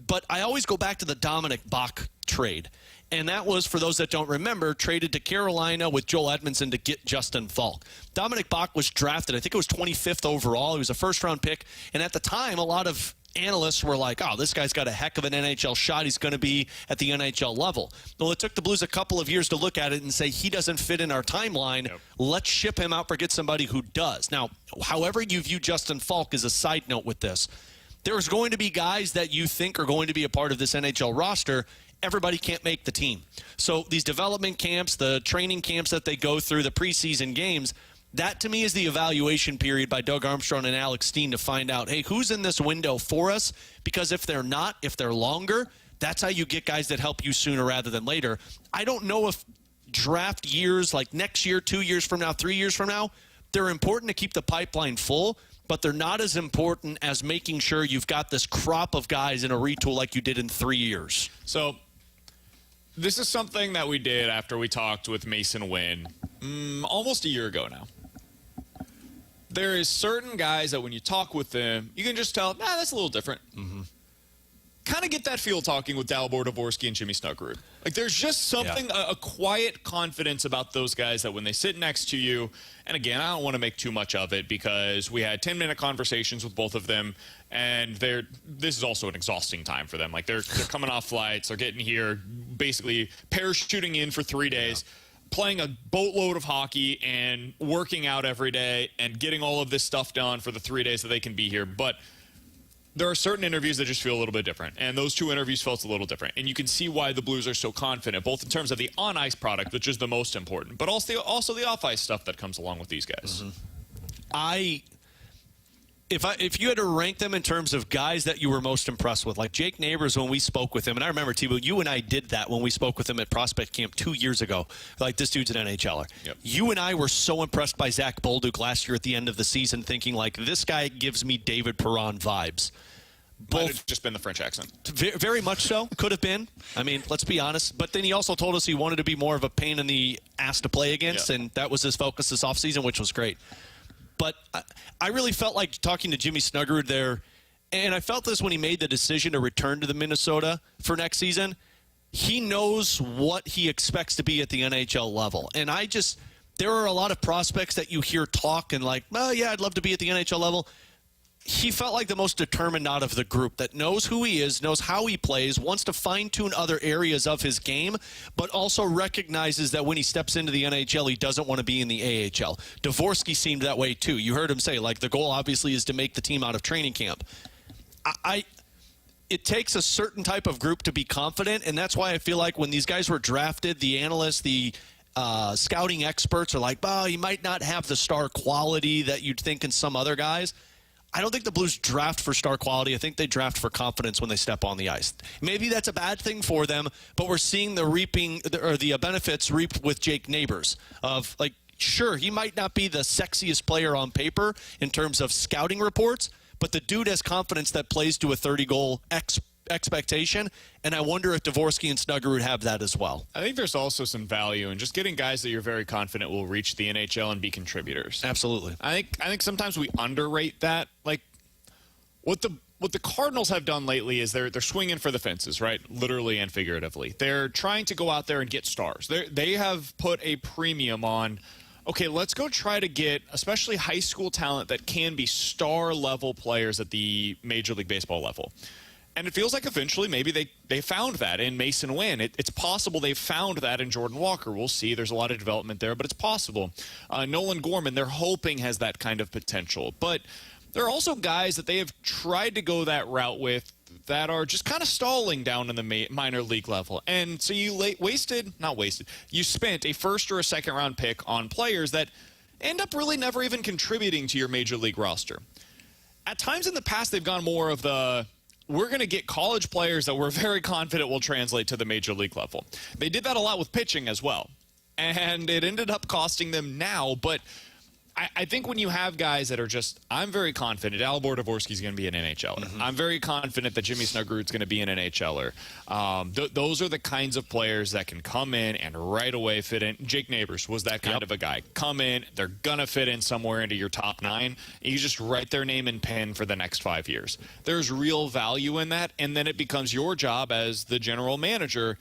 But I always go back to the Dominic Bach trade. And that was, for those that don't remember, traded to Carolina with Joel Edmondson to get Justin Falk. Dominic Bach was drafted, I think it was 25th overall. He was a first-round pick. And at the time, a lot of analysts were like, oh, this guy's got a heck of an NHL shot. He's going to be at the NHL level. Well, it took the Blues a couple of years to look at it and say, he doesn't fit in our timeline. Yep. Let's ship him out for get somebody who does. Now, however you view Justin Falk as a side note with this, there's going to be guys that you think are going to be a part of this NHL roster. Everybody can't make the team. So these development camps, the training camps that they go through, the preseason games, that to me is the evaluation period by Doug Armstrong and Alex Steen to find out, hey, who's in this window for us? Because if they're not, if they're longer, that's how you get guys that help you sooner rather than later. I don't know if draft years like next year, 2 years from now, 3 years from now, they're important to keep the pipeline full, but they're not as important as making sure you've got this crop of guys in a retool like you did in 3 years. So this is something that we did after we talked with Mason Wynn almost a year ago now. There is certain guys that when you talk with them, you can just tell, that's a little different. Mm-hmm. Kind of get that feel talking with Dalibor, Dvorský, and Jimmy Snuggerud. Like there's just something, a quiet confidence about those guys that when they sit next to you, and again, I don't want to make too much of it because we had 10-minute conversations with both of them, and this is also an exhausting time for them. Like they're coming off flights, they're getting here, basically parachuting in for 3 days, playing a boatload of hockey and working out every day and getting all of this stuff done for the 3 days that they can be here. But there are certain interviews that just feel a little bit different, and those two interviews felt a little different. And you can see why the Blues are so confident, both in terms of the on-ice product, which is the most important, but also the off-ice stuff that comes along with these guys. Mm-hmm. If you had to rank them in terms of guys that you were most impressed with, like Jake Neighbors when we spoke with him, and I remember, T-Bo, you and I did that when we spoke with him at Prospect Camp 2 years ago. Like, this dude's an NHLer. Yep. You and I were so impressed by Zach Bolduc last year at the end of the season, thinking, like, this guy gives me David Perron vibes. Might have just been the French accent. Very much so. Could have been. I mean, let's be honest. But then he also told us he wanted to be more of a pain in the ass to play against, and that was his focus this offseason, which was great. But I really felt like talking to Jimmy Snuggerud there, and I felt this when he made the decision to return to the Minnesota for next season. He knows what he expects to be at the NHL level. And there are a lot of prospects that you hear talk and like, oh, yeah, I'd love to be at the NHL level. He felt like the most determined out of the group, that knows who he is, knows how he plays, wants to fine-tune other areas of his game, but also recognizes that when he steps into the NHL, he doesn't want to be in the AHL. Dvorský seemed that way, too. You heard him say, like, the goal, obviously, is to make the team out of training camp. It takes a certain type of group to be confident, and that's why I feel like when these guys were drafted, the analysts, the scouting experts are like, oh, he might not have the star quality that you'd think in some other guys. I don't think the Blues draft for star quality. I think they draft for confidence when they step on the ice. Maybe that's a bad thing for them, but we're seeing the benefits reaped with Jake Neighbors. Of like, sure, he might not be the sexiest player on paper in terms of scouting reports, but the dude has confidence that plays to a 30-goal expectation, and I wonder if Dvorský and Snuggerud have that as well. I think there's also some value in just getting guys that you're very confident will reach the NHL and be contributors. Absolutely. I think sometimes we underrate that. Like what the Cardinals have done lately is they're swinging for the fences, right? Literally and figuratively. They're trying to go out there and get stars. They have put a premium on, okay, let's go try to get especially high school talent that can be star-level players at the Major League Baseball level. And it feels like eventually maybe they found that in Mason Wynn. It's possible they found that in Jordan Walker. We'll see. There's a lot of development there, but it's possible. Nolan Gorman, they're hoping has that kind of potential. But there are also guys that they have tried to go that route with that are just kind of stalling down in the minor league level. And so you you spent a first or a second round pick on players that end up really never even contributing to your major league roster. At times in the past, they've gone more of we're going to get college players that we're very confident will translate to the major league level. They did that a lot with pitching as well. And it ended up costing them now. But I think when you have guys that are just, I'm very confident Dalibor Dvorský is going to be an NHLer. I'm very confident that Jimmy Snuggerud is going to be an NHLer. Those are the kinds of players that can come in and right away fit in. Jake Neighbors was that kind of a guy. Come in, they're going to fit in somewhere into your top 9. You just write their name and pen for the next 5 years. There's real value in that, and then it becomes your job as the general manager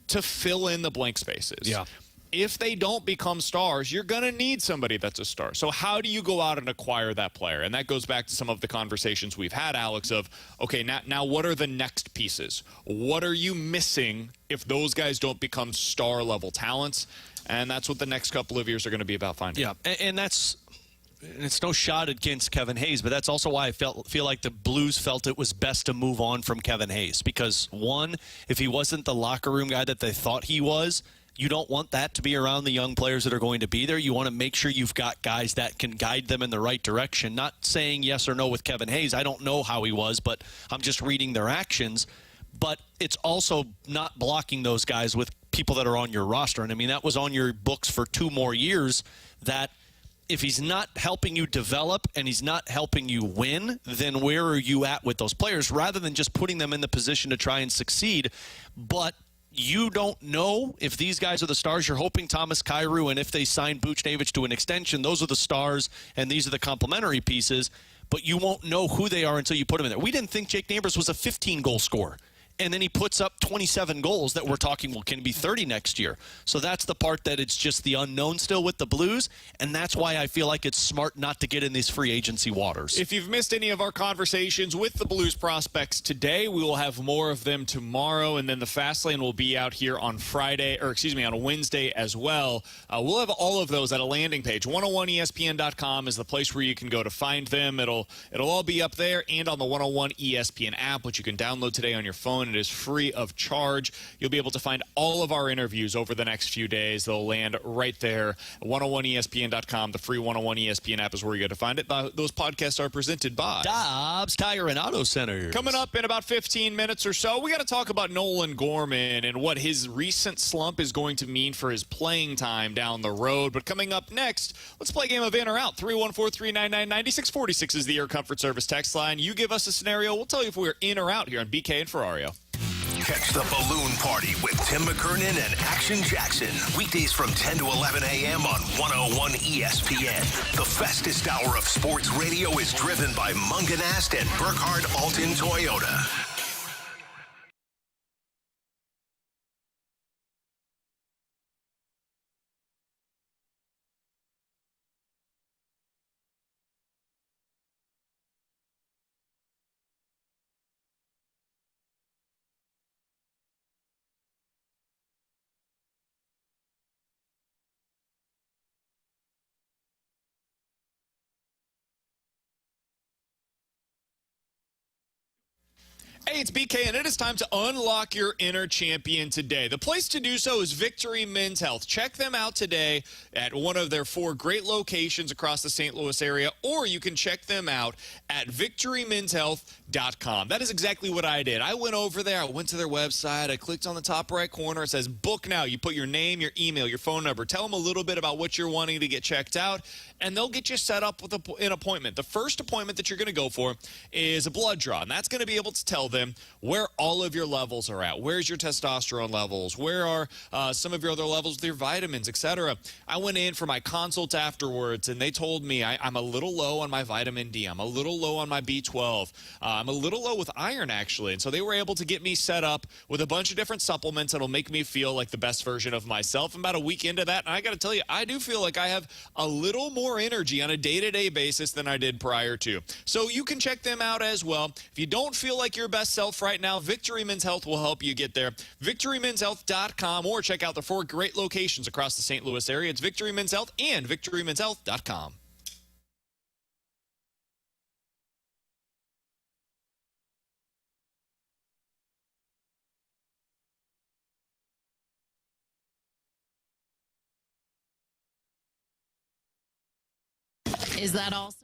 to fill in the blank spaces. Yeah. If they don't become stars, you're going to need somebody that's a star. So how do you go out and acquire that player? And that goes back to some of the conversations we've had, Alex, of, okay, now what are the next pieces? What are you missing if those guys don't become star-level talents? And that's what the next couple of years are going to be about finding. Yeah, and it's no shot against Kevin Hayes, but that's also why I feel like the Blues felt it was best to move on from Kevin Hayes. Because, one, if he wasn't the locker room guy that they thought he was, you don't want that to be around the young players that are going to be there. You want to make sure you've got guys that can guide them in the right direction. Not saying yes or no with Kevin Hayes. I don't know how he was, but I'm just reading their actions. But it's also not blocking those guys with people that are on your roster. And, I mean, that was on your books for 2 more years, that if he's not helping you develop and he's not helping you win, then where are you at with those players, rather than just putting them in the position to try and succeed. But you don't know if these guys are the stars. You're hoping Thomas Kyrou, and if they sign Buchnevich to an extension, those are the stars, and these are the complementary pieces. But you won't know who they are until you put them in there. We didn't think Jake Neighbors was a 15-goal scorer. And then he puts up 27 goals that we're talking, well, can be 30 next year. So that's the part that it's just the unknown still with the Blues, and that's why I feel like it's smart not to get in these free agency waters. If you've missed any of our conversations with the Blues prospects today, we will have more of them tomorrow, and then the Fast Lane will be out here on on Wednesday as well. We'll have all of those at a landing page. 101ESPN.com is the place where you can go to find them. It'll all be up there and on the 101 ESPN app, which you can download today on your phone. It is free of charge. You'll be able to find all of our interviews over the next few days. They'll land right there. 101ESPN.com, the free 101 ESPN app is where you go to find it. Those podcasts are presented by Dobbs Tire and Auto Center. Coming up in about 15 minutes or so, we got to talk about Nolan Gorman and what his recent slump is going to mean for his playing time down the road. But coming up next, let's play a game of in or out. 314-399-9646 is the Air Comfort Service text line. You give us a scenario. We'll tell you if we're in or out here on BK and Ferrario. Catch the Balloon Party with Tim McKernan and Action Jackson. Weekdays from 10 to 11 a.m. on 101 ESPN. The fastest hour of sports radio is driven by Munganast and Burkhardt Alton Toyota. Hey, it's BK, and it is time to unlock your inner champion today. The place to do so is Victory Men's Health. Check them out today at one of their 4 great locations across the St. Louis area, or you can check them out at victorymenshealth.com. That is exactly what I did. I went over there. I went to their website. I clicked on the top right corner. It says book now. You put your name, your email, your phone number. Tell them a little bit about what you're wanting to get checked out, and they'll get you set up with an appointment. The first appointment that you're going to go for is a blood draw, and that's going to be able to tell them where all of your levels are at. Where's your testosterone levels? Where are some of your other levels with your vitamins, etc.? I went in for my consult afterwards, and they told me I'm a little low on my vitamin D. I'm a little low on my B12. I'm a little low with iron, actually. And so they were able to get me set up with a bunch of different supplements that'll make me feel like the best version of myself. I'm about a week into that, and I got to tell you, I do feel like I have a little more energy on a day-to-day basis than I did prior to. So you can check them out as well. If you don't feel like your best self right now, Victory Men's Health will help you get there. VictoryMen'sHealth.com, or check out the 4 great locations across the St. Louis area. It's Victory Men's Health and VictoryMen'sHealth.com. Is that all, sir?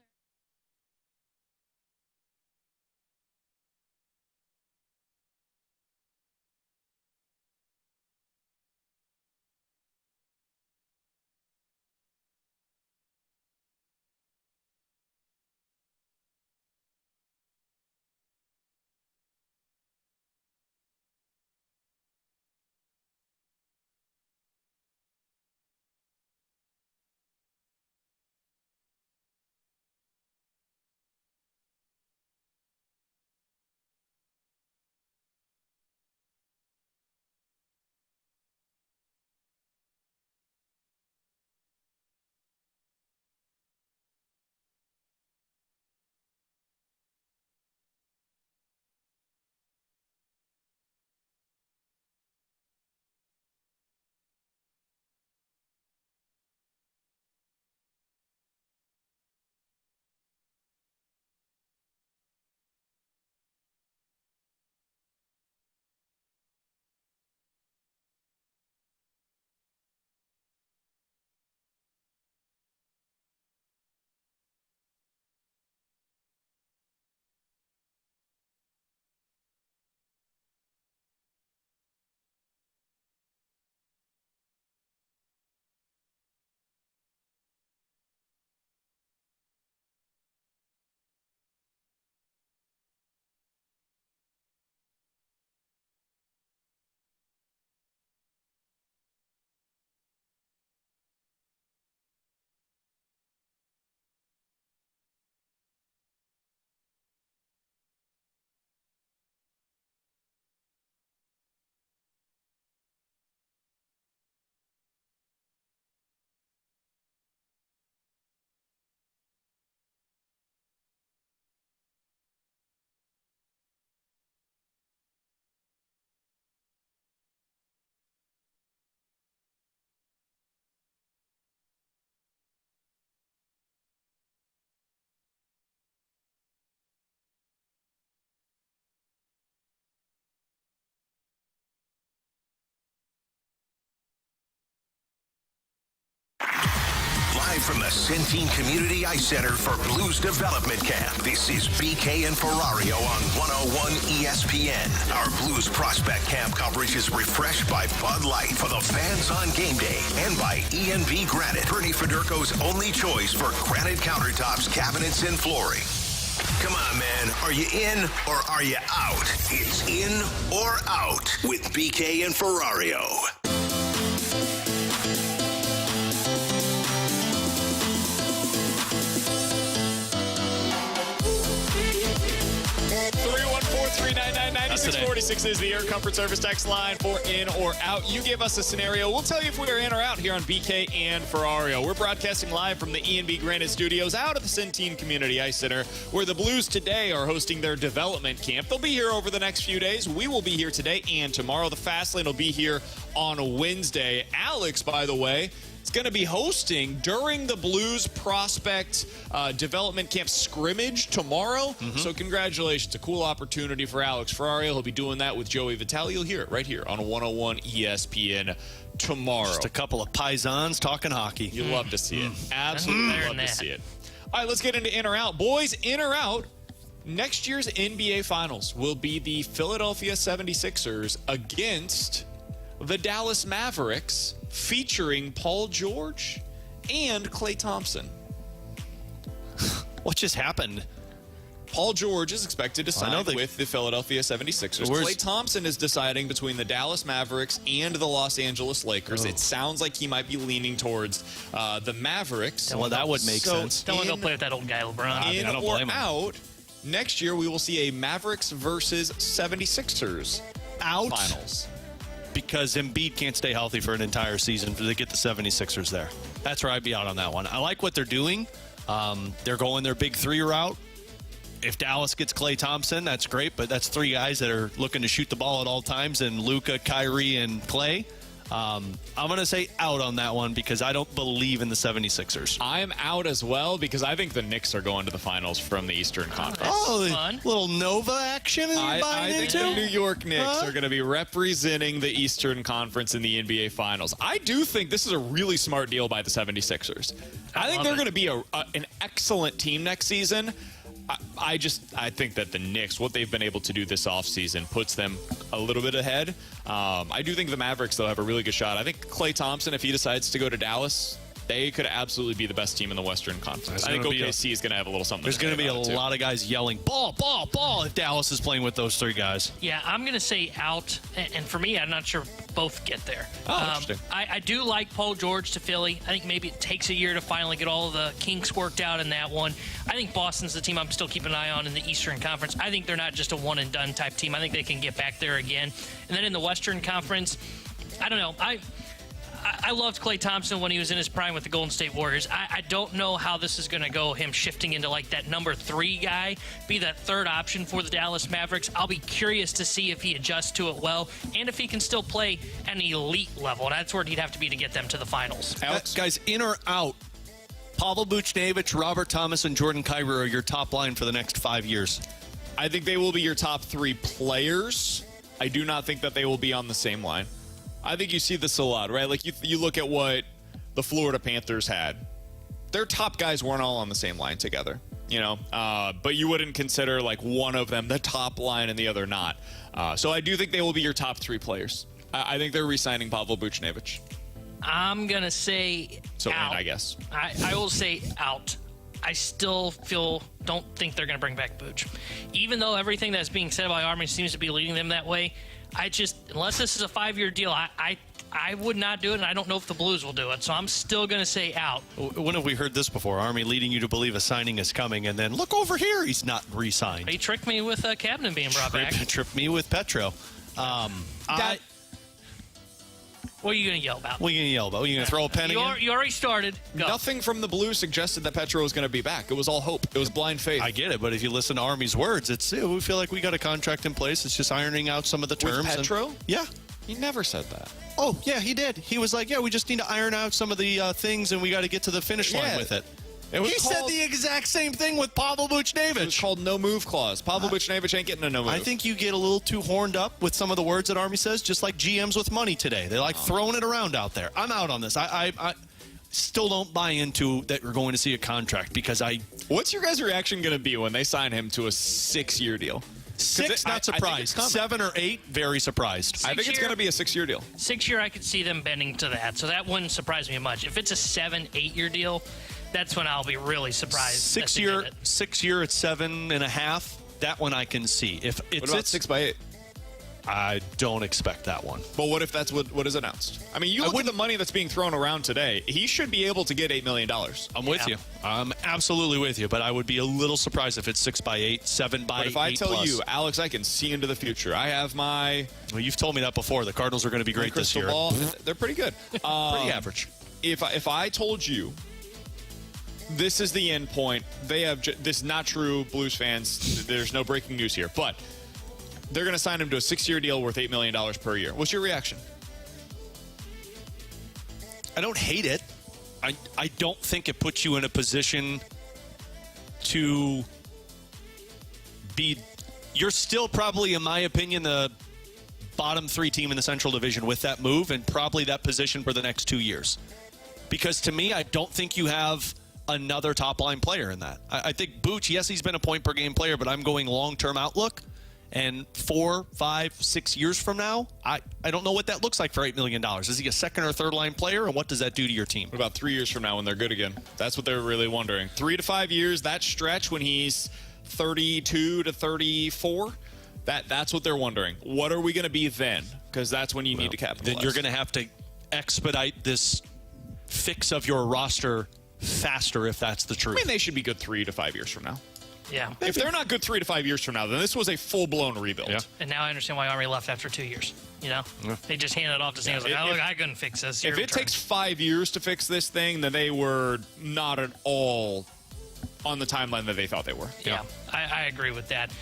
Live from the Centene Community Ice Center for Blues Development Camp, this is BK and Ferrario on 101 ESPN. Our Blues Prospect Camp coverage is refreshed by Bud Light for the fans on game day and by E&B Granite, Bernie Federko's only choice for granite countertops, cabinets, and flooring. Come on, man. Are you in or are you out? It's in or out with BK and Ferrario. $314-399-9646 is the Air Comfort Service text line for in or out. You give us a scenario. We'll tell you if we are in or out here on BK and Ferrario. We're broadcasting live from the E&B Granite Studios out of the Centene Community Ice Center, where the Blues today are hosting their development camp. They'll be here over the next few days. We will be here today and tomorrow. The Fast Lane will be here on Wednesday. Alex, by the way, is going to be hosting during the Blues Prospect Development Camp scrimmage tomorrow. So congratulations. A cool opportunity for Alex Ferrario. He'll be doing that with Joey Vitale. You'll hear it right here on 101 ESPN tomorrow. Just a couple of paisans talking hockey. You love to see it. Absolutely love to see it. All right, let's get into in or out. Boys, in or out. Next year's NBA Finals will be the Philadelphia 76ers against the Dallas Mavericks, featuring Paul George and Klay Thompson. What just happened? Paul George is expected to sign with the Philadelphia 76ers. Klay Thompson is deciding between the Dallas Mavericks and the Los Angeles Lakers. It sounds like he might be leaning towards the Mavericks. Well, that would make sense. Don't want to go play with that old guy, LeBron. In or out, next year we will see a Mavericks versus 76ers finals. Because Embiid can't stay healthy for an entire season to get the 76ers there. That's where I'd be out on that one. I like what they're doing. They're going their big three route. If Dallas gets Klay Thompson, that's great, but that's three guys that are looking to shoot the ball at all times, and Luka, Kyrie, and Klay. I'm going to say out on that one because I don't believe in the 76ers. I'm out as well because I think the Knicks are going to the finals from the Eastern Conference. Oh, little Nova action I think the New York Knicks are going to be representing the Eastern Conference in the NBA Finals. I do think this is a really smart deal by the 76ers. I think they're going to be an excellent team next season. I think that the Knicks, what they've been able to do this offseason, puts them a little bit ahead. I do think the Mavericks, though, have a really good shot. I think Klay Thompson, if he decides to go to Dallas, they could absolutely be the best team in the Western Conference. I think OKC is going to have a little something. There's going to be a lot of guys yelling, ball, ball, ball, if Dallas is playing with those three guys. Yeah, I'm going to say out. And for me, I'm not sure both get there. Interesting. I do like Paul George to Philly. I think maybe it takes a year to finally get all the kinks worked out in that one. I think Boston's the team I'm still keeping an eye on in the Eastern Conference. I think they're not just a one-and-done type team. I think they can get back there again. And then in the Western Conference, I don't know. I loved Klay Thompson when he was in his prime with the Golden State Warriors. I don't know how this is going to go, him shifting into like that number 3 guy, be that third option for the Dallas Mavericks. I'll be curious to see if he adjusts to it well and if he can still play at an elite level. That's where he'd have to be to get them to the finals. Guys, in or out? Pavel Buchnevich, Robert Thomas, and Jordan Kyrou are your top line for the next 5 years. I think they will be your top 3 players. I do not think that they will be on the same line. I think you see this a lot, right? Like you look at what the Florida Panthers had. Their top guys weren't all on the same line together, but you wouldn't consider like one of them the top line and the other not. So I do think they will be your top 3 players. I think they're re-signing Pavel Buchnevich. I'm going to say out. I guess. I will say out. I still don't think they're going to bring back Booch. Even though everything that's being said by Army seems to be leading them that way, unless this is a 5-year deal, I would not do it, and I don't know if the Blues will do it. So I'm still going to say out. When have we heard this before? Army leading you to believe a signing is coming, and then look over here, he's not re-signed. He tricked me with Cabin being brought back. Tripped me with Petro. What are you going to yell about? What are you going to yell about? Are you going to throw a pen again? You already started. Go. Nothing from the Blues suggested that Petro was going to be back. It was all hope. It was blind faith. I get it, but if you listen to Army's words, we feel like we got a contract in place. It's just ironing out some of the terms. With Petro? Yeah. He never said that. Oh, yeah, he did. He was like, we just need to iron out some of the things, and we got to get to the finish line with it. He said the exact same thing with Pavel Buchnevich. It's called no move clause. Pavel Buchnevich ain't getting a no move. I think you get a little too horned up with some of the words that Army says, just like GMs with money today. They like throwing it around out there. I'm out on this. still don't buy into that we're going to see a contract because What's your guys' reaction going to be when they sign him to a 6-year deal? 6, not surprised. 7 or 8, very surprised. I think it's going to be a 6-year deal. 6-year, I could see them bending to that, so that wouldn't surprise me much. If it's a 7-8-year deal, that's when I'll be really surprised. 6-year at 7.5. That one I can see. If it's what about 6x8? I don't expect that one. But what if that's what is announced? I mean, you look at the money that's being thrown around today. He should be able to get $8 million. I'm with you. I'm absolutely with you. But I would be a little surprised if it's 6x8, 7x8. But if I tell you, Alex, I can see into the future. I have my. Well, you've told me that before. The Cardinals are going to be great this year. Ball. They're pretty good. Pretty average. If I told you this is the end point, they have. This is not true, Blues fans. There's no breaking news here, but. They're going to sign him to a 6-year deal worth $8 million per year. What's your reaction? I don't hate it. I don't think it puts you in a position to be... You're still probably, in my opinion, the bottom 3 team in the Central Division with that move and probably that position for the next 2 years. Because to me, I don't think you have another top-line player in that. I think Booch, yes, he's been a point-per-game player, but I'm going long-term outlook. And 4, 5, 6 years from now, I don't know what that looks like for $8 million. Is he a second or third line player, and what does that do to your team? What about 3 years from now when they're good again? That's what they're really wondering. 3 to 5 years, that stretch when he's 32 to 34, that's what they're wondering. What are we going to be then? Because that's when you need to capitalize. Then you're going to have to expedite this fix of your roster faster if that's the truth. I mean, they should be good 3 to 5 years from now. Yeah. If they're not good 3 to 5 years from now, then this was a full-blown rebuild. Yeah. And now I understand why Army left after 2 years. You know, they just handed it off to Sam. Like, look, I couldn't fix this. If it takes 5 years to fix this thing, then they were not at all on the timeline that they thought they were. Yeah, I agree with that.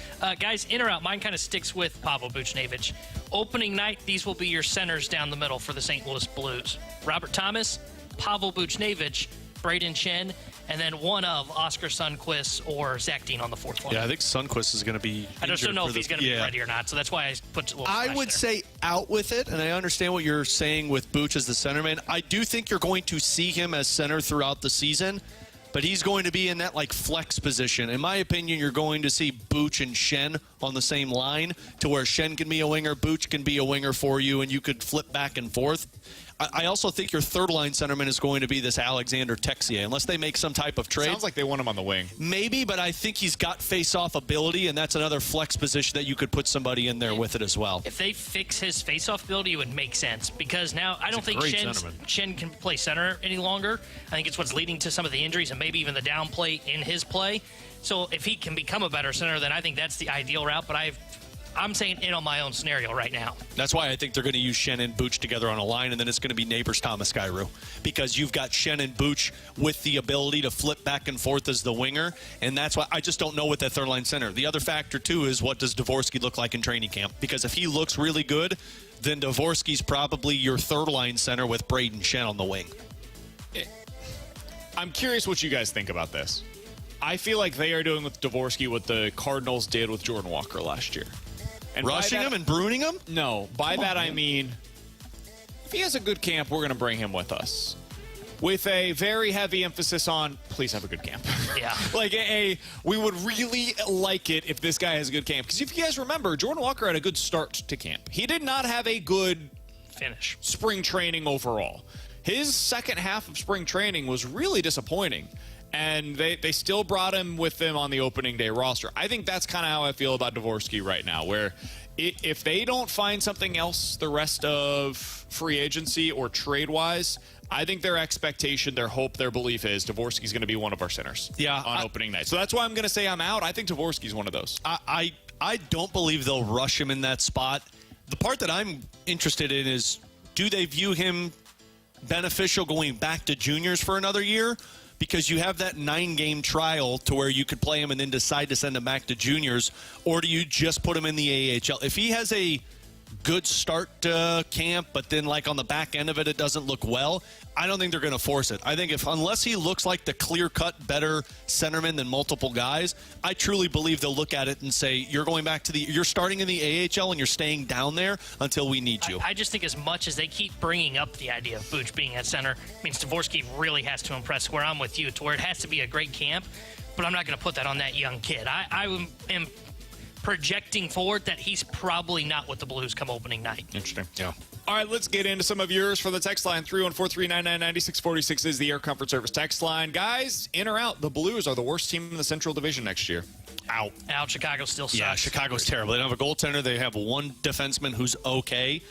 Guys, in or out, mine kind of sticks with Pavel Buchnevich. Opening night, these will be your centers down the middle for the St. Louis Blues. Robert Thomas, Pavel Buchnevich, Braden Shen, and then one of Oscar Sundqvist or Zach Dean on the fourth line. Yeah, I think Sundqvist is going to be I just don't know if he's going to be ready or not, so that's why I put a little I would say out with it, and I understand what you're saying with Booch as the centerman. I do think you're going to see him as center throughout the season, but he's going to be in that like flex position. In my opinion, you're going to see Booch and Shen on the same line to where Shen can be a winger, Booch can be a winger for you, and you could flip back and forth. I also think your third-line centerman is going to be this Alexander Texier, unless they make some type of trade. Sounds like they want him on the wing. Maybe, but I think he's got face-off ability, and that's another flex position that you could put somebody in there with it as well. If they fix his face-off ability, it would make sense, because now I don't think Shen can play center any longer. I think it's what's leading to some of the injuries and maybe even the downplay in his play. So if he can become a better center, then I think that's the ideal route, but I'm saying it on my own scenario right now. That's why I think they're going to use Shen and Booch together on a line, and then it's going to be neighbors Thomas Kyrou, because you've got Shen and Booch with the ability to flip back and forth as the winger, and that's why I just don't know what that third line center. The other factor, too, is what does Dvorský look like in training camp? Because if he looks really good, then Dvorsky's probably your third line center with Braden Shen on the wing. I'm curious what you guys think about this. I feel like they are doing with Dvorský what the Cardinals did with Jordan Walker last year. And rushing him and bruining him? No. By that, I mean, if he has a good camp, we're going to bring him with us. With a very heavy emphasis on, please have a good camp. Yeah. We would really like it if this guy has a good camp. Because if you guys remember, Jordan Walker had a good start to camp. He did not have a good finish. Spring training overall. His second half of spring training was really disappointing. And they still brought him with them on the opening day roster. I think that's kind of how I feel about Dvorský right now, where if they don't find something else the rest of free agency or trade-wise, I think their expectation, their hope, their belief is Dvorský's going to be one of our centers on opening night. So that's why I'm going to say I'm out. I think Dvorský's one of those. I don't believe they'll rush him in that spot. The part that I'm interested in is, do they view him beneficial going back to juniors for another year? Because you have that 9-game trial to where you could play him and then decide to send him back to juniors, or do you just put him in the AHL? If he has a good start to camp, but then like on the back end of it, it doesn't look well, I don't think they're going to force it. I think unless he looks like the clear-cut, better centerman than multiple guys, I truly believe they'll look at it and say, you're going back to you're starting in the AHL and you're staying down there until we need you. I just think as much as they keep bringing up the idea of Booch being at center, means Dvorský really has to impress, where I'm with you, to where it has to be a great camp, but I'm not going to put that on that young kid. I am projecting forward that he's probably not with the Blues come opening night. Interesting. Yeah. All right, let's get into some of yours for the text line. 314-399-9646 is the Air Comfort Service text line. Guys, in or out, the Blues are the worst team in the Central Division next year. Out. Chicago still sucks. Yeah, Chicago's terrible. They don't have a goaltender. They have one defenseman who's okay.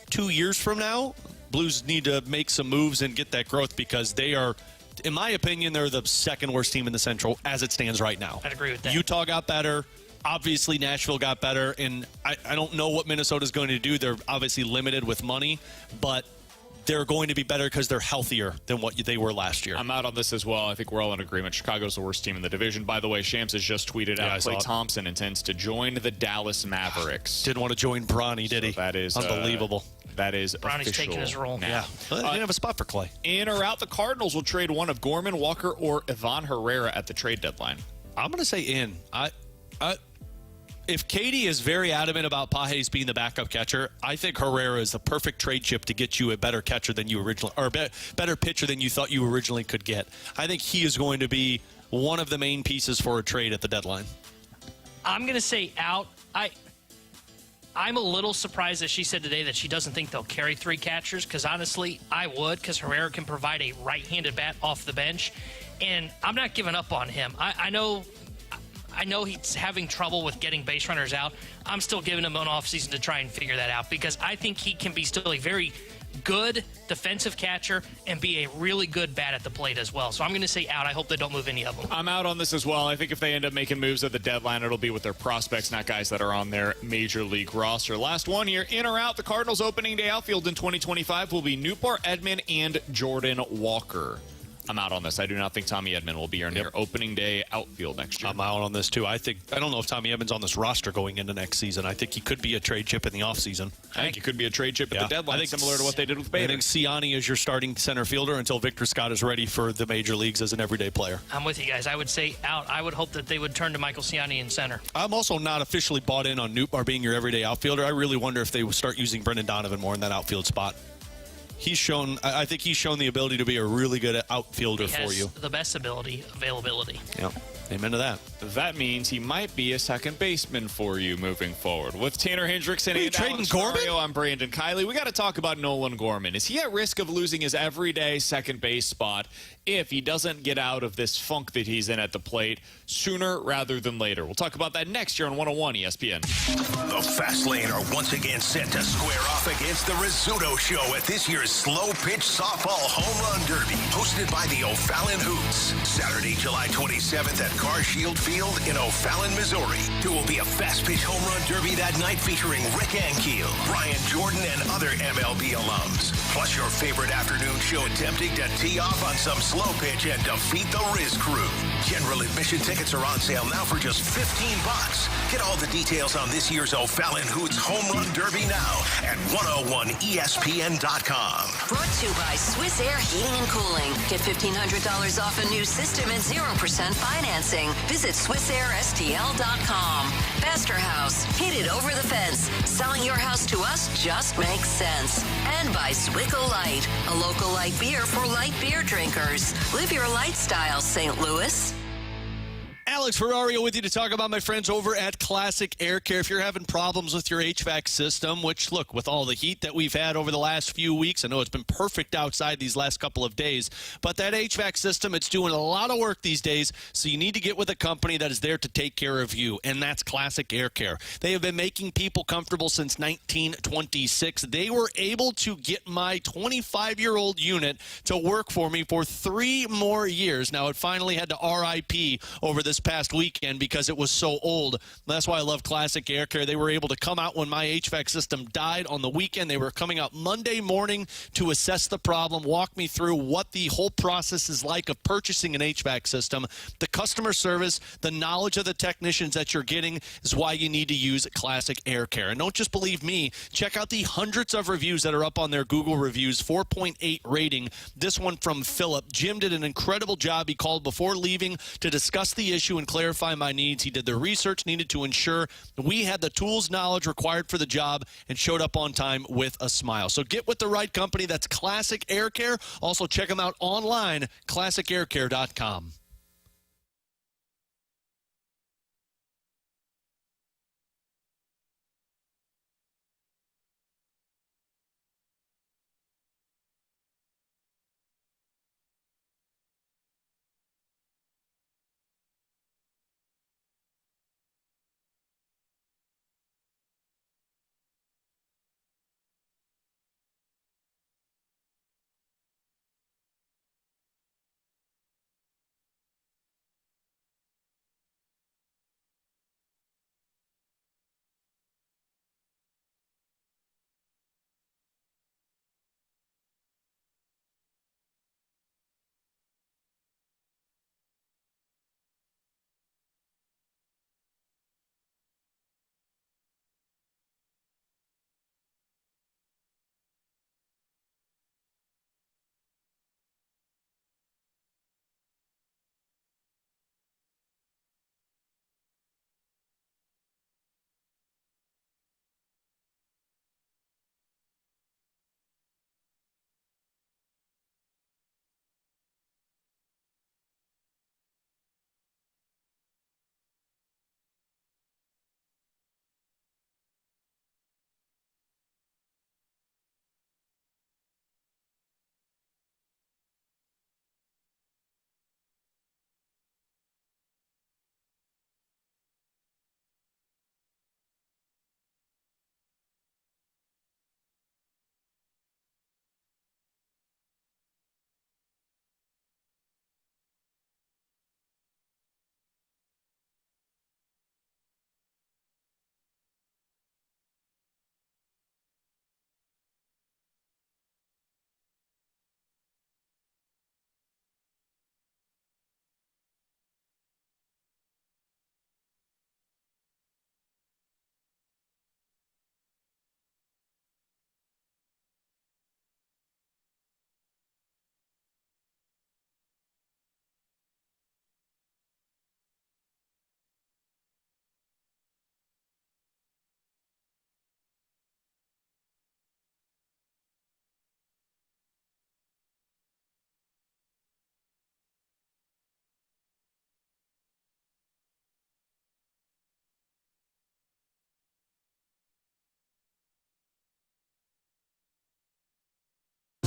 2 years from now, Blues need to make some moves and get that growth because they are, in my opinion, they're the second worst team in the Central as it stands right now. I'd agree with that. Utah got better. Obviously, Nashville got better, and I don't know what Minnesota's going to do. They're obviously limited with money, but they're going to be better because they're healthier than what they were last year. I'm out on this as well. I think we're all in agreement. Chicago's the worst team in the division. By the way, Shams has just tweeted out Klay Thompson intends to join the Dallas Mavericks. Didn't want to join Bronny, did he? That is unbelievable. That is Bronny's official taking his role. Now. Yeah. Well, they didn't have a spot for Klay. In or out, the Cardinals will trade one of Gorman, Walker, or Ivan Herrera at the trade deadline. I'm going to say in. If Katie is very adamant about Pages being the backup catcher, I think Herrera is the perfect trade chip to get you a better catcher than you originally, or better pitcher than you thought you originally could get. I think he is going to be one of the main pieces for a trade at the deadline. I'm going to say out. I'm a little surprised that she said today that she doesn't think they'll carry three catchers, because honestly, I would, because Herrera can provide a right-handed bat off the bench, and I'm not giving up on him. I know he's having trouble with getting base runners out. I'm still giving him an offseason to try and figure that out, because I think he can be still a very good defensive catcher and be a really good bat at the plate as well. So I'm going to say out. I hope they don't move any of them. I'm out on this as well. I think if they end up making moves at the deadline, it'll be with their prospects, not guys that are on their major league roster. Last one here, in or out, the Cardinals opening day outfield in 2025 will be Newport, Edman, and Jordan Walker. I'm out on this. I do not think Tommy Edman will be in their opening day outfield next year. I'm out on this, too. I don't know if Tommy Edman's on this roster going into next season. I think he could be a trade chip in the offseason. I think he could be a trade chip at the deadline, similar to what they did with Bader. I think Siani is your starting center fielder until Victor Scott is ready for the major leagues as an everyday player. I'm with you guys. I would say out. I would hope that they would turn to Michael Siani in center. I'm also not officially bought in on Newport being your everyday outfielder. I really wonder if they will start using Brendan Donovan more in that outfield spot. I think he's shown the ability to be a really good outfielder for you. The best availability. Yep. Amen to that. That means he might be a second baseman for you moving forward. With Tanner Hendrickson and Alex Ferrario, I'm Brandon Kiley. We got to talk about Nolan Gorman. Is he at risk of losing his everyday second base spot if he doesn't get out of this funk that he's in at the plate sooner rather than later? We'll talk about that next year on 101 ESPN. The Fast Lane are once again set to square off against the Rizzuto Show at this year's Slow Pitch Softball Home Run Derby, hosted by the O'Fallon Hoots. Saturday, July 27th at Car Shield Field in O'Fallon, Missouri. There will be a fast pitch home run derby that night featuring Rick Ankiel, Brian Jordan, and other MLB alums. Plus your favorite afternoon show attempting to tee off on some slow pitch and defeat the Riz crew. General admission tickets are on sale now for just $15. Get all the details on this year's O'Fallon Hoots Home Run Derby now at 101ESPN.com. Brought to you by Swiss Air Heating and Cooling. Get $1,500 off a new system and 0% financing. Visit SwissAirSTL.com. Bester House. Hit it over the fence. Selling your house to us just makes sense. And by Zwickle Light, a local light beer for light beer drinkers. Live your lifestyle, St. Louis. Alex Ferrario with you to talk about my friends over at Classic Air Care. If you're having problems with your HVAC system, which, look, with all the heat that we've had over the last few weeks, I know it's been perfect outside these last couple of days, but that HVAC system, it's doing a lot of work these days, so you need to get with a company that is there to take care of you, and that's Classic Air Care. They have been making people comfortable since 1926. They were able to get my 25-year-old unit to work for me for 3 more years. Now, it finally had to RIP over this past weekend because it was so old. That's why I love Classic Air Care. They were able to come out when my HVAC system died on the weekend. They were coming out Monday morning to assess the problem, walk me through what the whole process is like of purchasing an HVAC system. The customer service, the knowledge of the technicians that you're getting is why you need to use Classic Air Care. And don't just believe me. Check out the hundreds of reviews that are up on their Google reviews, 4.8 rating. This one from Philip. Jim did an incredible job. He called before leaving to discuss the issue and clarify my needs. He did the research needed to ensure we had the tools, knowledge required for the job and showed up on time with a smile. So get with the right company. That's Classic Air Care. Also check them out online, classicaircare.com.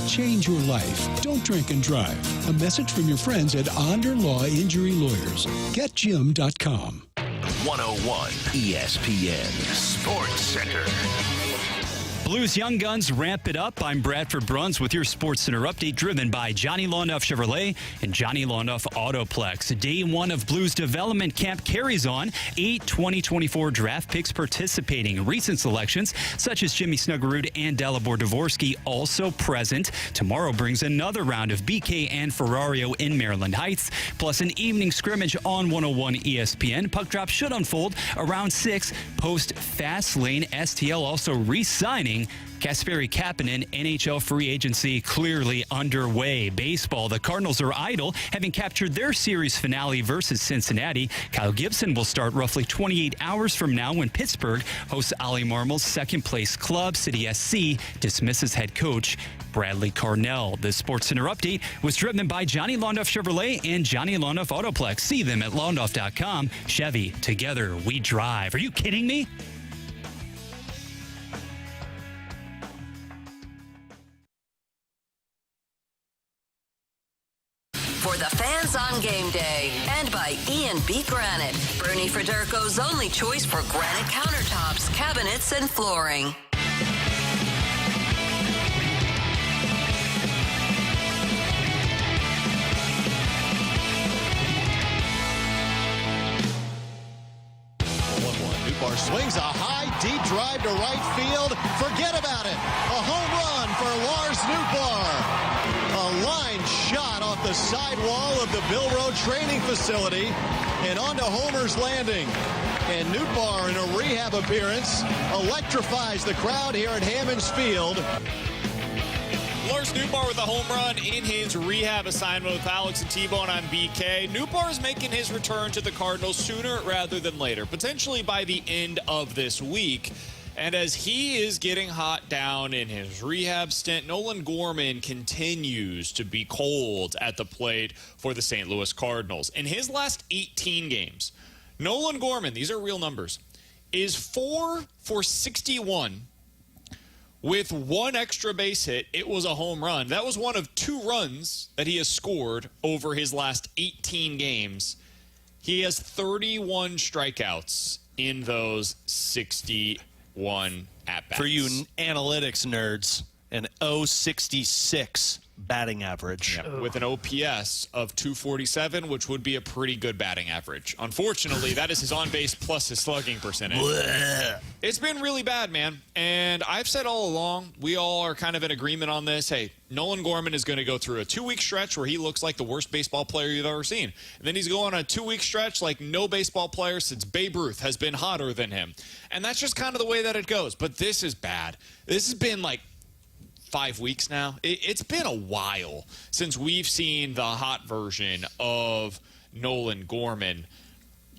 Change your life. Don't drink and drive. A message from your friends at Onder Law Injury Lawyers. GetJim.com. 101 ESPN Sports Center. Blues Young Guns ramp it up. I'm Bradford Bruns with your Sports Center update, driven by Johnny Launduff Chevrolet and Johnny Launduff Autoplex. Day one of Blues development camp carries on. 8 2024 draft picks participating. Recent selections such as Jimmy Snuggerud and Dalibor Dvorský also present. Tomorrow brings another round of BK and Ferrario in Maryland Heights, plus an evening scrimmage on 101 ESPN. Puck drop should unfold around 6 post Fast Lane. STL also re-signing Kasperi Kapanen. NHL free agency clearly underway. Baseball, the Cardinals are idle, having captured their series finale versus Cincinnati. Kyle Gibson will start roughly 28 hours from now when Pittsburgh hosts Ollie Marmol's second-place club. City SC dismisses head coach Bradley Carnell. The Sports Center update was driven by Johnny Launduff Chevrolet and Johnny Launduff Autoplex. See them at launduff.com. Chevy, together we drive. Are you kidding me? For the fans on game day, and by Ian B. Granite, Bernie Federko's only choice for granite countertops, cabinets, and flooring. swings a high, deep drive to right field. Forget about it. A home run for Lars Nootbaar. A line shot off the sidewall of the Bill Rowe training facility and onto Homer's Landing. And Nootbaar, in a rehab appearance, electrifies the crowd here at Hammons Field. Lars Nootbaar with a home run in his rehab assignment with Alex and T-Bone on BK. Nootbaar is making his return to the Cardinals sooner rather than later, potentially by the end of this week. And as he is getting hot down in his rehab stint, Nolan Gorman continues to be cold at the plate for the St. Louis Cardinals. In his last 18 games, Nolan Gorman, these are real numbers, is 4 for 61 with one extra base hit. It was a home run. That was one of 2 runs that he has scored over his last 18 games. He has 31 strikeouts in those 61 at-bats. For you analytics nerds, an 0.66 batting average. Yeah, with an OPS of 247, which would be a pretty good batting average. Unfortunately, that is his on-base plus his slugging percentage. It's been really bad, man. And I've said all along, we all are kind of in agreement on this. Hey, Nolan Gorman is going to go through a 2-week stretch where he looks like the worst baseball player you've ever seen. And then he's going on a 2-week stretch like no baseball player since Babe Ruth has been hotter than him. And that's just kind of the way that it goes. But this is bad. This has been like 5 weeks now. It's been a while since we've seen the hot version of Nolan Gorman.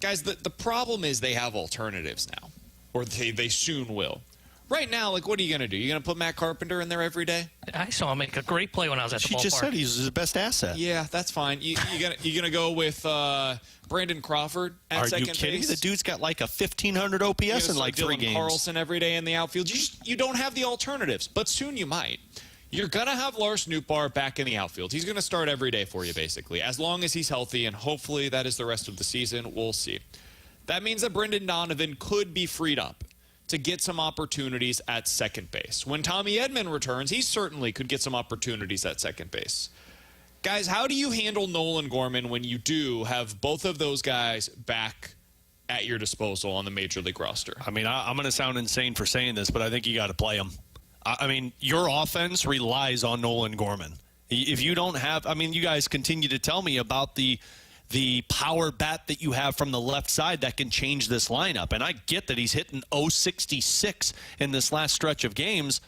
Guys, the problem is they have alternatives now, or they soon will. Right now, like, what are you going to do? You going to put Matt Carpenter in there every day? I saw him make a great play when I was at the ballpark. She just said he's his best asset. Yeah, that's fine. You gonna go with Brandon Crawford at second base? Are you kidding? The dude's got like a 1,500 OPS in like Dylan 3 games. Carlson every day in the outfield. You don't have the alternatives, but soon you might. You're going to have Lars Nootbaar back in the outfield. He's going to start every day for you, basically, as long as he's healthy, and hopefully that is the rest of the season. We'll see. That means that Brendan Donovan could be freed up to get some opportunities at second base. When Tommy Edman returns, he certainly could get some opportunities at second base. Guys, how do you handle Nolan Gorman when you do have both of those guys back at your disposal on the Major League roster? I mean, I'm going to sound insane for saying this, but I think you got to play him. I mean, your offense relies on Nolan Gorman. If you don't have, I mean, you guys continue to tell me about the power bat that you have from the left side that can change this lineup. And I get that he's hitting 0.66 in this last stretch of games.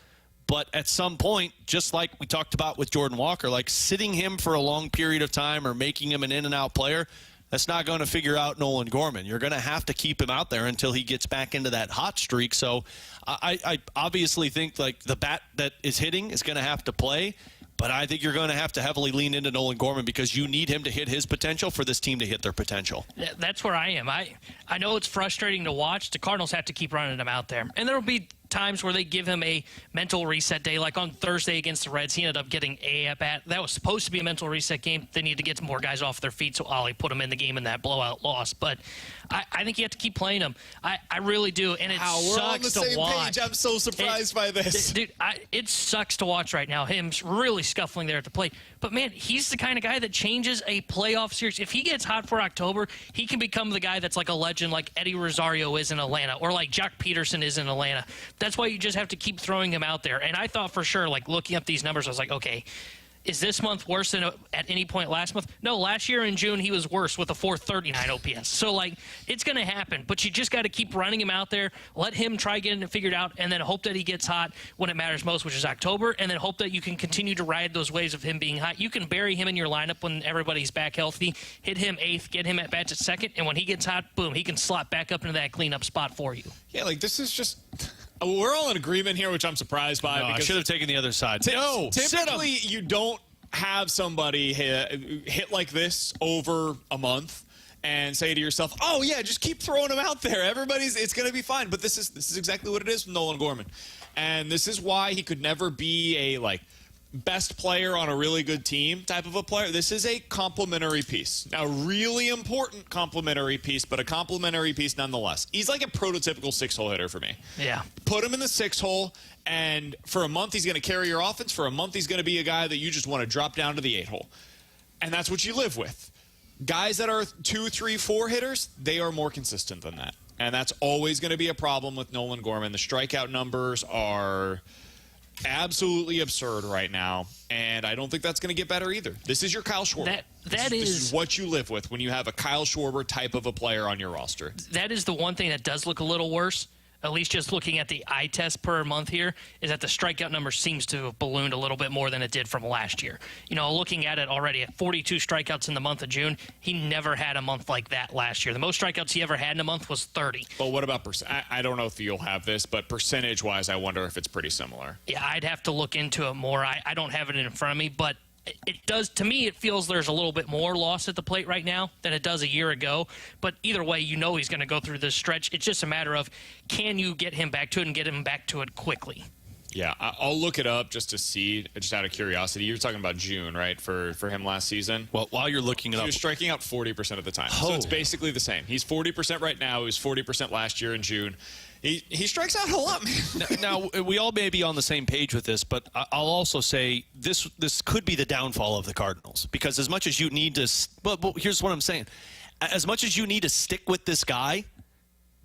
But at some point, just like we talked about with Jordan Walker, like sitting him for a long period of time or making him an in-and-out player, that's not going to figure out Nolan Gorman. You're going to have to keep him out there until he gets back into that hot streak. So I obviously think like the bat that is hitting is going to have to play. But I think you're going to have to heavily lean into Nolan Gorman because you need him to hit his potential for this team to hit their potential. Yeah, that's where I am. I know it's frustrating to watch. The Cardinals have to keep running him out there. And there will be times where they give him a mental reset day, like on Thursday against the Reds. He ended up getting a at-bat. That was supposed to be a mental reset game. They need to get some more guys off their feet, so Ollie put him in the game in that blowout loss. But I think you have to keep playing him. I really do, and it sucks to watch. We're on the same page. I'm so surprised by this. Dude, it sucks to watch right now, him really scuffling there at the plate. But, man, he's the kind of guy that changes a playoff series. If he gets hot for October, he can become the guy that's like a legend like Eddie Rosario is in Atlanta or like Jock Peterson is in Atlanta. That's why you just have to keep throwing him out there. And I thought for sure, like looking up these numbers, I was like, okay, is this month worse than at any point last month? No, last year in June, he was worse with a 439 OPS. So, like, it's going to happen. But you just got to keep running him out there, let him try getting it figured out, and then hope that he gets hot when it matters most, which is October, and then hope that you can continue to ride those waves of him being hot. You can bury him in your lineup when everybody's back healthy, hit him eighth, get him at bats at second, and when he gets hot, boom, he can slot back up into that cleanup spot for you. Yeah, like, this is just... We're all in agreement here, which I'm surprised by. No, because I should have taken the other side. Typically, you don't have somebody hit like this over a month and say to yourself, oh, yeah, just keep throwing him out there. It's going to be fine. But this is exactly what it is with Nolan Gorman. And this is why he could never be a, like, best player on a really good team type of a player. This is a complimentary piece. Now, really important complimentary piece, but a complimentary piece nonetheless. He's like a prototypical 6-hole hitter for me. Yeah. Put him in the 6-hole, and for a month he's going to carry your offense. For a month he's going to be a guy that you just want to drop down to the 8-hole. And that's what you live with. Guys that are 2, 3, 4 hitters, they are more consistent than that. And that's always going to be a problem with Nolan Gorman. The strikeout numbers are absolutely absurd right now, and I don't think that's going to get better either. This is your Kyle Schwarber. This is what you live with when you have a Kyle Schwarber type of a player on your roster. That is the one thing that does look a little worse, at least just looking at the eye test per month here, is that the strikeout number seems to have ballooned a little bit more than it did from last year. You know, looking at it already at 42 strikeouts in the month of June, he never had a month like that last year. The most strikeouts he ever had in a month was 30. But what about I don't know if you'll have this, but percentage-wise, I wonder if it's pretty similar. Yeah, I'd have to look into it more. I don't have it in front of me, but it does, to me, it feels there's a little bit more loss at the plate right now than it does a year ago. But either way, you know he's going to go through this stretch. It's just a matter of, can you get him back to it and get him back to it quickly? Yeah, I'll look it up just to see, just out of curiosity. You're talking about June, right, for him last season? Well, while you're looking it up, he was striking out 40% of the time. So it's basically the same. He's 40% right now. He was 40% last year in June. He strikes out a lot, man. Now, we all may be on the same page with this, but I'll also say this could be the downfall of the Cardinals. Because as much as you need to – but here's what I'm saying. As much as you need to stick with this guy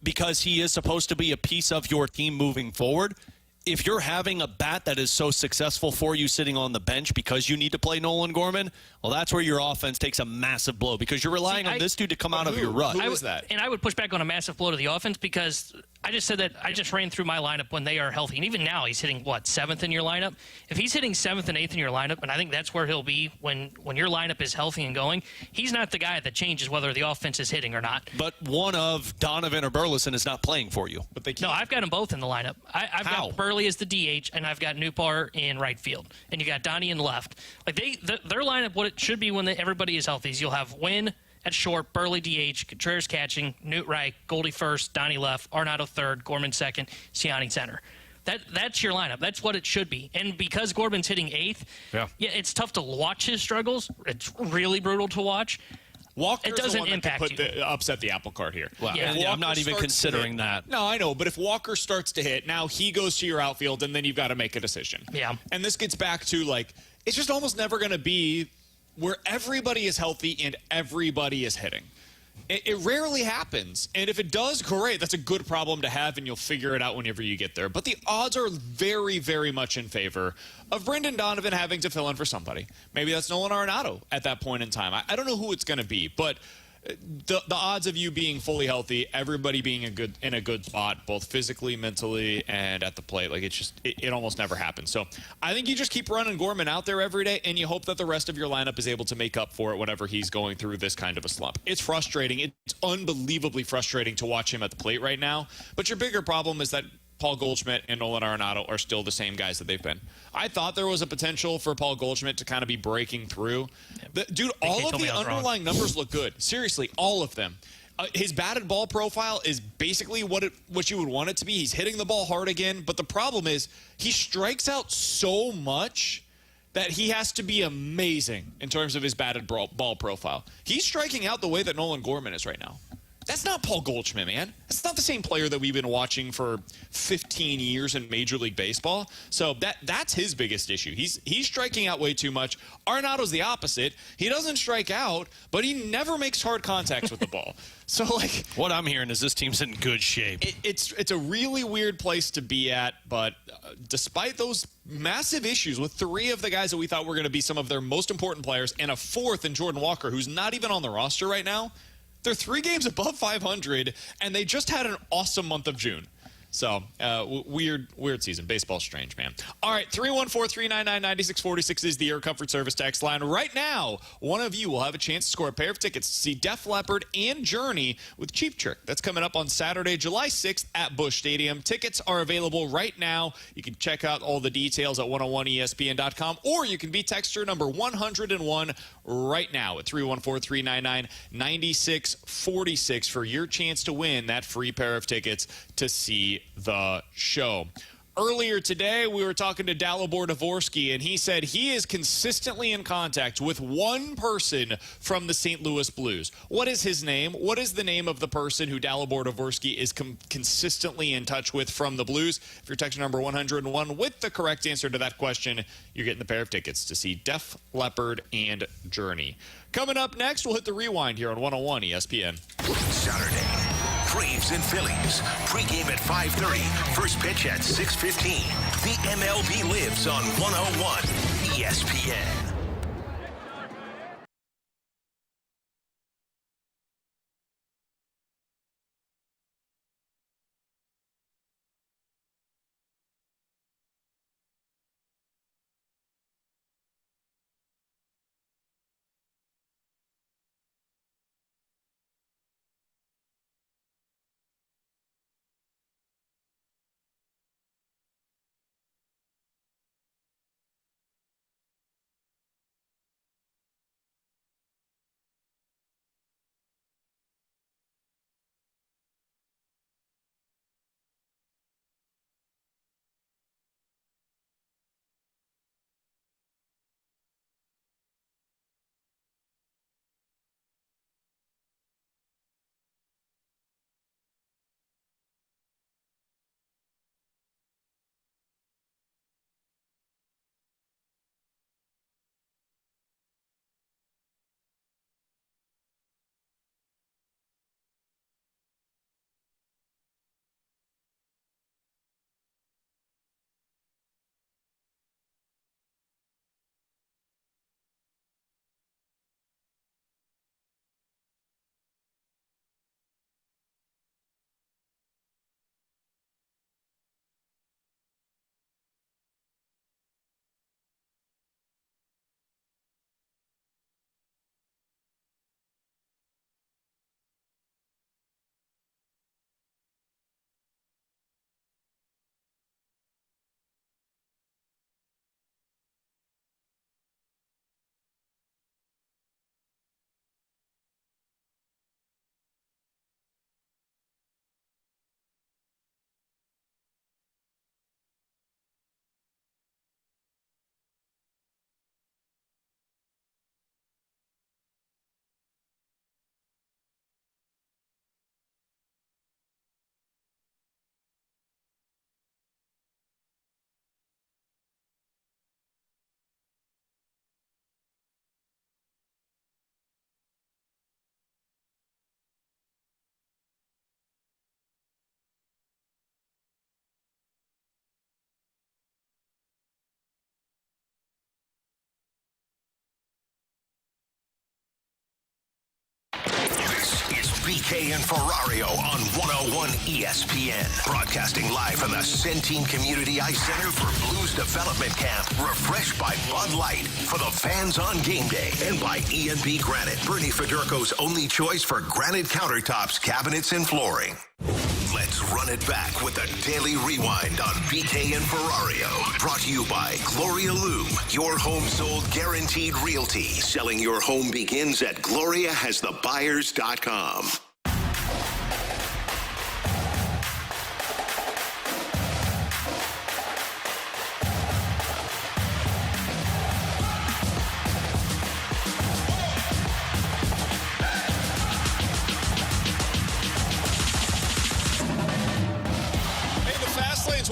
because he is supposed to be a piece of your team moving forward – if you're having a bat that is so successful for you sitting on the bench because you need to play Nolan Gorman, well, that's where your offense takes a massive blow because you're relying on this dude to come out of your rut. Who is that? And I would push back on a massive blow to the offense because I just said that I just ran through my lineup when they are healthy. And even now, he's hitting, what, 7th in your lineup? If he's hitting 7th and 8th in your lineup, and I think that's where he'll be when your lineup is healthy and going, he's not the guy that changes whether the offense is hitting or not. But one of Donovan or Burleson is not playing for you. But they can't. No, I've got them both in the lineup. I've got Burley as the DH, and I've got Newpar in right field. And you got Donnie in left. Like their lineup, what it should be when everybody is healthy is you'll have Wynn at short, Burley DH, Contreras catching, Newt right, Goldie first, Donnie left, Arenado third, Gorman second, Ciani center. That's your lineup. That's what it should be. And because Gorman's hitting 8th, yeah, it's tough to watch his struggles. It's really brutal to watch. Walker's it doesn't the one impact that could upset the apple cart here. Well, yeah. I'm not even considering that. No, I know, but if Walker starts to hit, now he goes to your outfield, and then you've got to make a decision. Yeah. And this gets back to, like, it's just almost never going to be where everybody is healthy and everybody is hitting. It rarely happens. And if it does, great. That's a good problem to have, and you'll figure it out whenever you get there. But the odds are very, very much in favor of Brendan Donovan having to fill in for somebody. Maybe that's Nolan Arenado at that point in time. I don't know who it's going to be, but the odds of you being fully healthy, everybody being in a good spot, both physically, mentally, and at the plate, like it almost never happens. So I think you just keep running Gorman out there every day, and you hope that the rest of your lineup is able to make up for it whenever he's going through this kind of a slump. It's frustrating. It's unbelievably frustrating to watch him at the plate right now. But your bigger problem is that Paul Goldschmidt and Nolan Arenado are still the same guys that they've been. I thought there was a potential for Paul Goldschmidt to kind of be breaking through. Dude, all of the underlying numbers look good. Seriously, all of them. His batted ball profile is basically what you would want it to be. He's hitting the ball hard again, but the problem is he strikes out so much that he has to be amazing in terms of his batted ball profile. He's striking out the way that Nolan Gorman is right now. That's not Paul Goldschmidt, man. That's not the same player that we've been watching for 15 years in Major League Baseball. So that's his biggest issue. He's striking out way too much. Arenado's the opposite. He doesn't strike out, but he never makes hard contacts with the ball. So, like, what I'm hearing is this team's in good shape. It's a really weird place to be at, but despite those massive issues with 3 of the guys that we thought were going to be some of their most important players and a 4th in Jordan Walker, who's not even on the roster right now, they're 3 games above 500, and they just had an awesome month of June. So, weird season. Baseball's strange, man. All right, 314-399-9646 is the Air Comfort Service text line. Right now, one of you will have a chance to score a pair of tickets to see Def Leppard and Journey with Cheap Trick. That's coming up on Saturday, July 6th at Busch Stadium. Tickets are available right now. You can check out all the details at 101ESPN.com, or you can be texter number 101 right now at 314-399-9646 for your chance to win that free pair of tickets to see the show. Earlier today, we were talking to Dalibor Dvorský, and he said he is consistently in contact with one person from the St. Louis Blues. What is his name? What is the name of the person who Dalibor Dvorský is consistently in touch with from the Blues? If you're texting number 101 with the correct answer to that question, you're getting the pair of tickets to see Def Leppard and Journey. Coming up next, we'll hit the rewind here on 101 ESPN. Saturday, Braves and Phillies. Pre-game at 5:30. First pitch at 6:15. The MLB lives on 101 ESPN. BK and Ferrario on 101 ESPN. Broadcasting live from the Centene Community Ice Center for Blues Development Camp. Refreshed by Bud Light for the fans on game day. And by E&B Granite, Bernie Federko's only choice for granite countertops, cabinets, and flooring. Let's run it back with the Daily Rewind on BK and Ferrario. Brought to you by Gloria Loom, your home sold guaranteed realty. Selling your home begins at GloriaHasTheBuyers.com.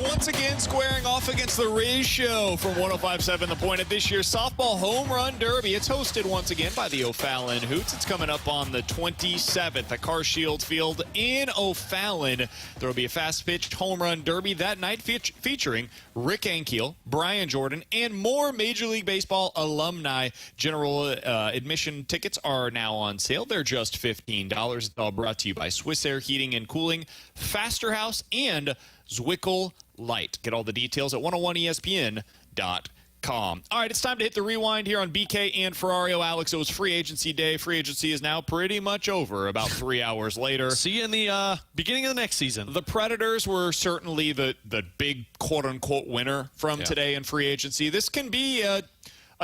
Once again squaring off against the Riz Show from 105.7 The Point at this year's Softball Home Run Derby. It's hosted once again by the O'Fallon Hoots. It's coming up on the 27th at Car Shield Field in O'Fallon. There will be a fast-pitched home run derby that night featuring Rick Ankiel, Brian Jordan, and more Major League Baseball alumni. General admission tickets are now on sale. They're just $15. It's all brought to you by Swiss Air Heating and Cooling, Faster House, and Zwickle Light. Get all the details at 101ESPN.com. All right, it's time to hit the rewind here on BK and Ferrario. Alex, it was free agency day. Free agency is now pretty much over about 3 hours later. See you in the beginning of the next season. The Predators were certainly the big quote-unquote winner from today in free agency. This can be a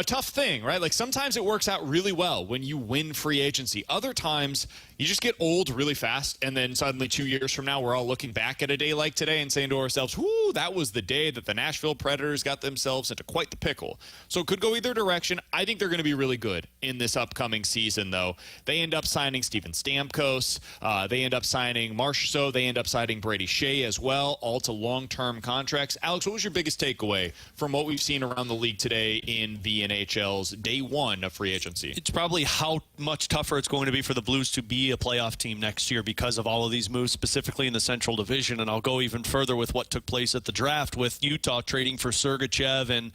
tough thing, right? Like sometimes it works out really well when you win free agency. Other times you just get old really fast, and then suddenly 2 years from now we're all looking back at a day like today and saying to ourselves, whoo, that was the day that the Nashville Predators got themselves into quite the pickle. So it could go either direction. I think they're going to be really good in this upcoming season, though. They end up signing Steven Stamkos. They end up signing Marchessault. They end up signing Brady Shea as well, all to long-term contracts. Alex, what was your biggest takeaway from what we've seen around the league today in the NHL's day one of free agency. It's probably how much tougher it's going to be for the Blues to be a playoff team next year because of all of these moves, specifically in the Central Division. And I'll go even further with what took place at the draft with Utah trading for Sergachev and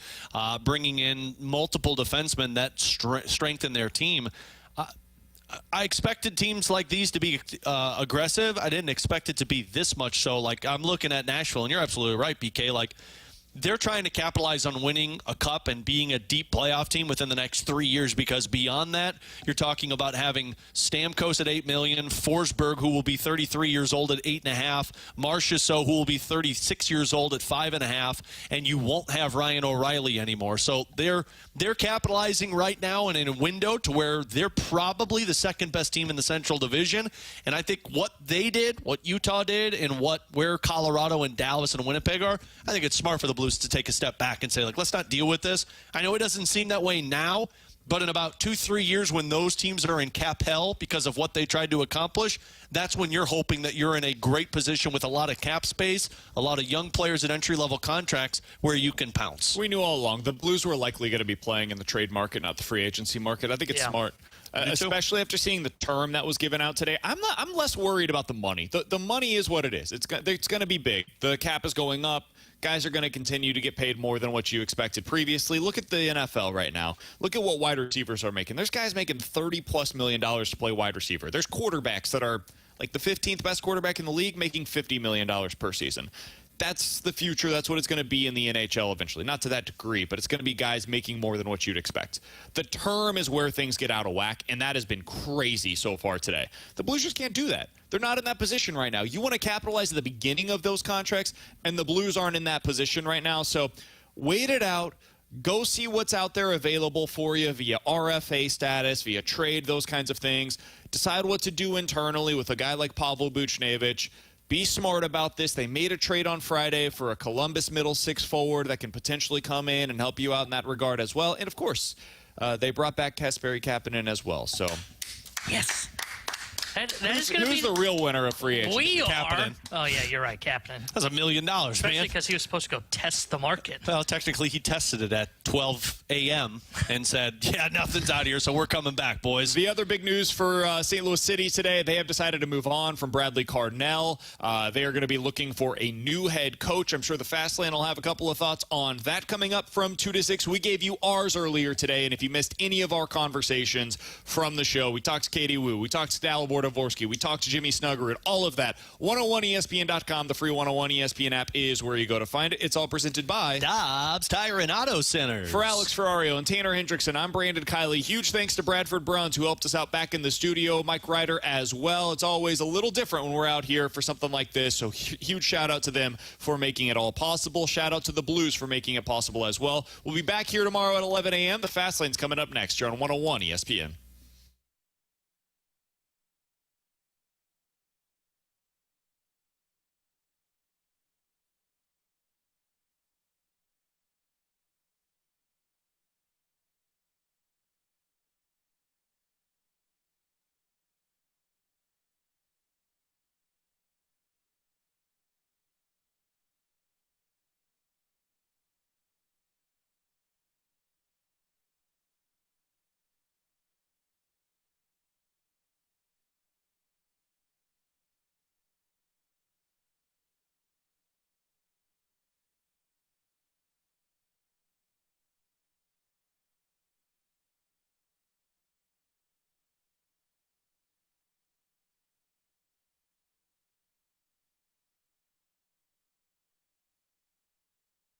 bringing in multiple defensemen that strengthen their team. I expected teams like these to be aggressive. I didn't expect it to be this much so. Like, I'm looking at Nashville, and you're absolutely right, BK. Like, they're trying to capitalize on winning a cup and being a deep playoff team within the next 3 years, because beyond that, you're talking about having Stamkos at $8 million, Forsberg, who will be 33 years old at $8.5 million, Marchessault, who will be 36 years old at $5.5 million, and you won't have Ryan O'Reilly anymore. So they're capitalizing right now in a window to where they're probably the second best team in the Central Division. And I think what they did, what Utah did, and where Colorado and Dallas and Winnipeg are, I think it's smart for the Blues to take a step back and say, like, let's not deal with this. I know it doesn't seem that way now, but in about 2-3 years when those teams are in cap hell because of what they tried to accomplish, that's when you're hoping that you're in a great position with a lot of cap space, a lot of young players at entry-level contracts where you can pounce. We knew all along the Blues were likely going to be playing in the trade market, not the free agency market. I think it's smart. Especially after seeing the term that was given out today. I'm less worried about the money. The money is what it is. It's going to be big. The cap is going up. Guys are going to continue to get paid more than what you expected previously. Look at the NFL right now. Look at what wide receivers are making. There's guys making $30+ million to play wide receiver. There's quarterbacks that are like the 15th best quarterback in the league making $50 million per season. That's the future. That's what it's going to be in the NHL eventually. Not to that degree, but it's going to be guys making more than what you'd expect. The term is where things get out of whack, and that has been crazy so far today. The Blues just can't do that. They're not in that position right now. You want to capitalize at the beginning of those contracts, and the Blues aren't in that position right now. So wait it out. Go see what's out there available for you via RFA status, via trade, those kinds of things. Decide what to do internally with a guy like Pavel Buchnevich. Be smart about this. They made a trade on Friday for a Columbus middle six forward that can potentially come in and help you out in that regard as well. And, of course, they brought back Kasperi Kapanen as well. So, yes. That is going to be the real winner of free agency? We Kapanen. are. Oh, yeah, you're right, Kapanen. That's $1 million, man. Especially because he was supposed to go test the market. Well, technically, he tested it at 12 a.m. and said, yeah, nothing's out here, so we're coming back, boys. The other big news for St. Louis City today, they have decided to move on from Bradley Cardinal. They are going to be looking for a new head coach. I'm sure the Fastlane will have a couple of thoughts on that coming up from 2 to 6. We gave you ours earlier today, and if you missed any of our conversations from the show, we talked to Katie Wu, we talked to Dalibor Dvorský, we talked to Jimmy Snuggerud, all of that. 101ESPN.com, the free 101 ESPN app is where you go to find it. It's all presented by Dobbs Tire and Auto Centers. For Alex Ferrario and Tanner Hendrickson, I'm Brandon Kiley. Huge thanks to Bradford Bruns, who helped us out back in the studio. Mike Ryder as well. It's always a little different when we're out here for something like this, so huge shout out to them for making it all possible. Shout out to the Blues for making it possible as well. We'll be back here tomorrow at 11 a.m. The Fastlane's coming up next here on 101 ESPN.